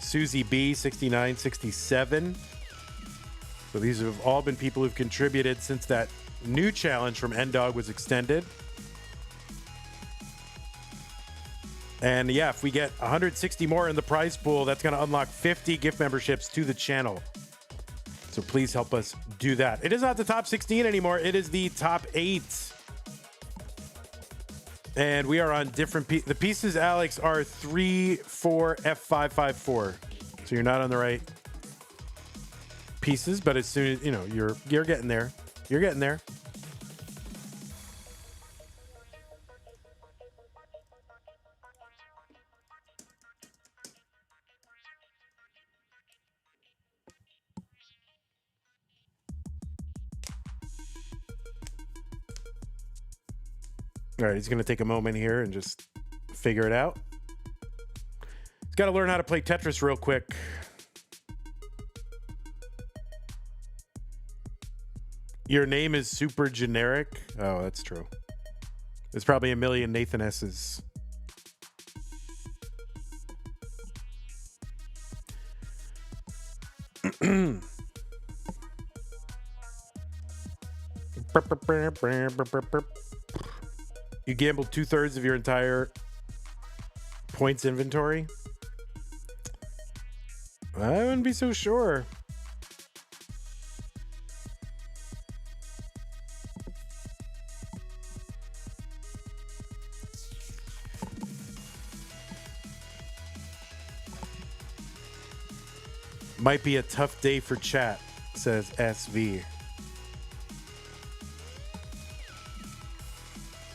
Susie B, 6967. So these have all been people who've contributed since that new challenge from N-Dog was extended. And yeah, if we get 160 more in the prize pool, that's going to unlock 50 gift memberships to the channel. So please help us do that. It is not the top 16 anymore. It is the top 8. And we are on different the pieces, Alex, are 3, 4, F554. So you're not on the right pieces, but as soon as, you know, you're getting there. You're getting there. All right, he's going to take a moment here and just figure it out. He's got to learn how to play Tetris real quick. Your name is super generic. Oh, that's true. There's probably a million Nathan S's. You gambled 2/3 of your entire points inventory? I wouldn't be so sure. Might be a tough day for chat, says SV.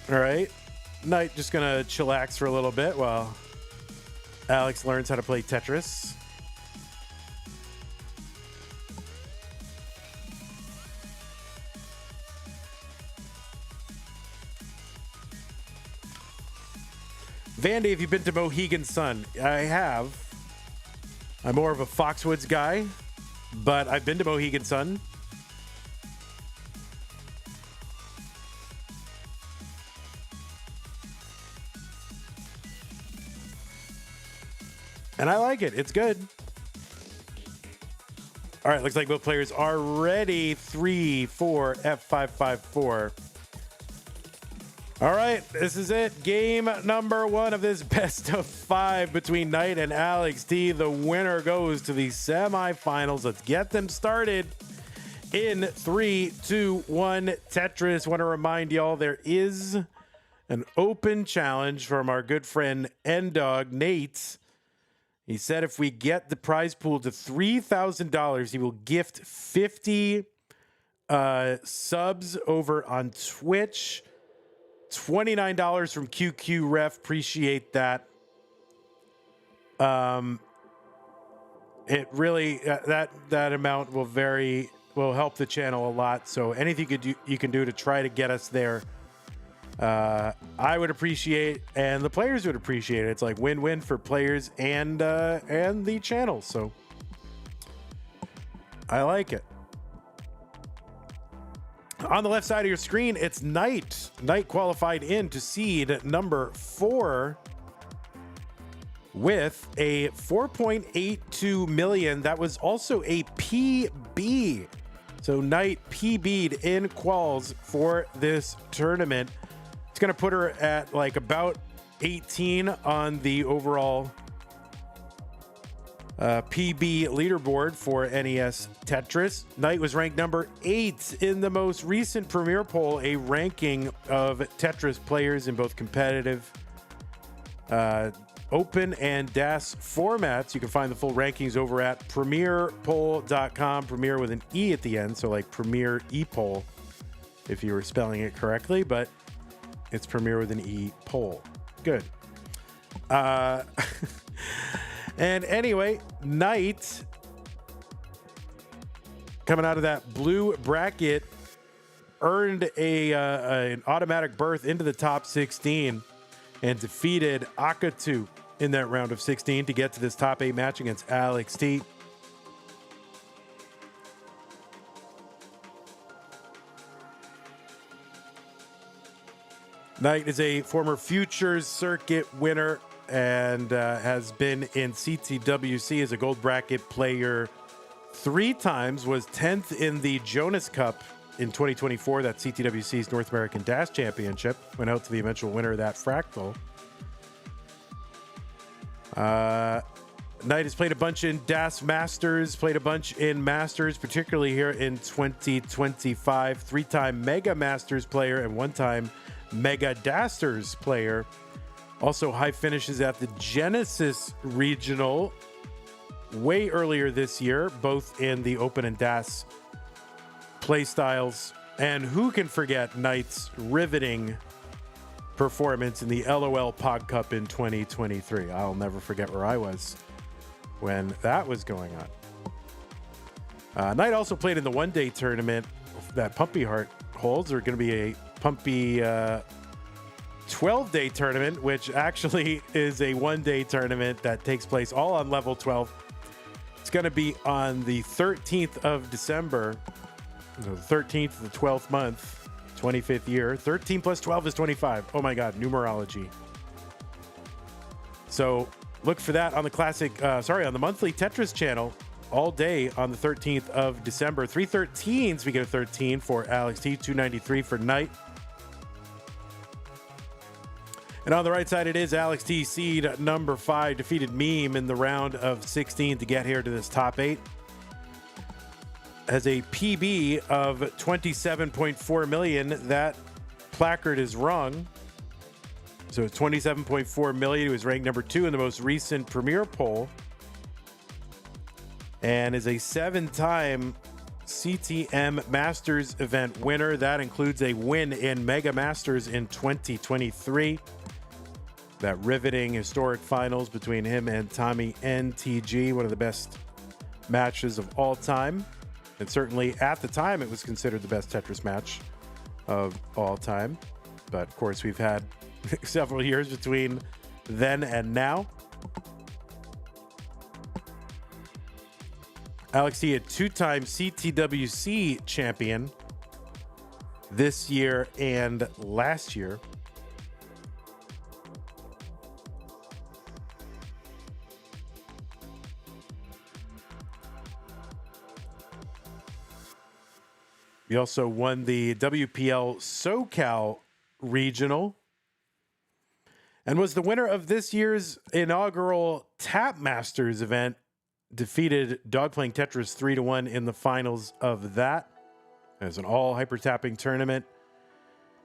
All right. Knight just gonna chillax for a little bit while Alex learns how to play Tetris. Vandy, have you been to Mohegan Sun? I have. I'm more of a Foxwoods guy, but I've been to Mohegan Sun. And I like it. It's good. All right, looks like both players are ready. 3, 4, F554. All right, this is it. Game number 1 of this best of 5 between Knight and Alex T. The winner goes to the semifinals. Let's get them started in 3, 2, 1. Tetris. Want to remind y'all there is an open challenge from our good friend N-Dog Nate. He said if we get the prize pool to $3,000, he will gift 50 subs over on Twitch. $29 from QQ Ref. Appreciate that. It really that amount will help the channel a lot. So anything you can do to try to get us there, I would appreciate, and the players would appreciate it. It's like win-win for players and the channel. So I like it. On the left side of your screen, it's Knight. Knight qualified into seed number 4 with a 4.82 million. That was also a PB. So Knight PB'd in quals for this tournament. It's going to put her at like about 18 on the overall PB leaderboard for NES Tetris. Knight was ranked number 8 in the most recent Premier poll, a ranking of Tetris players in both competitive, open, and DAS formats. You can find the full rankings over at premierpoll.com. Premier with an E at the end, so like Premier E-Poll, if you were spelling it correctly, but it's Premier with an E poll. Good. And anyway, Knight, coming out of that blue bracket, earned an automatic berth into the top 16 and defeated Akatu in that round of 16 to get to this top 8 match against Alex T. Knight is a former Futures Circuit winner and has been in CTWC as a gold bracket player 3 times, was 10th in the Jonas Cup in 2024, that's CTWC's North American Dash Championship. Went out to the eventual winner of that fractal. Knight has played a bunch in DAS Masters, played a bunch in Masters, particularly here in 2025. 3-time Mega Masters player and 1-time Mega Dasters player. Also high finishes at the Genesis Regional way earlier this year, both in the Open and DAS play styles. And who can forget Knight's riveting performance in the LOL Pod Cup in 2023? I'll never forget where I was when that was going on. Knight also played in the one-day tournament that Pumpy Heart holds. There's going to be a Pumpy 12-day tournament, which actually is a one-day tournament that takes place all on level 12. It's going to be on the 13th of December, the 13th of the 12th month, 25th year. 13 plus 12 is 25. Oh my God, numerology. So look for that on the on the monthly Tetris channel all day on the 13th of December. 313s, we get a 13 for Alext, 293 for Knight. And on the right side, it is Alext seed number 5, defeated Meme in the round of 16 to get here to this top 8. Has a PB of 27.4 million. That placard is wrong. So it's 27.4 million. He was ranked number 2 in the most recent Premier poll. And is a 7-time CTM Masters event winner. That includes a win in Mega Masters in 2023. That riveting historic finals between him and Tommy NTG, one of the best matches of all time. And certainly at the time, it was considered the best Tetris match of all time. But of course, we've had several years between then and now. Alext, a 2-time CTWC champion this year and last year. He also won the WPL SoCal Regional and was the winner of this year's inaugural Tap Masters event. Defeated Dog Playing Tetris 3-1 in the finals of that. As an all hyper tapping tournament.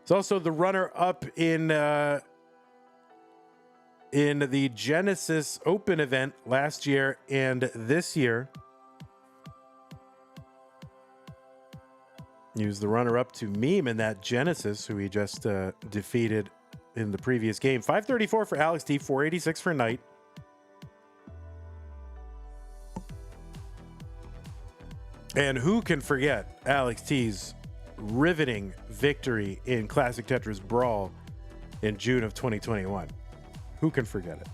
It's also the runner-up in the Genesis Open event last year and this year. He was the runner-up to Meme in that Genesis, who he just defeated in the previous game. 534 for Alext, 486 for Knight. And who can forget Alext's riveting victory in Classic Tetris Brawl in June of 2021? Who can forget it?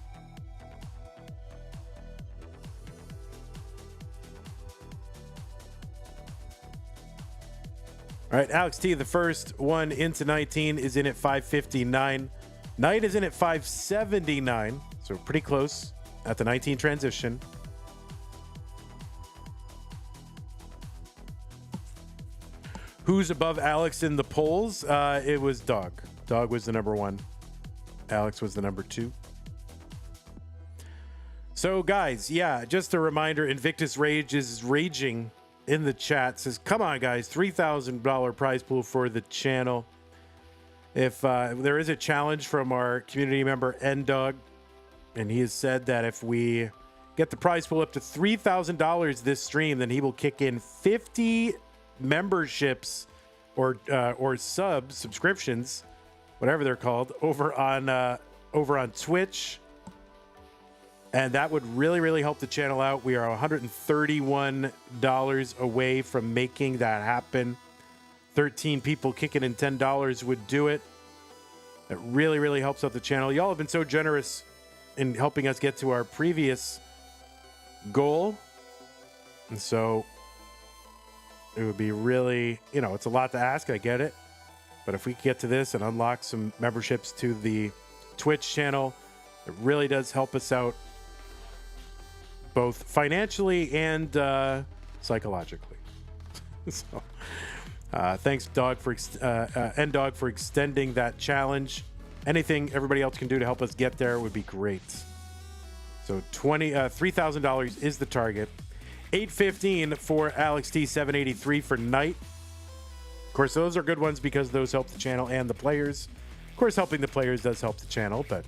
All right, Alext, the first one into 19 is in at 559. Knight is in at 579, so pretty close at the 19 transition. Who's above Alext in the polls? It was Dog. Dog was the number 1. Alext was the number 2. So, guys, yeah, just a reminder, Invictus Rage is raging in the chat. Says, come on, guys, $3,000 prize pool for the channel. If there is a challenge from our community member, N-Dog, and he has said that if we get the prize pool up to $3,000 this stream, then he will kick in 50 memberships or subscriptions, whatever they're called, over on Twitch. And that would really, really help the channel out. We are $131 away from making that happen. 13 people kicking in $10 would do it. That really, really helps out the channel. Y'all have been so generous in helping us get to our previous goal. And so it would be really, it's a lot to ask. I get it. But if we get to this and unlock some memberships to the Twitch channel, it really does help us out both financially and psychologically. So, thanks, Dog, for N-Dog for extending that challenge. Anything everybody else can do to help us get there would be great. So $3,000 is the target. $815 for Alex T, $783 for Knight. Of course, those are good ones because those help the channel and the players. Of course, helping the players does help the channel, but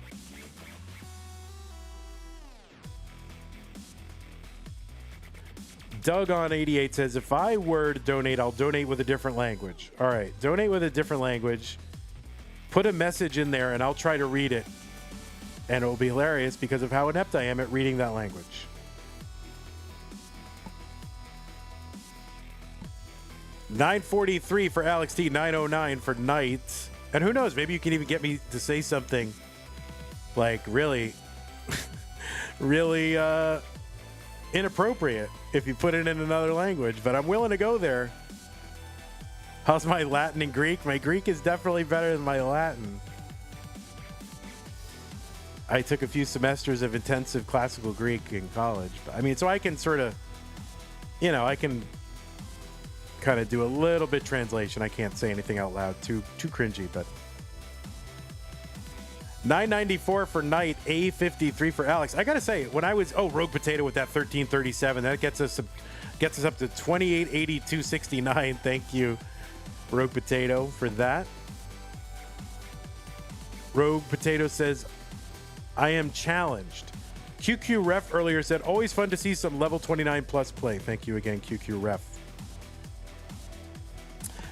Doug on 88 says, if I were to donate, I'll donate with a different language. All right, donate with a different language. Put a message in there, and I'll try to read it. And it will be hilarious because of how inept I am at reading that language. $943 for Alex T, $909 for Knight. And who knows, maybe you can even get me to say something like really, really inappropriate if you put it in another language, but I'm willing to go there. How's my Latin and Greek? My Greek is definitely better than my Latin. I took a few semesters of intensive classical Greek in college. But, I mean, so I can sort of, you know, I can kind of do a little bit translation. I can't say anything out loud, too cringy, but $994 for Knight, $853 for Alex. I gotta say, when I was Rogue Potato with that 1337, that gets us up to 2882.69. Thank you, Rogue Potato, for that. Rogue Potato says, I am challenged. QQ Ref earlier said, always fun to see some level 29 plus play. Thank you again, QQ Ref.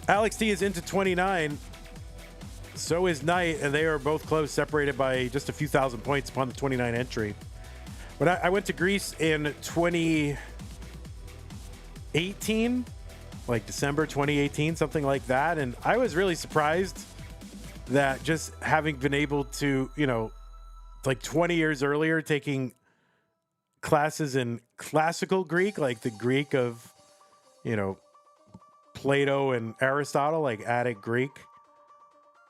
Alex T is into 29. So is Knight, and they are both close, separated by just a few thousand points upon the 29 entry. When I went to Greece in 2018, like December 2018, something like that, and I was really surprised that just having been able to, you know, like 20 years earlier, taking classes in classical Greek, like the Greek of, you know, Plato and Aristotle, like Attic Greek.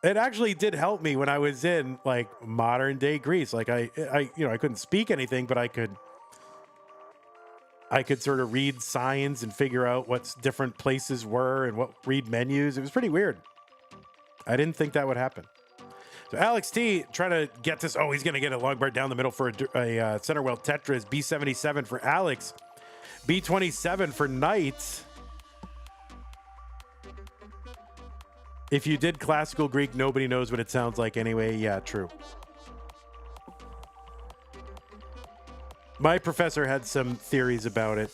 It actually did help me when I was in like modern day Greece. Like I you know, I couldn't speak anything, but I could sort of read signs and figure out what different places were and read menus. It was pretty weird. I didn't think that would happen. So Alex T trying to get this. Oh, he's going to get a long bar down the middle for a center well Tetris. B77 for Alex. B27 for Knight. If you did classical Greek, nobody knows what it sounds like anyway. Yeah, true. My professor had some theories about it,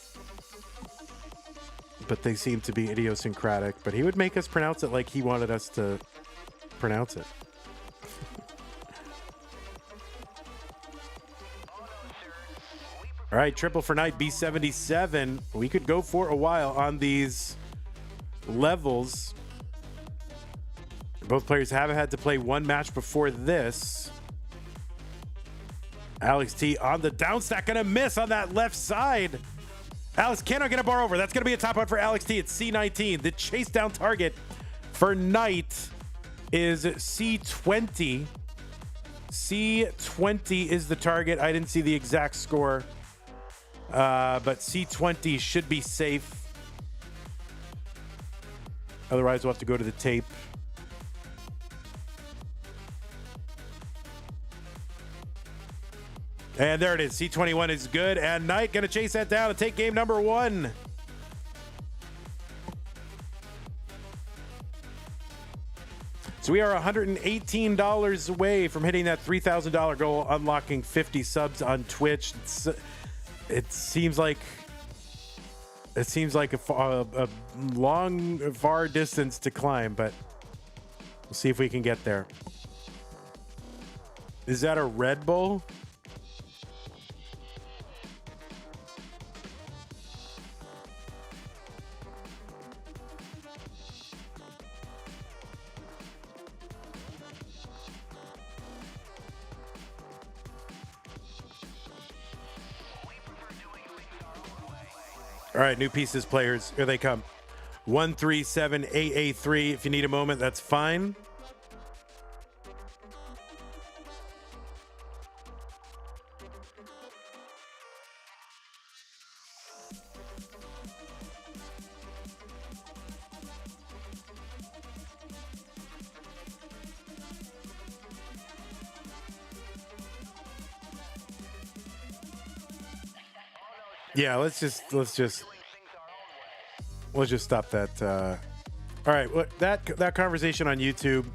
but they seem to be idiosyncratic. But he would make us pronounce it like he wanted us to pronounce it. All right, triple for Knight, B77. We could go for a while on these levels. Both players haven't had to play one match before this. Alex T on the down stack, gonna miss on that left side. Alex cannot get a bar over. That's gonna be a top out for Alex T. It's C19. The chase down target for Knight is C20. C20 is the target. I didn't see the exact score, but C20 should be safe. Otherwise, we'll have to go to the tape. And there it is. C21 is good. And Knight going to chase that down and take game number one. So we are $118 away from hitting that $3,000 goal, unlocking 50 subs on Twitch. It seems like a long, far distance to climb, but we'll see if we can get there. Is that a Red Bull? All right, new pieces, players. Here they come. 137883. If you need a moment, that's fine. Yeah, let's just stop that. All right, well, that conversation on YouTube,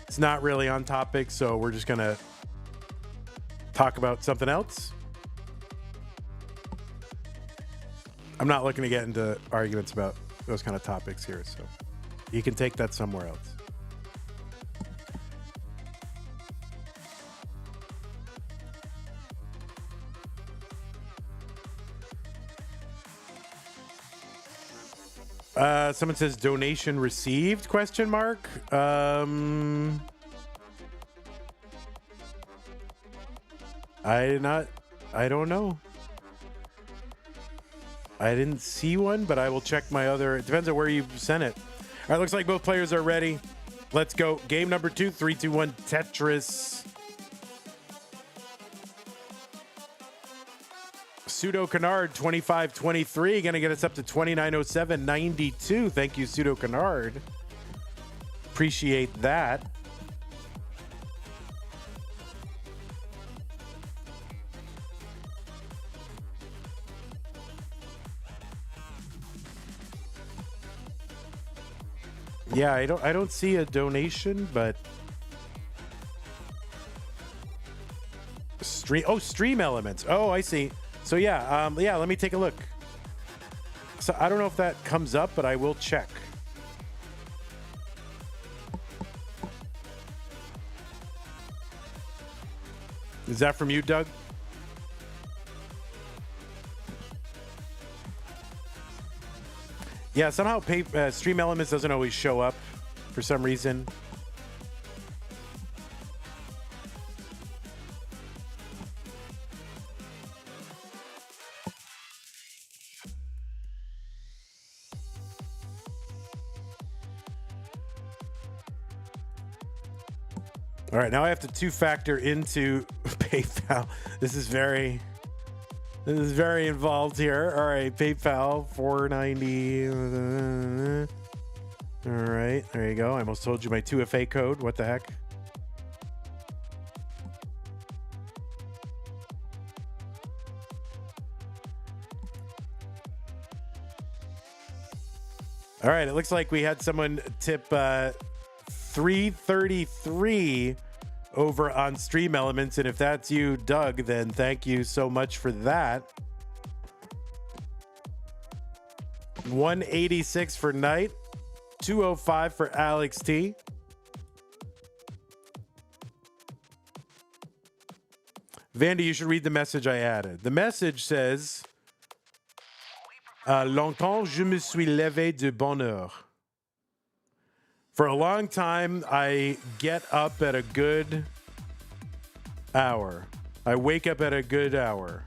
it's not really on topic, so we're just gonna talk about something else. I'm not looking to get into arguments about those kind of topics here, so you can take that somewhere else. Someone says donation received ? I don't know. I didn't see one, but I will check my other. It depends on where you sent it. All right, looks like both players are ready. Let's go. Game number 2, 3, 2, 1, Tetris. Pseudo Canard 2523 going to get us up to 2907.92. Thank you, Pseudo Canard. Appreciate that. Yeah, I don't see a donation, but stream elements. Oh, I see. So yeah, let me take a look. So I don't know if that comes up, but I will check. Is that from you, Doug? Yeah, somehow stream elements doesn't always show up for some reason. All right, now I have to two-factor into PayPal. This is very involved here. All right, PayPal $4.90. All right, there you go. I almost told you my 2FA code. What the heck? All right, it looks like we had someone tip 333 over on Stream Elements, and if that's you, Doug, then thank you so much for that. 186 for Knight, 205 for Alext. Vandy, you should read the message I added. The message says, longtemps je me suis levé de bonne heure. For a long time, I get up at a good hour. I wake up at a good hour,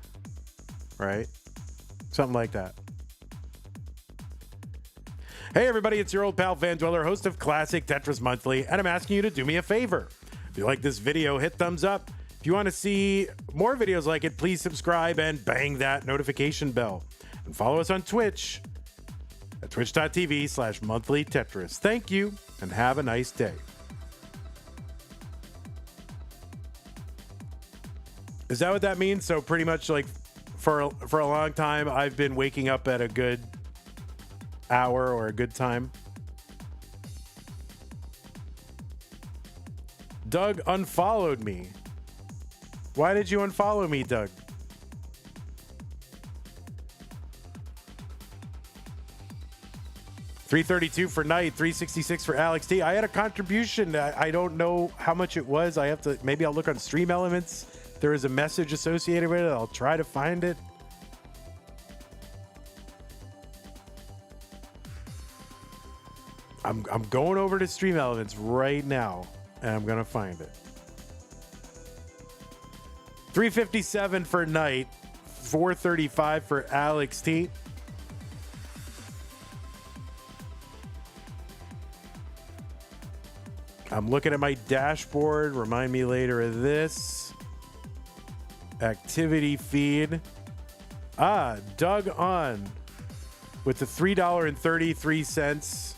right? Something like that. Hey, everybody, it's your old pal Van Dweller, host of Classic Tetris Monthly, and I'm asking you to do me a favor. If you like this video, hit thumbs up. If you want to see more videos like it, please subscribe and bang that notification bell. And follow us on Twitch at twitch.tv/monthlytetris. Thank you, and have a nice day. Is that what that means? So pretty much like for a long time, I've been waking up at a good hour or a good time. Doug unfollowed me. Why did you unfollow me, Doug? $332 for Knight, $366 for Alext. I had a contribution. I don't know how much it was. Maybe I'll look on Stream Elements. There is a message associated with it. I'll try to find it. I'm going over to Stream Elements right now, and I'm going to find it. $357 for Knight, $435 for Alext. I'm looking at my dashboard. Remind me later of this. Activity feed. Doug on with the $3.33.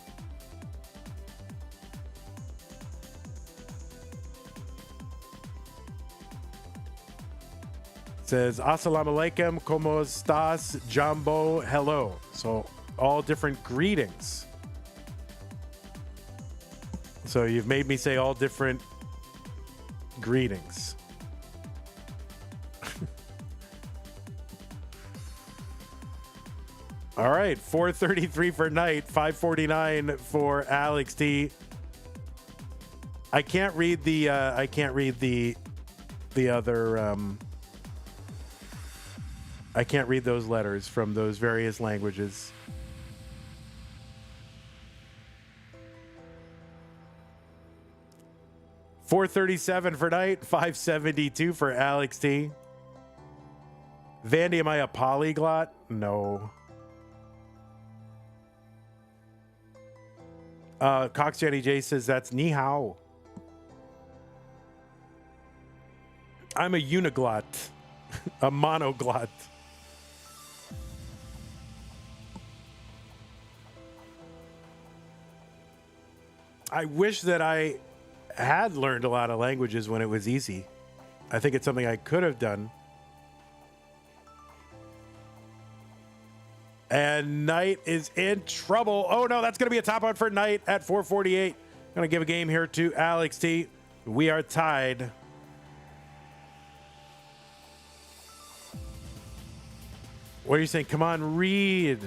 Says, Assalamu alaikum, como estás, Jumbo, hello. So all different greetings. So you've made me say all different greetings. All right, 433 for Knight, 549 for Alext. I can't read the other I can't read those letters from those various languages. $437 for Knight, $572 for Alext. Vandy, am I a polyglot? No. Cox Jenny J says that's ni hao. I'm a uniglot, a monoglot. I wish that I had learned a lot of languages when it was easy. I think it's something I could have done. And Knight is in trouble. Oh no, that's going to be a top out for Knight at 448. Going to give a game here to Alext. We are tied. What are you saying? Come on, read.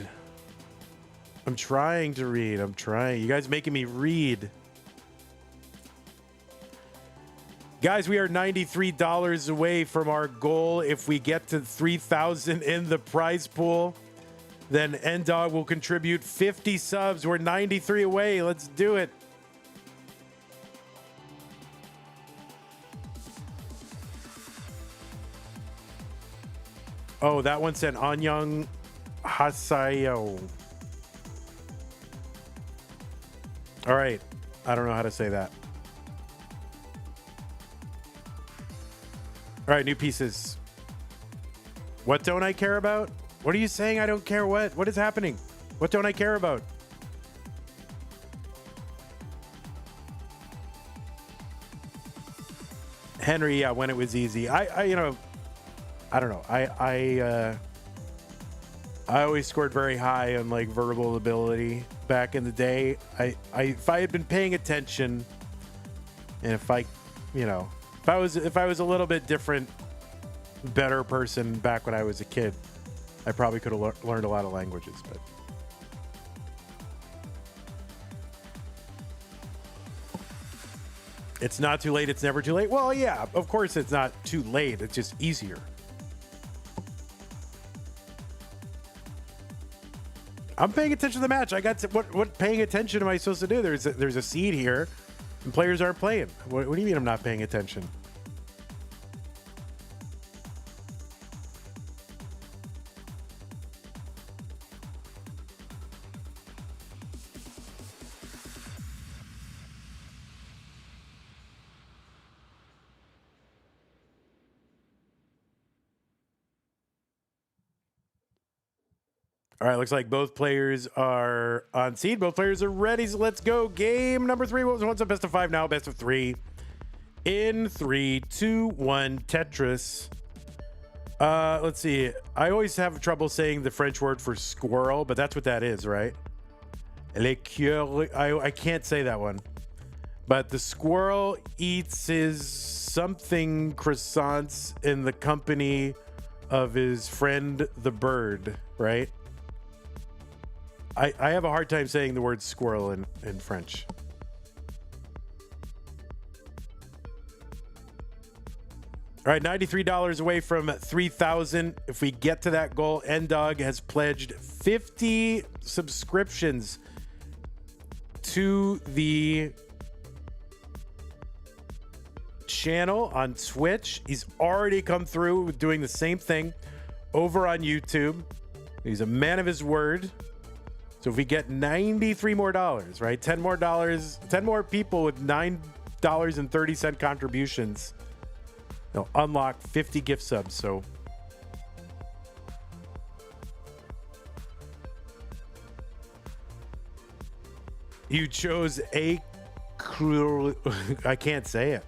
I'm trying to read. I'm trying. You guys making me read. Guys, we are $93 away from our goal. If we get to 3,000 in the prize pool, then N-Dog will contribute 50 subs. We're 93 away. Let's do it. Oh, that one said Anyang Hasayo. All right. I don't know how to say that. All right, new pieces. What don't I care about? What are you saying? I don't care what? What is happening? What don't I care about? Henry, yeah, when it was easy. I you know, I don't know. I always scored very high on like verbal ability back in the day. If I had been paying attention, and if I, you know, if I was a little bit different, better person back when I was a kid, I probably could have learned a lot of languages. But it's not too late. It's never too late. Well, yeah, of course it's not too late. It's just easier. I'm paying attention to the match. I got to, what paying attention am I supposed to do? There's a seed here, and players aren't playing. What do you mean I'm not paying attention? All right, looks like both players are on seed. Both players are ready, so let's go. Game number 3. What's up? Best of 5 now, best of 3. In 3, 2, 1, Tetris. Let's see. I always have trouble saying the French word for squirrel, but that's what that is, right? I can't say that one. But the squirrel eats his something croissants in the company of his friend the bird, right? I have a hard time saying the word squirrel in French. All right, $93 away from 3,000. If we get to that goal, N-Dog has pledged 50 subscriptions to the channel on Twitch. He's already come through with doing the same thing over on YouTube. He's a man of his word. So if we get $93 more, right? $10 more, 10 more people with $2.30 contributions. They'll unlock 50 gift subs. So you chose a I can't say it.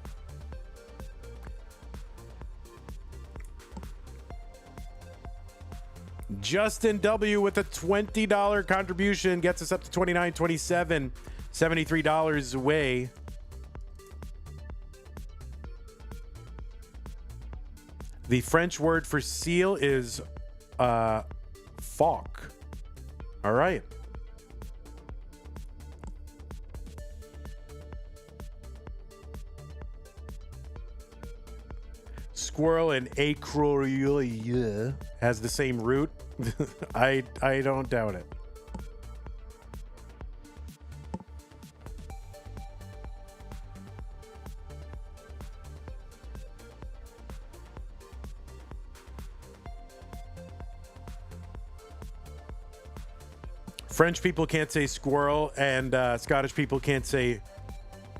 Justin W with a $20 contribution gets us up to $29.27, $73 away. The French word for seal is fawk. All right. Squirrel and acroleia has the same root. I don't doubt it. French people can't say squirrel, and Scottish people can't say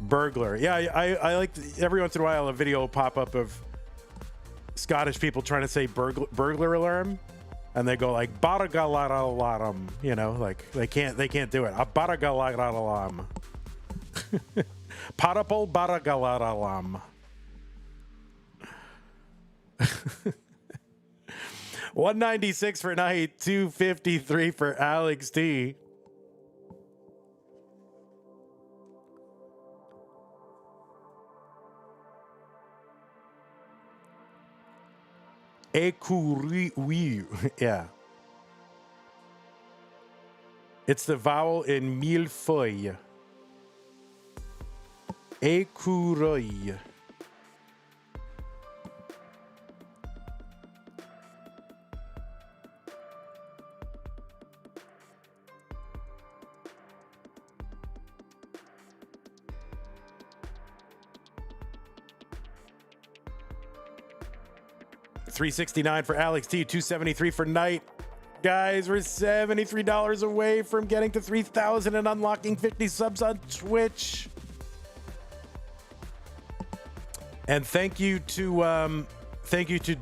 burglar. Yeah, I like every once in a while a video will pop up of Scottish people trying to say burglar alarm, and they go like baragalaralaram, you know, like they can't do it. A baragalaralaram. Parapol baragalaralaram. 196 for Night, 253 for Alex T. Écureuil. Yeah. It's the vowel in millefeuille. Écureuil. $369 for Alex T, $273 for Night. Guys, we're $73 away from getting to 3,000 and unlocking 50 subs on Twitch. And thank you to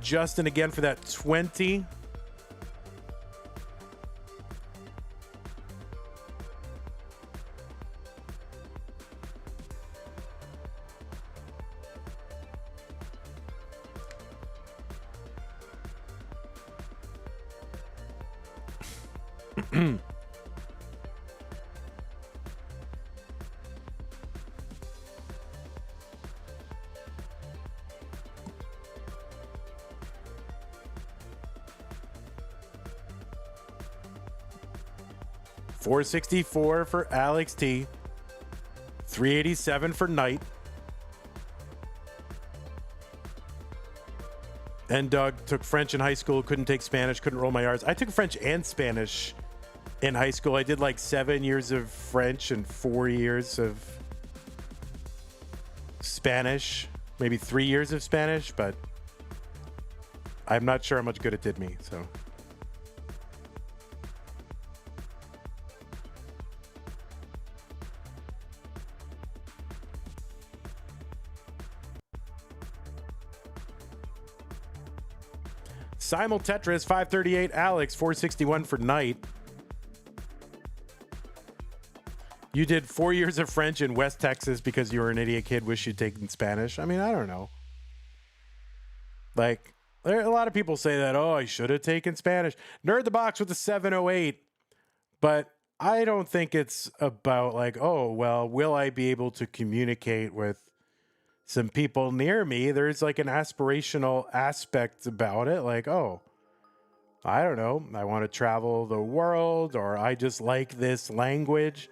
Justin again for that 20. $464 for Alex T, $387 for Night. And Doug took French in high school, couldn't take Spanish, couldn't roll my R's. I took French and Spanish in high school. I did like 7 years of French and 4 years of Spanish, maybe 3 years of Spanish, but I'm not sure how much good it did me, so. Simul Tetris, 538. Alex, 461 for Night. You did 4 years of French in West Texas because you were an idiot kid, wish you'd taken Spanish. I mean, I don't know. Like, there are a lot of people say that, oh, I should have taken Spanish. Nerd the Box with the 708. But I don't think it's about like, oh, well, will I be able to communicate with some people near me? There's like an aspirational aspect about it. Like, oh, I don't know. I want to travel the world, or I just like this language.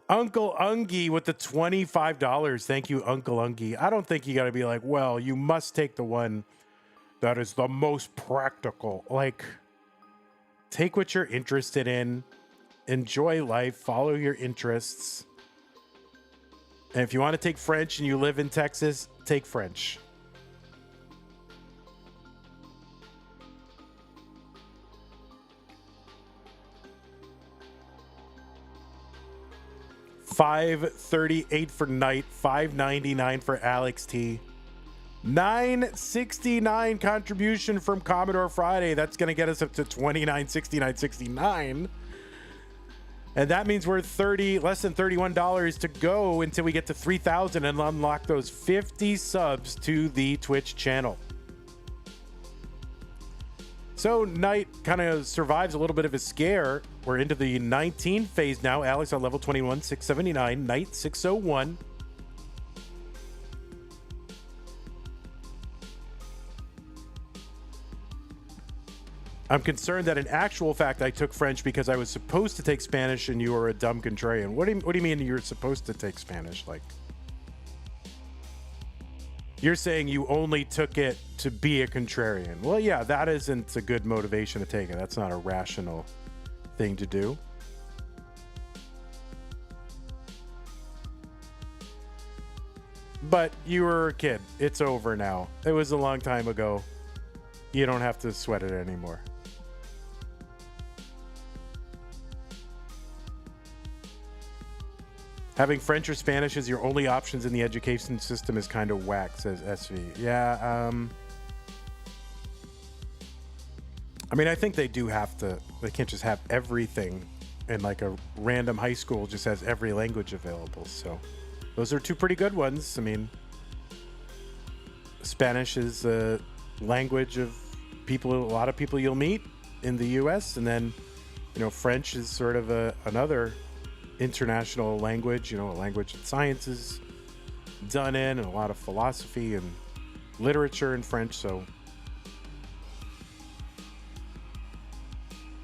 Uncle Ungie with the $25. Thank you, Uncle Ungie. I don't think you got to be like, well, you must take the one that is the most practical. Like, take what you're interested in, enjoy life, follow your interests. And if you want to take French and you live in Texas, take French. $5.38 for Knight, $5.99 for Alext. $9.69 contribution from Commodore Friday. That's going to get us up to $29.69.69. And that means we're less than $31 to go until we get to 3,000 and unlock those 50 subs to the Twitch channel. So Knight kind of survives a little bit of a scare. We're into the 19 phase now. Alex on level 21, 679. Knight 601. I'm concerned that in actual fact I took French because I was supposed to take Spanish and you were a dumb contrarian. What do you mean you're supposed to take Spanish? Like, you're saying you only took it to be a contrarian. Well, yeah, that isn't a good motivation to take it. That's not a rational thing to do. But you were a kid. It's over now. It was a long time ago. You don't have to sweat it anymore. Having French or Spanish as your only options in the education system is kind of whack, says SV. Yeah, I mean, I think they do have to. They can't just have everything, and like a random high school just has every language available. So those are two pretty good ones. I mean, Spanish is a language of people, a lot of people you'll meet in the U.S., and then, you know, French is sort of another international language, you know, a language that science is done in, and a lot of philosophy and literature in French. So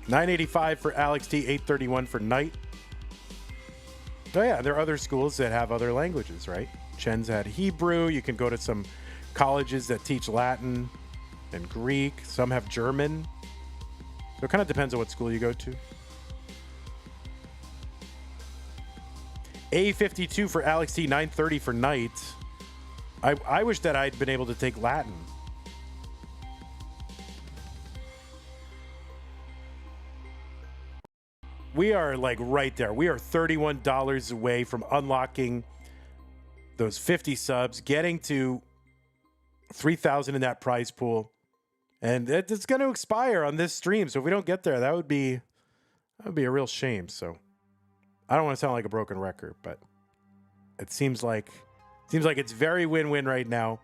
$9.85 for Alext, $8.31 for Knight. Oh yeah, there are other schools that have other languages, right? Chen's had Hebrew. You can go to some colleges that teach Latin and Greek. Some have German. So it kind of depends on what school you go to. A52 for Alext, $9.30 for Knight. I wish that I'd been able to take Latin. We are like right there. We are $31 away from unlocking those 50 subs, getting to 3,000 in that prize pool. And it's going to expire on this stream. So if we don't get there, that would be a real shame. So I don't want to sound like a broken record, but it seems like it's very win-win right now.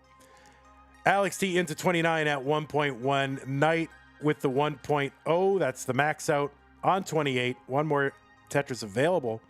Alext into 29 at 1.1. Knight with the 1.0. That's the max out on 28. One more Tetris available.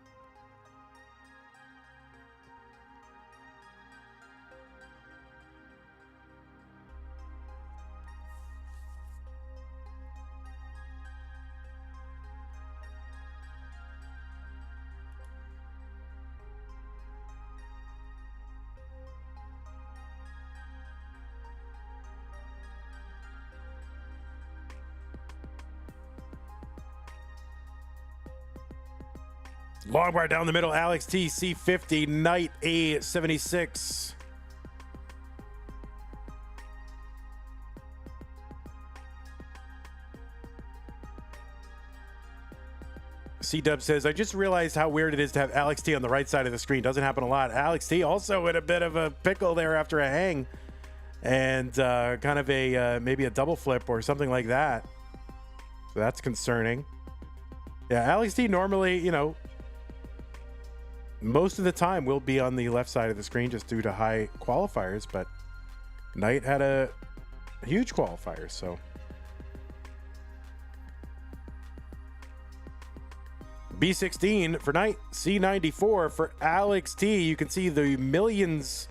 Long bar down the middle, Alext C50, Knight A76. C-Dub says, I just realized how weird it is to have Alext on the right side of the screen. Doesn't happen a lot. Alext also in a bit of a pickle there after a hang. And kind of a maybe a double flip or something like that. So that's concerning. Yeah, Alext normally, you know, most of the time will be on the left side of the screen just due to high qualifiers, but Knight had a huge qualifier, so. B16 for Knight, C94 for Alext. You can see the millions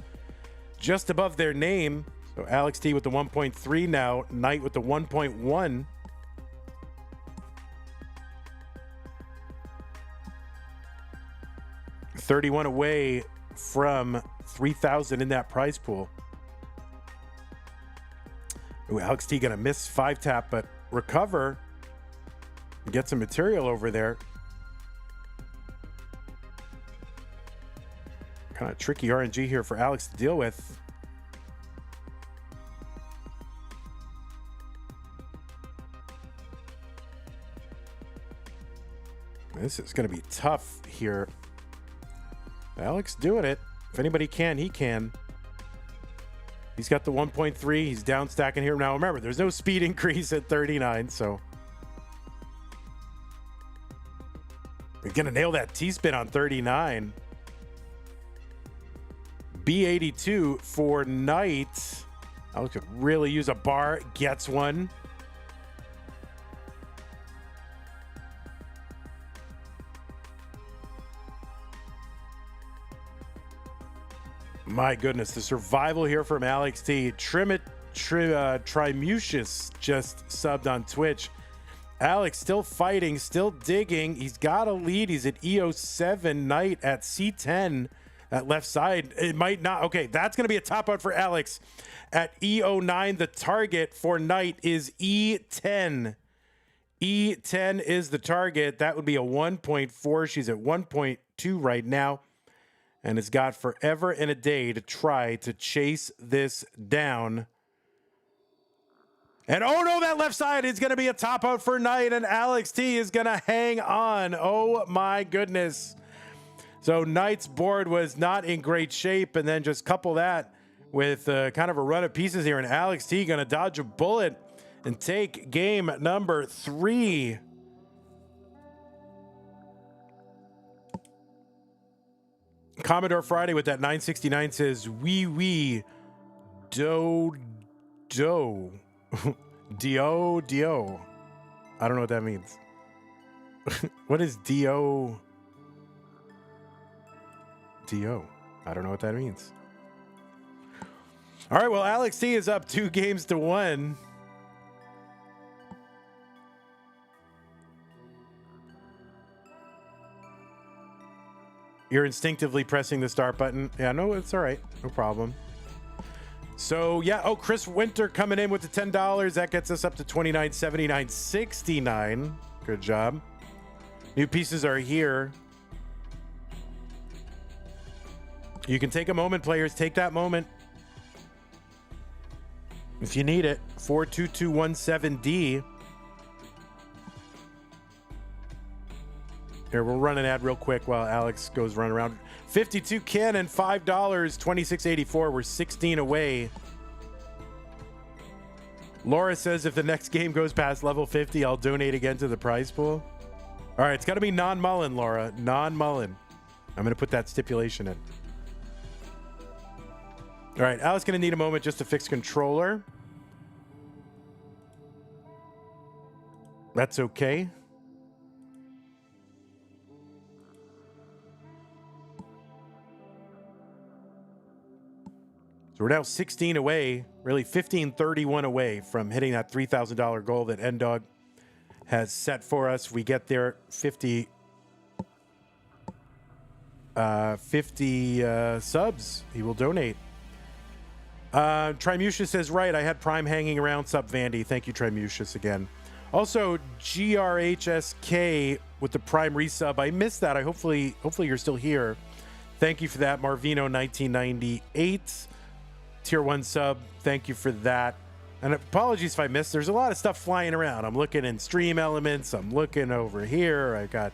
just above their name. So Alext with the 1.3 now, Knight with the 1.1. $31 away from 3,000 in that prize pool. Ooh, Alext gonna miss 5-tap, but recover and get some material over there. Kind of tricky RNG here for Alex to deal with. This is going to be tough here. Alex doing it. If anybody can, he can. He's got the 1.3. He's down stacking here. Now, remember, there's no speed increase at 39, so. We're going to nail that T-spin on 39. B82 for Knight. Alex could really use a bar. Gets one. My goodness, the survival here from Alex T. Trimucius just subbed on Twitch. Alex still fighting, still digging. He's got a lead. He's at EO7. Knight at C10. That left side, it might not. Okay, that's going to be a top out for Alex. At EO9, the target for Knight is E10. E10 is the target. That would be a 1.4. She's at 1.2 right now. And has got forever and a day to try to chase this down. And oh no, that left side is going to be a top out for Knight, and Alex T is going to hang on. Oh my goodness. So Knight's board was not in great shape, and then just couple that with kind of a run of pieces here, and Alex T going to dodge a bullet and take game number 3. Commodore Friday with that 969 says, wee do dio. Dio. I don't know what that means. What is dio? Dio. I don't know what that means. All right, well, Alex T is up 2 games to 1. You're instinctively pressing the start button. Yeah, no, it's all right. No problem. So, yeah. Oh, Chris Winter coming in with the $10. That gets us up to $29.79.69. Good job. New pieces are here. You can take a moment, players. Take that moment. If you need it. 42217D. Here, we'll run an ad real quick while Alex goes run around. 52 cannon, $5, 26.84. We're 16 away. Laura says if the next game goes past level 50, I'll donate again to the prize pool. All right, it's got to be non-mullen, Laura. Non-mullen. I'm going to put that stipulation in. All right, Alex going to need a moment just to fix controller. That's okay. So we're now 16 away, really 1531 away from hitting that $3,000 goal that Ndog has set for us. We get there 50 subs. He will donate. Trimucius says, right, I had Prime hanging around. Sup, Vandy. Thank you, Trimucius, again. Also, GRHSK with the Prime resub. I missed that. Hopefully you're still here. Thank you for that. Marvino 1998. Tier 1 sub. Thank you for that. And apologies if I missed. There's a lot of stuff flying around. I'm looking in stream elements. I'm looking over here. I got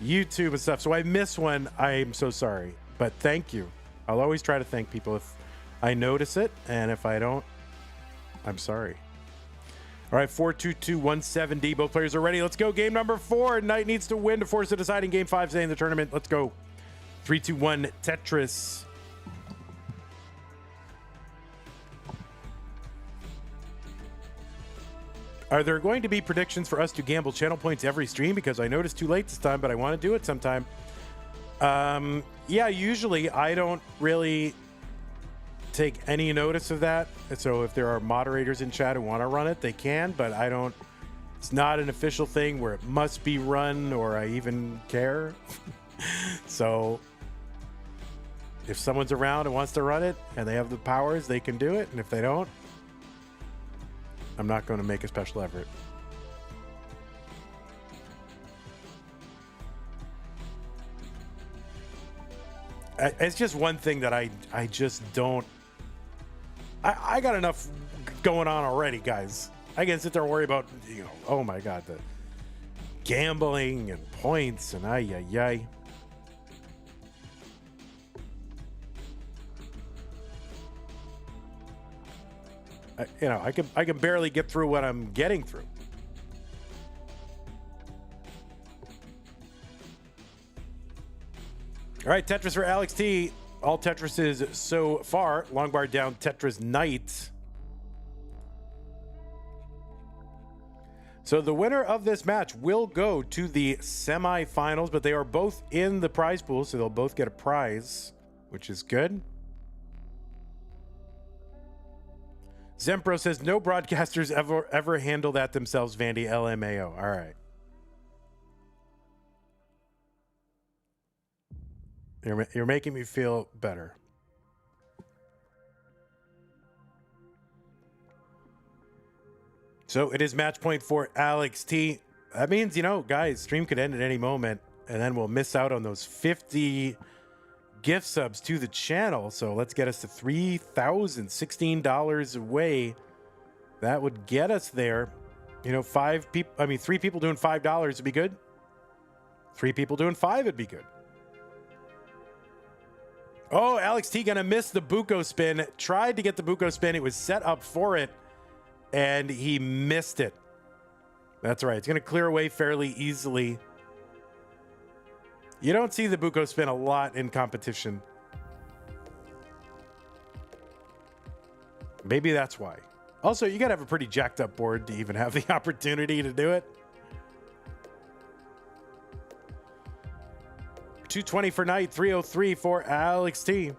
YouTube and stuff. So I missed one. I'm so sorry. But thank you. I'll always try to thank people if I notice it. And if I don't, I'm sorry. All right, 42217D. Both players are ready. Let's go. Game number 4. Knight needs to win to force a deciding game 5 today in the tournament. Let's go. 3, 2, 1, Tetris. Are there going to be predictions for us to gamble channel points every stream? Because I know it's too late this time, but I want to do it sometime. Yeah, usually I don't really take any notice of that. So if there are moderators in chat who want to run it, they can, but I don't. It's not an official thing where it must be run or I even care. So if someone's around and wants to run it and they have the powers, they can do it. And if they don't, I'm not going to make a special effort. It's just one thing that I just don't. I got enough going on already, guys. I can sit there and worry about, oh my God, the gambling and points and ay. I can barely get through what I'm getting through. All right, Tetris for Alex T. All Tetrises so far. Long bar down, Tetris Knight. So the winner of this match will go to the semifinals, but they are both in the prize pool, so they'll both get a prize, which is good. Zempro says, no broadcasters ever handle that themselves, Vandy. LMAO. All right. You're making me feel better. So it is match point for Alex T. That means, guys, stream could end at any moment, and then we'll miss out on those 50 gift subs to the channel. So let's get us to $3,016 away. That would get us there. 3 people doing $5 would be good. 3 people doing 5 would be good. Oh, Alex T gonna miss the Buko spin. Tried to get the Buko spin. It was set up for it, and he missed it. That's right. It's gonna clear away fairly easily. You don't see the Buko spin a lot in competition. Maybe that's why. Also, you gotta have a pretty jacked up board to even have the opportunity to do it. 220 for Knight, 303 for Alex T.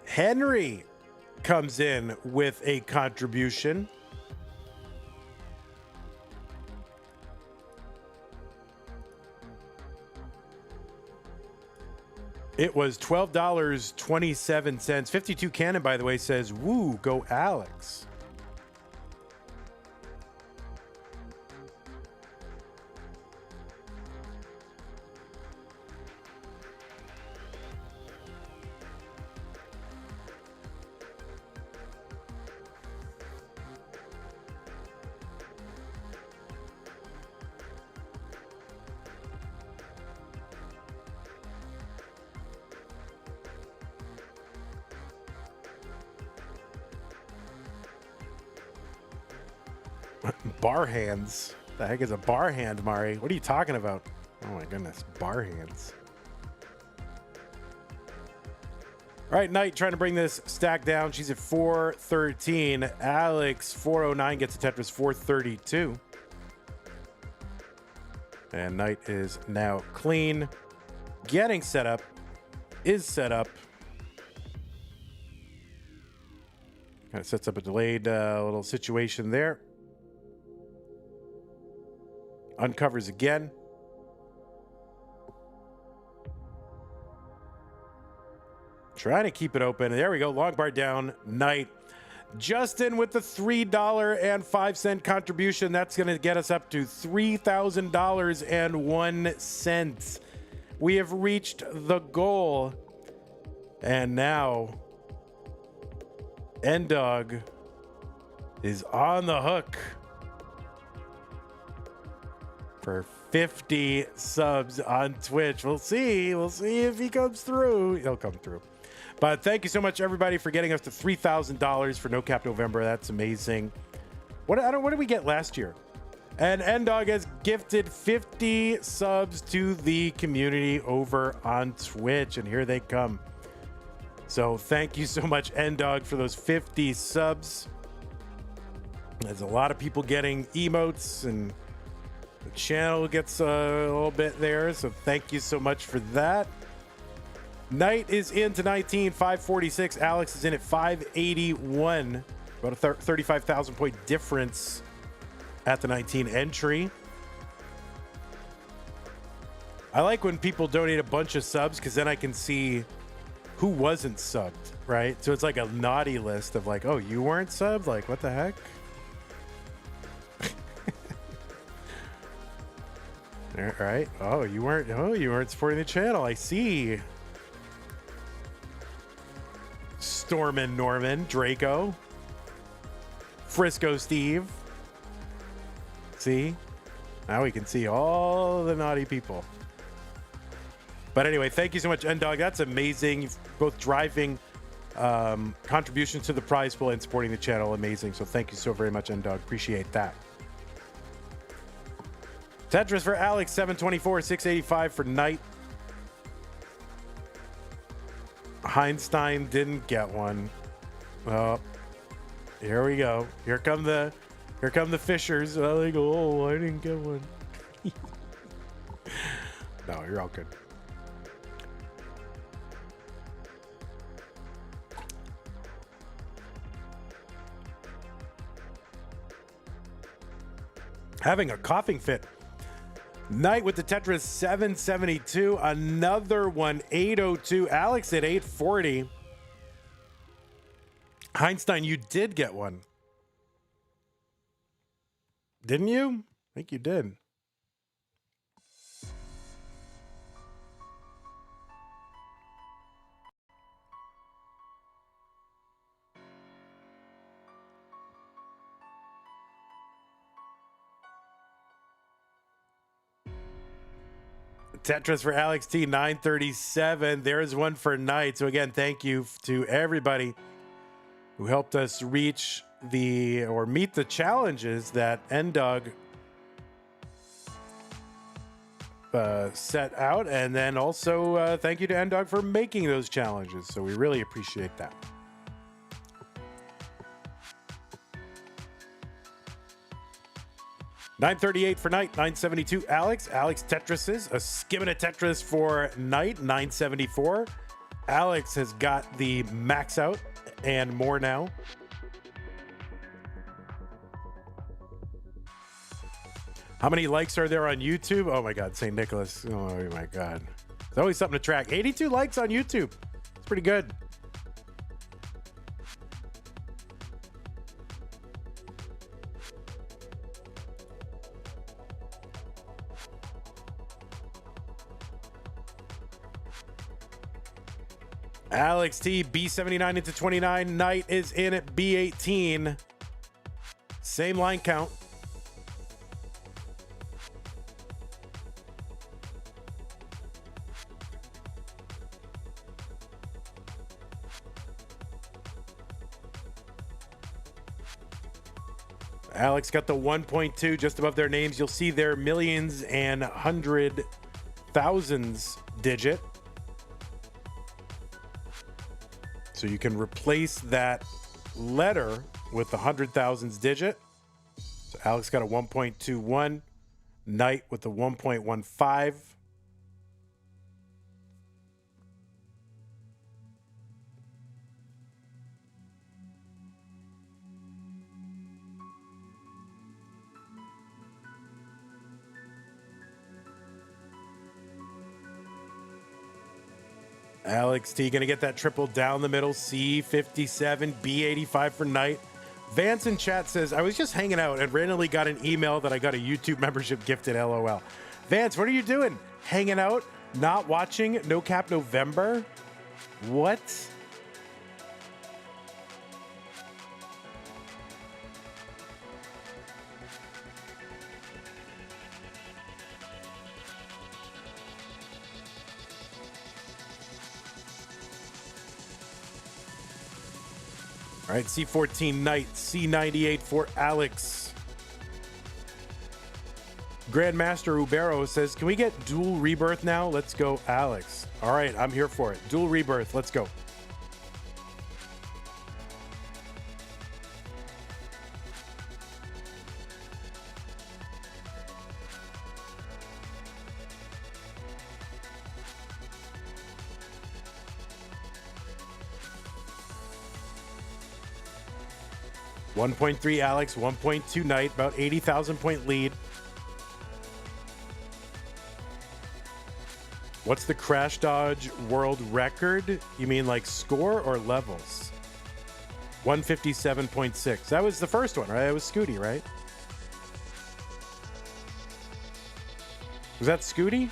Henry comes in with a contribution. It was $12.27. 52 Cannon, by the way, says, woo, go Alex. Bar hands. The heck is a bar hand, Mari? What are you talking about? Oh my goodness, bar hands. All right, Knight trying to bring this stack down. She's at 413. Alex 409 gets a Tetris 432. And Knight is now clean. Getting set up. Is set up. Kind of sets up a delayed little situation there. Uncovers again. Trying to keep it open. There we go. Long bar down. Knight. Justin with the $3.05 contribution. That's going to get us up to $3,000.01. We have reached the goal. And now, N-Dog is on the hook for 50 subs on Twitch. We'll see. We'll see if he comes through. He'll come through. But thank you so much, everybody, for getting us to $3,000 for No Cap November. That's amazing. What did we get last year? And N-Dog has gifted 50 subs to the community over on Twitch, and here they come. So thank you so much, N-Dog, for those 50 subs. There's a lot of people getting emotes, and the channel gets a little bit there, so thank you so much for that. Knight is into 19, 546. Alex is in at 581. About a 35,000 point difference at the 19 entry. I like when people donate a bunch of subs because then I can see who wasn't subbed, right? So it's like a naughty list of like, oh, you weren't subbed? Like, what the heck? All right. Oh, you weren't supporting the channel. I see. Stormin Norman, Draco, Frisco Steve. See? Now we can see all the naughty people. But anyway, thank you so much, N-Dog. That's amazing. You've both driving contributions to the prize pool and supporting the channel. Amazing. So thank you so very much, N-Dog. Appreciate that. Tetris for Alex, 724, 685 for Knight. Heinstein didn't get one. Oh, here we go. Here come the fishers. Oh, they go, oh, I didn't get one. No, you're all good. Having a coughing fit. Knight with the Tetris 772. Another one, 802. Alex at 840. Heinstein, you did get one. Didn't you? I think you did. Tetris for Alex T, 937. There's one for Knight. So again, thank you to everybody who helped us reach meet the challenges that N-Dog set out. And then also thank you to N-Dog for making those challenges. So we really appreciate that. $938 for Knight, $972 Alex. Alex Tetrises, a skimming a Tetris for Knight, $974. Alex has got the max out and more now. How many likes are there on YouTube? Oh my God, St. Nicholas. Oh my God. There's always something to track. 82 likes on YouTube. It's pretty good. Alex T, B79 into 29. Knight is in at B18. Same line count. Alex got the 1.2 just above their names. You'll see their millions and hundred thousands digit. So you can replace that letter with the hundred thousands digit. So Alex got a 1.21. Knight with the 1.15. Alex T gonna get that triple down the middle. C57, B85 for Knight. Vance in chat says, I was just hanging out and randomly got an email that I got a YouTube membership gifted, LOL. Vance, what are you doing? Hanging out? Not watching No Cap November? What? All right, C14 Knight, C98 for Alex. Grandmaster Ubero says, can we get dual rebirth now? Let's go, Alex. All right, I'm here for it. Dual rebirth, let's go. $1.3 Alex, 1.2 Knight, about 80,000 point lead. What's the Crash Dodge world record? You mean like score or levels? 157.6. That was the first one, right? That was Scooty, right? Was that Scooty?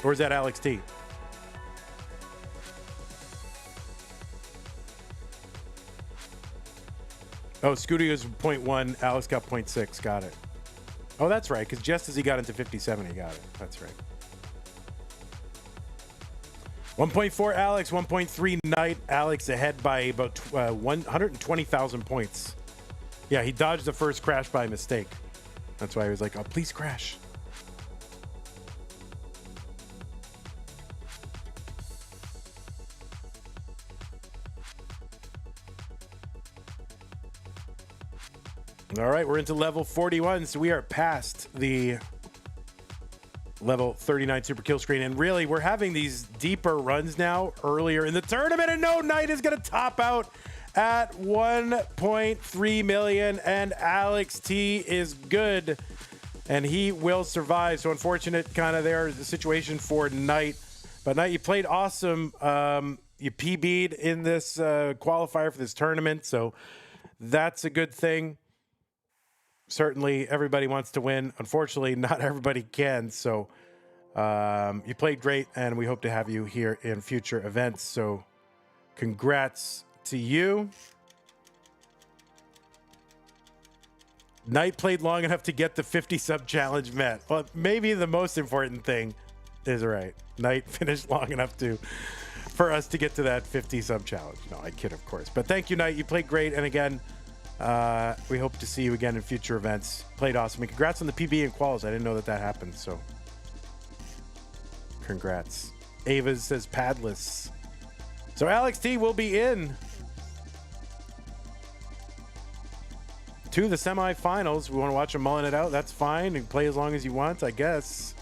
Or is that Alex T? Oh, Scooty was 0.1. Alex got 0.6. Got it. Oh, that's right. Because just as he got into 57, he got it. That's right. 1.4 Alex, 1.3 Knight. Alex ahead by about 120,000 points. Yeah, he dodged the first crash by mistake. That's why he was like, oh, please crash. All right, we're into level 41, so we are past the level 39 super kill screen. And really, we're having these deeper runs now earlier in the tournament. And no, Knight is going to top out at 1.3 million. And Alex T is good. And he will survive. So unfortunate kind of there the situation for Knight. But Knight, you played awesome. You PB'd in this qualifier for this tournament. So that's a good thing. Certainly everybody wants to win. Unfortunately, not everybody can. So you played great, and we hope to have you here in future events. So congrats to you. Knight played long enough to get the 50 sub challenge met. Well, maybe the most important thing is right. Knight finished long enough for us to get to that 50 sub challenge. No, I kid, of course. But thank you, Knight. You played great. And again, we hope to see you again in future events. Played awesome. And congrats on the PB and quals. I didn't know that happened. So congrats. Ava says padless. So Alex T will be in to the semifinals. We want to watch him mulling it out. That's fine. And play as long as you want, I guess.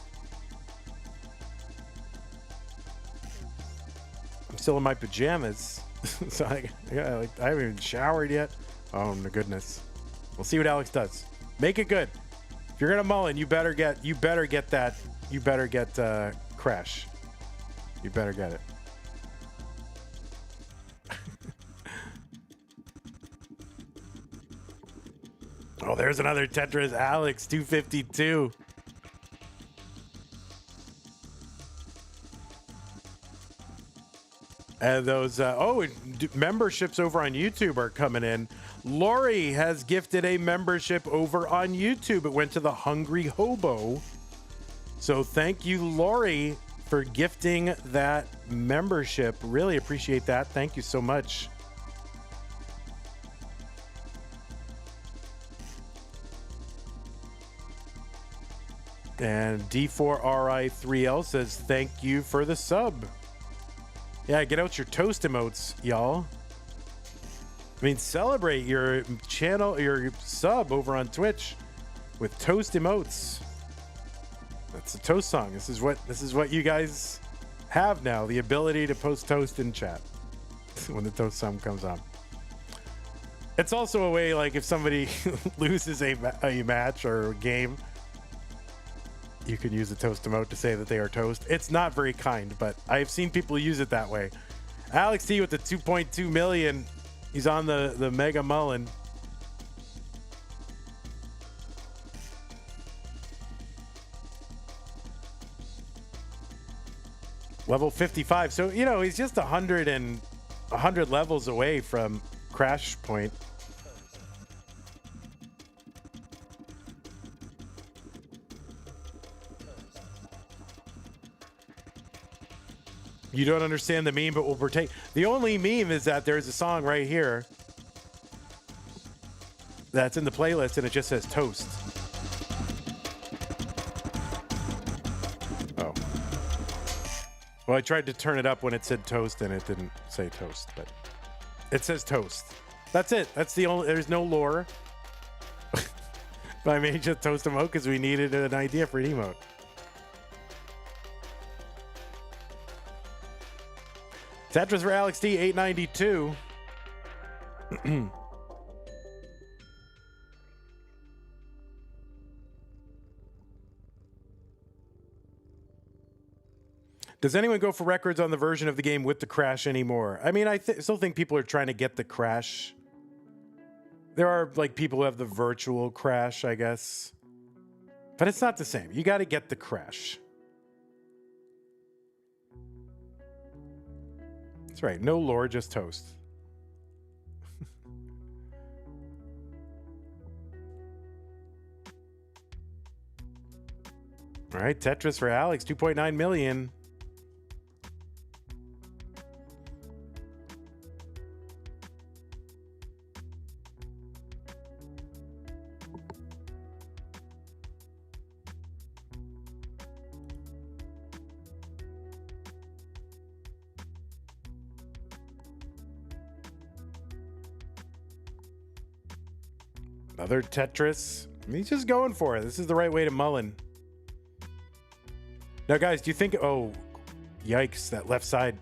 I'm still in my pajamas. So I haven't even showered yet. Oh my goodness. We'll see what Alex does. Make it good. If you're gonna mullen, you better get crash. You better get it. Oh, there's another Tetris Alex 252. And those memberships over on YouTube are coming in. Lori has gifted a membership over on YouTube. It went to the Hungry Hobo. So thank you, Lori, for gifting that membership. Really appreciate that. Thank you so much. And D4RI3L says thank you for the sub. Yeah, get out your toast emotes, y'all. I mean, celebrate your channel, your sub over on Twitch with toast emotes. That's a toast song. This is what you guys have now, the ability to post toast in chat when the toast song comes on. It's also a way, like, if somebody loses a match or a game, you can use the toast emote to say that they are toast. It's not very kind, but I've seen people use it that way. Alex T with the 2.2 million. He's on the Mega Mullen. Level 55. So, you know, he's just 100 levels away from Crash Point. You don't understand the meme, but we'll partake. The only meme is that there's a song right here that's in the playlist, and it just says toast. Oh. Well, I tried to turn it up when it said toast, and it didn't say toast, but it says toast. That's it. That's the only. There's no lore. But I made just toast emote because we needed an idea for an emote. Tetris for Alex T, 892. Does anyone go for records on the version of the game with the crash anymore? I mean, I still think people are trying to get the crash. There are, like, people who have the virtual crash, I guess. But it's not the same. You got to get the crash. That's right. No lore, just toast. All right, Tetris for Alex, 2.9 million. Another Tetris. He's just going for it. This is the right way to mullen. Now, guys, do you think... Oh, yikes. That left side.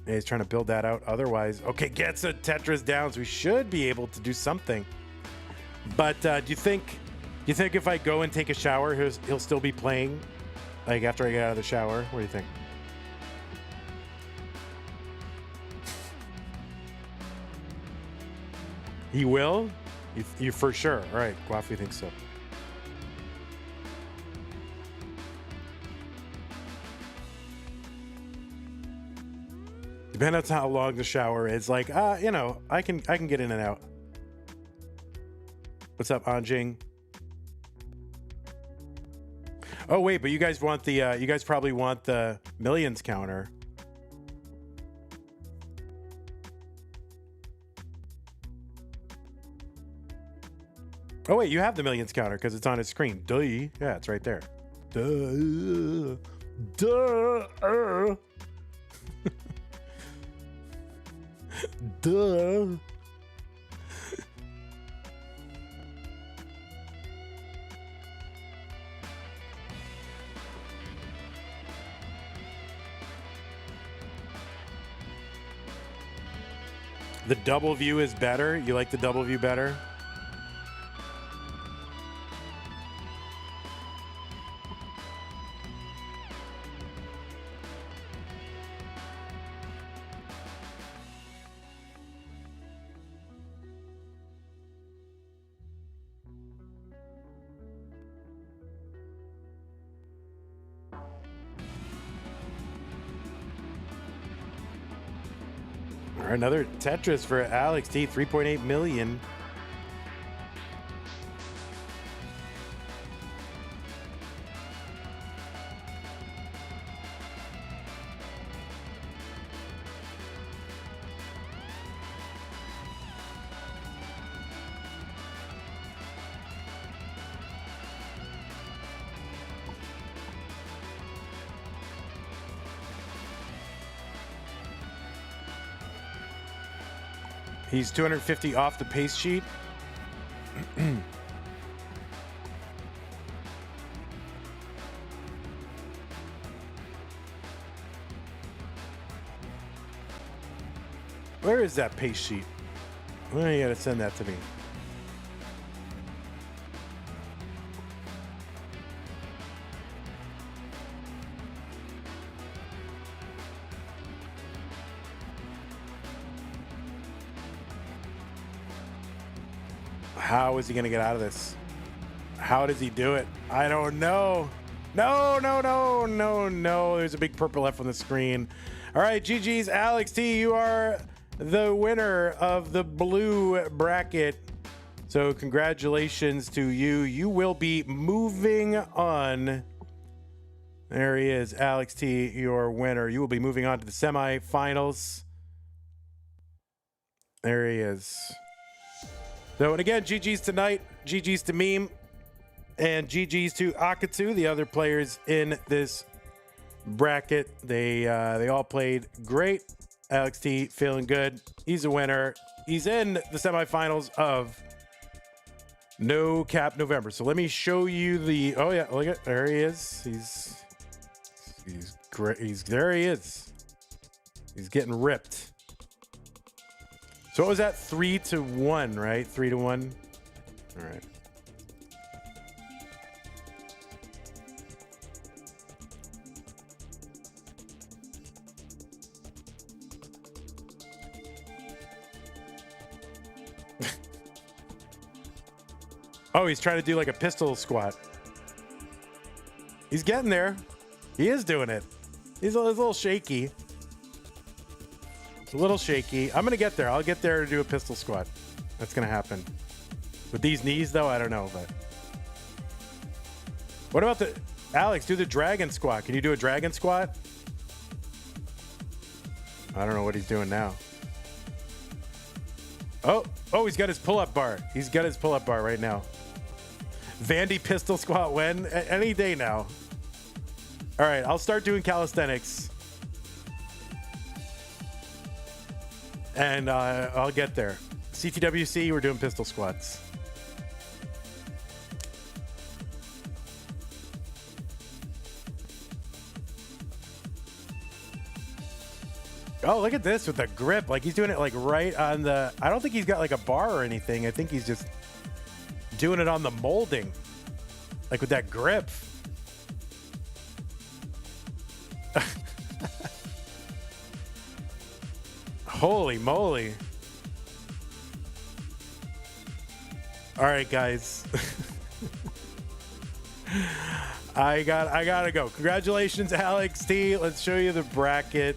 He's trying to build that out. Otherwise... Okay, gets a Tetris down. So we should be able to do something. But do you think if I go and take a shower, he'll still be playing? Like, after I get out of the shower? What do you think? He will? You for sure. All right, Guafi thinks so. Depending on how long the shower is, like, you know, I can get in and out. What's up, Anjing? Oh wait, but you guys want the you guys probably want the millions counter. Oh wait, you have the millions counter because it's on his screen. Duh. Yeah, it's right there. Duh. Duh. Duh. The double view is better. You like the double view better? Another Tetris for Alex T, 3.8 million. He's 250 off the pace sheet. Where is that pace sheet? Well, you gotta send that to me. How is he going to get out of this? How does he do it? I don't know. No. There's a big purple F on the screen. All right, GG's Alex T. You are the winner of the blue bracket. So congratulations to you. You will be moving on. There he is, Alex T, your winner. You will be moving on to the semifinals. There he is. So, and again, GG's tonight, GG's to Meme, and GG's to Akatu, the other players in this bracket. They all played great. Alex T feeling good. He's a winner. He's in the semifinals of No Cap November. So let me show you the. Oh yeah, look at there he is. He's great. There he is. He's getting ripped. So what was that? 3-1, right? 3-1. All right. Oh, he's trying to do like a pistol squat. He's getting there. He is doing it. He's a little shaky. It's a little shaky. I'm going to get there. I'll get there to do a pistol squat. That's going to happen. With these knees, though, I don't know. But what about the... Alex, do the dragon squat. Can you do a dragon squat? I don't know what he's doing now. Oh, he's got his pull-up bar. He's got his pull-up bar right now. Vandy pistol squat when? Any day now. All right, I'll start doing calisthenics. And I'll get there. CTWC, we're doing pistol squats. Oh, look at this with the grip. Like he's doing it like right on the... I don't think he's got like a bar or anything. I think he's just doing it on the molding. Like with that grip. Holy moly. All right, guys. I gotta go. Congratulations, Alex T. Let's show you the bracket.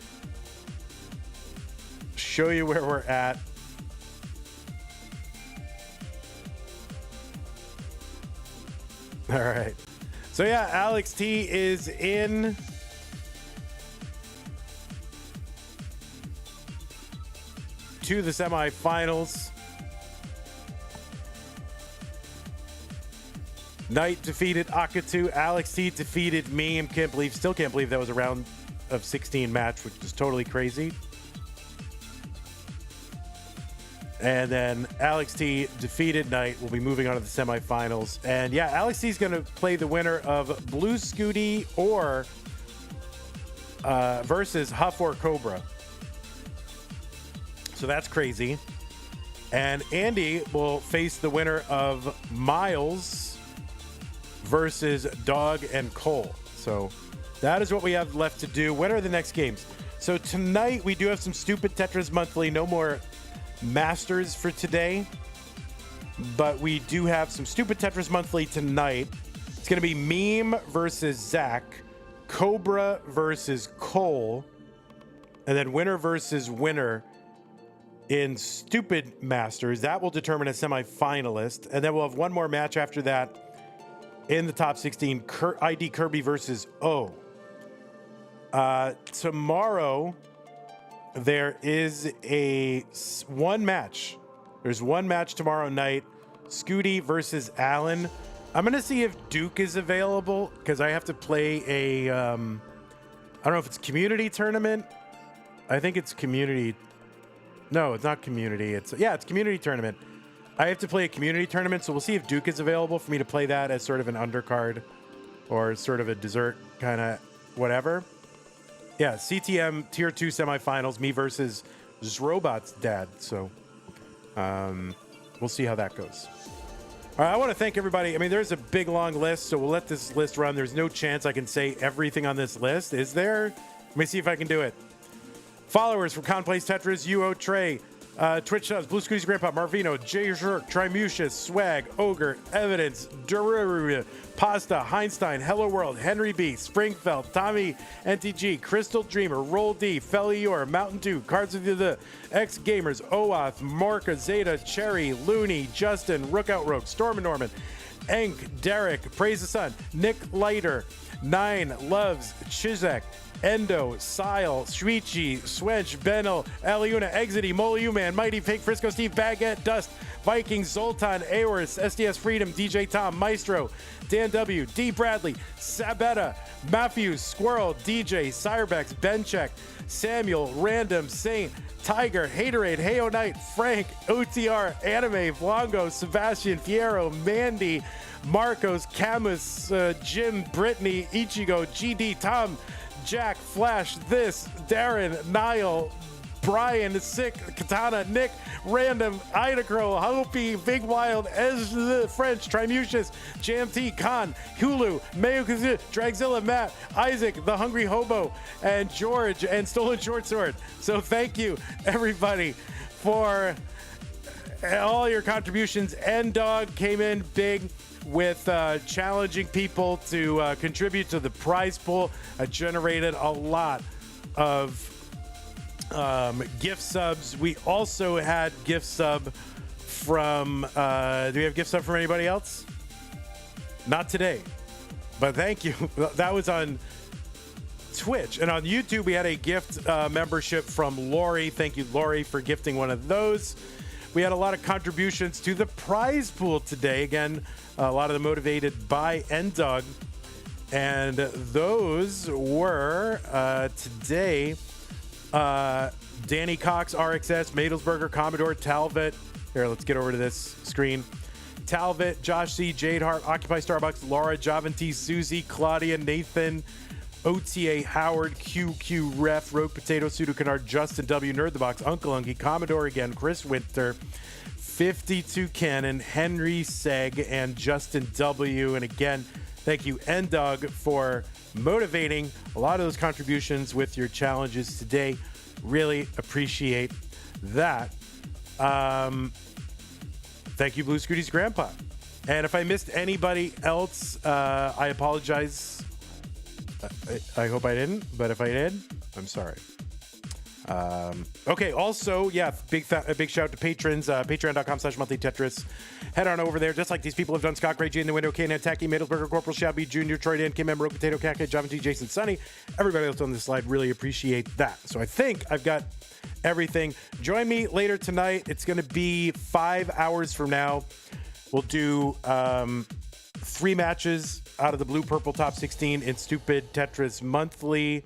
Show you where we're at. All right. So yeah, Alex T is in. To the semifinals. Knight defeated Akatu. Alex T defeated me. Still can't believe that was a round of 16 match, which is totally crazy. And then Alex T defeated Knight. We'll be moving on to the semifinals. And yeah, Alex T is going to play the winner of Blue Scooty or versus Huff or Cobra. So that's crazy. And Andy will face the winner of Miles versus Dog and Cole. So that is what we have left to do. When are the next games? So tonight we do have some stupid Tetris Monthly. No more Masters for today. But we do have some stupid Tetris Monthly tonight. It's going to be Meme versus Zach. Cobra versus Cole. And then winner versus winner in Stupid Masters. That will determine a semifinalist. And then we'll have one more match after that in the top 16, ID Kirby versus O. Tomorrow, there is one match. There's one match tomorrow night. Scooty versus Allen. I'm going to see if Duke is available because I have to play a... I don't know if it's community tournament. I think it's community. No, it's not community. It's community tournament. I have to play a community tournament, so we'll see if Duke is available for me to play that as sort of an undercard or sort of a dessert kind of whatever. Yeah, CTM Tier 2 semifinals, me versus Zrobot's dad. So we'll see how that goes. All right, I want to thank everybody. I mean, there's a big, long list, so we'll let this list run. There's no chance I can say everything on this list. Is there? Let me see if I can do it. Followers from Conplays Tetris, UO Trey, Twitch subs, Blue Scooty's Grandpa, Marvino, Jay Shirk, Trimucius, Swag, Ogre, Evidence, Dururu, Pasta, Heinstein, Hello World, Henry B, Springfeld, Tommy, NTG, Crystal Dreamer, Roll D, Fellior, Mountain Dew, Cards of the X Gamers, Oath, Marka, Zeta, Cherry, Looney, Justin, Rookout Rogue, Storm and Norman, Enk, Derek, Praise the Sun, Nick Leiter, Nine, Loves, Chizek, Endo, Sile, Shuichi, Swench, Benel, Aliuna, Exity, Mole Man, Mighty Pig, Frisco Steve, Baguette, Dust, Vikings, Zoltan, Awers, SDS Freedom, DJ Tom, Maestro, Dan W, D Bradley, Sabetta, Matthews, Squirrel, DJ, Cyrebex, Bencheck, Samuel, Random, Saint, Tiger, Haterade, Heyo Knight, Frank, OTR, Anime, Vlaongo, Sebastian, Fiero, Mandy, Marcos, Camus, Jim, Brittany, Ichigo, GD, Tom, Jack, Flash, This, Darren, Niall, Brian, Sick, Katana, Nick, Random, Ida Crow, Hopi, Big Wild, Ez the French, Trimucius, JMT, Khan, Hulu, Mayo, Dragzilla, Matt, Isaac, The Hungry Hobo, and George, and Stolen Short Sword. So thank you, everybody, for all your contributions. N Dog came in big. with challenging people to contribute to the prize pool. I generated a lot of gift subs. We also had gift sub from, do we have gift sub from anybody else? Not today, but thank you. That was on Twitch. And on YouTube, we had a gift membership from Lori. Thank you, Lori, for gifting one of those. We had a lot of contributions to the prize pool today. Again, a lot of them motivated by N-Dog. And those were today, Danny Cox, RXS, Madelsberger, Commodore, Talbot. Here, let's get over to this screen. Talbot, Josh C, Jade Hart, Occupy Starbucks, Laura, Javanti, Susie, Claudia, Nathan, OTA, Howard, QQ, Ref, Rogue Potato, Pseudo Canard, Justin W, Nerd the Box, Uncle Unky, Commodore again, Chris Winter, 52 Cannon, Henry Seg, and Justin W. And again, thank you, N-Dog, for motivating a lot of those contributions with your challenges today. Really appreciate that. Thank you, Blue Scooty's grandpa. And if I missed anybody else, I apologize. I hope I didn't, but if I did, I'm sorry. Okay, also, yeah, big shout out to patrons, patreon.com/monthly Tetris. Head on over there, just like these people have done. Scott Gray, J in the window, Kane, Tacky, Middlesberger, Corporal Shabby, Junior, Troy Dan, Kim, Rogue Potato, Kaka, Java T, Jason, Sunny. Everybody else on this slide, really appreciate that. So I think I've got everything. Join me later tonight. It's going to be 5 hours from now. We'll do 3 matches out of the blue purple top 16 in Stupid Tetris Monthly.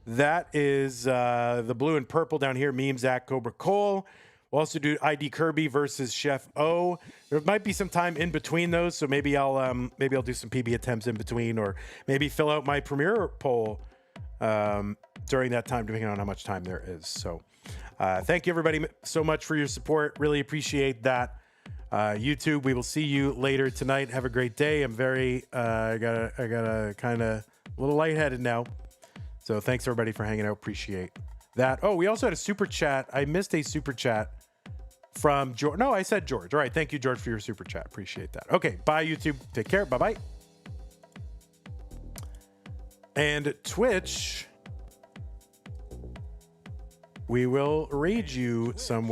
That is the blue and purple down here. Meme Zach, Cobra Cole. We'll also do ID Kirby versus Chef O. There might be some time in between those, so maybe I'll do some PB attempts in between, or maybe fill out my premiere poll during that time, depending on how much time there is. So thank you everybody so much for your support. Really appreciate that. YouTube, we will see you later tonight. Have a great day. I'm very I gotta kind of a little lightheaded now. So thanks everybody for hanging out. Appreciate that. Oh, we also had a super chat. I missed a super chat from George. No, I said George. All right. Thank you, George, for your super chat. Appreciate that. Okay. Bye, YouTube. Take care. Bye-bye. And Twitch, we will raid you somewhere.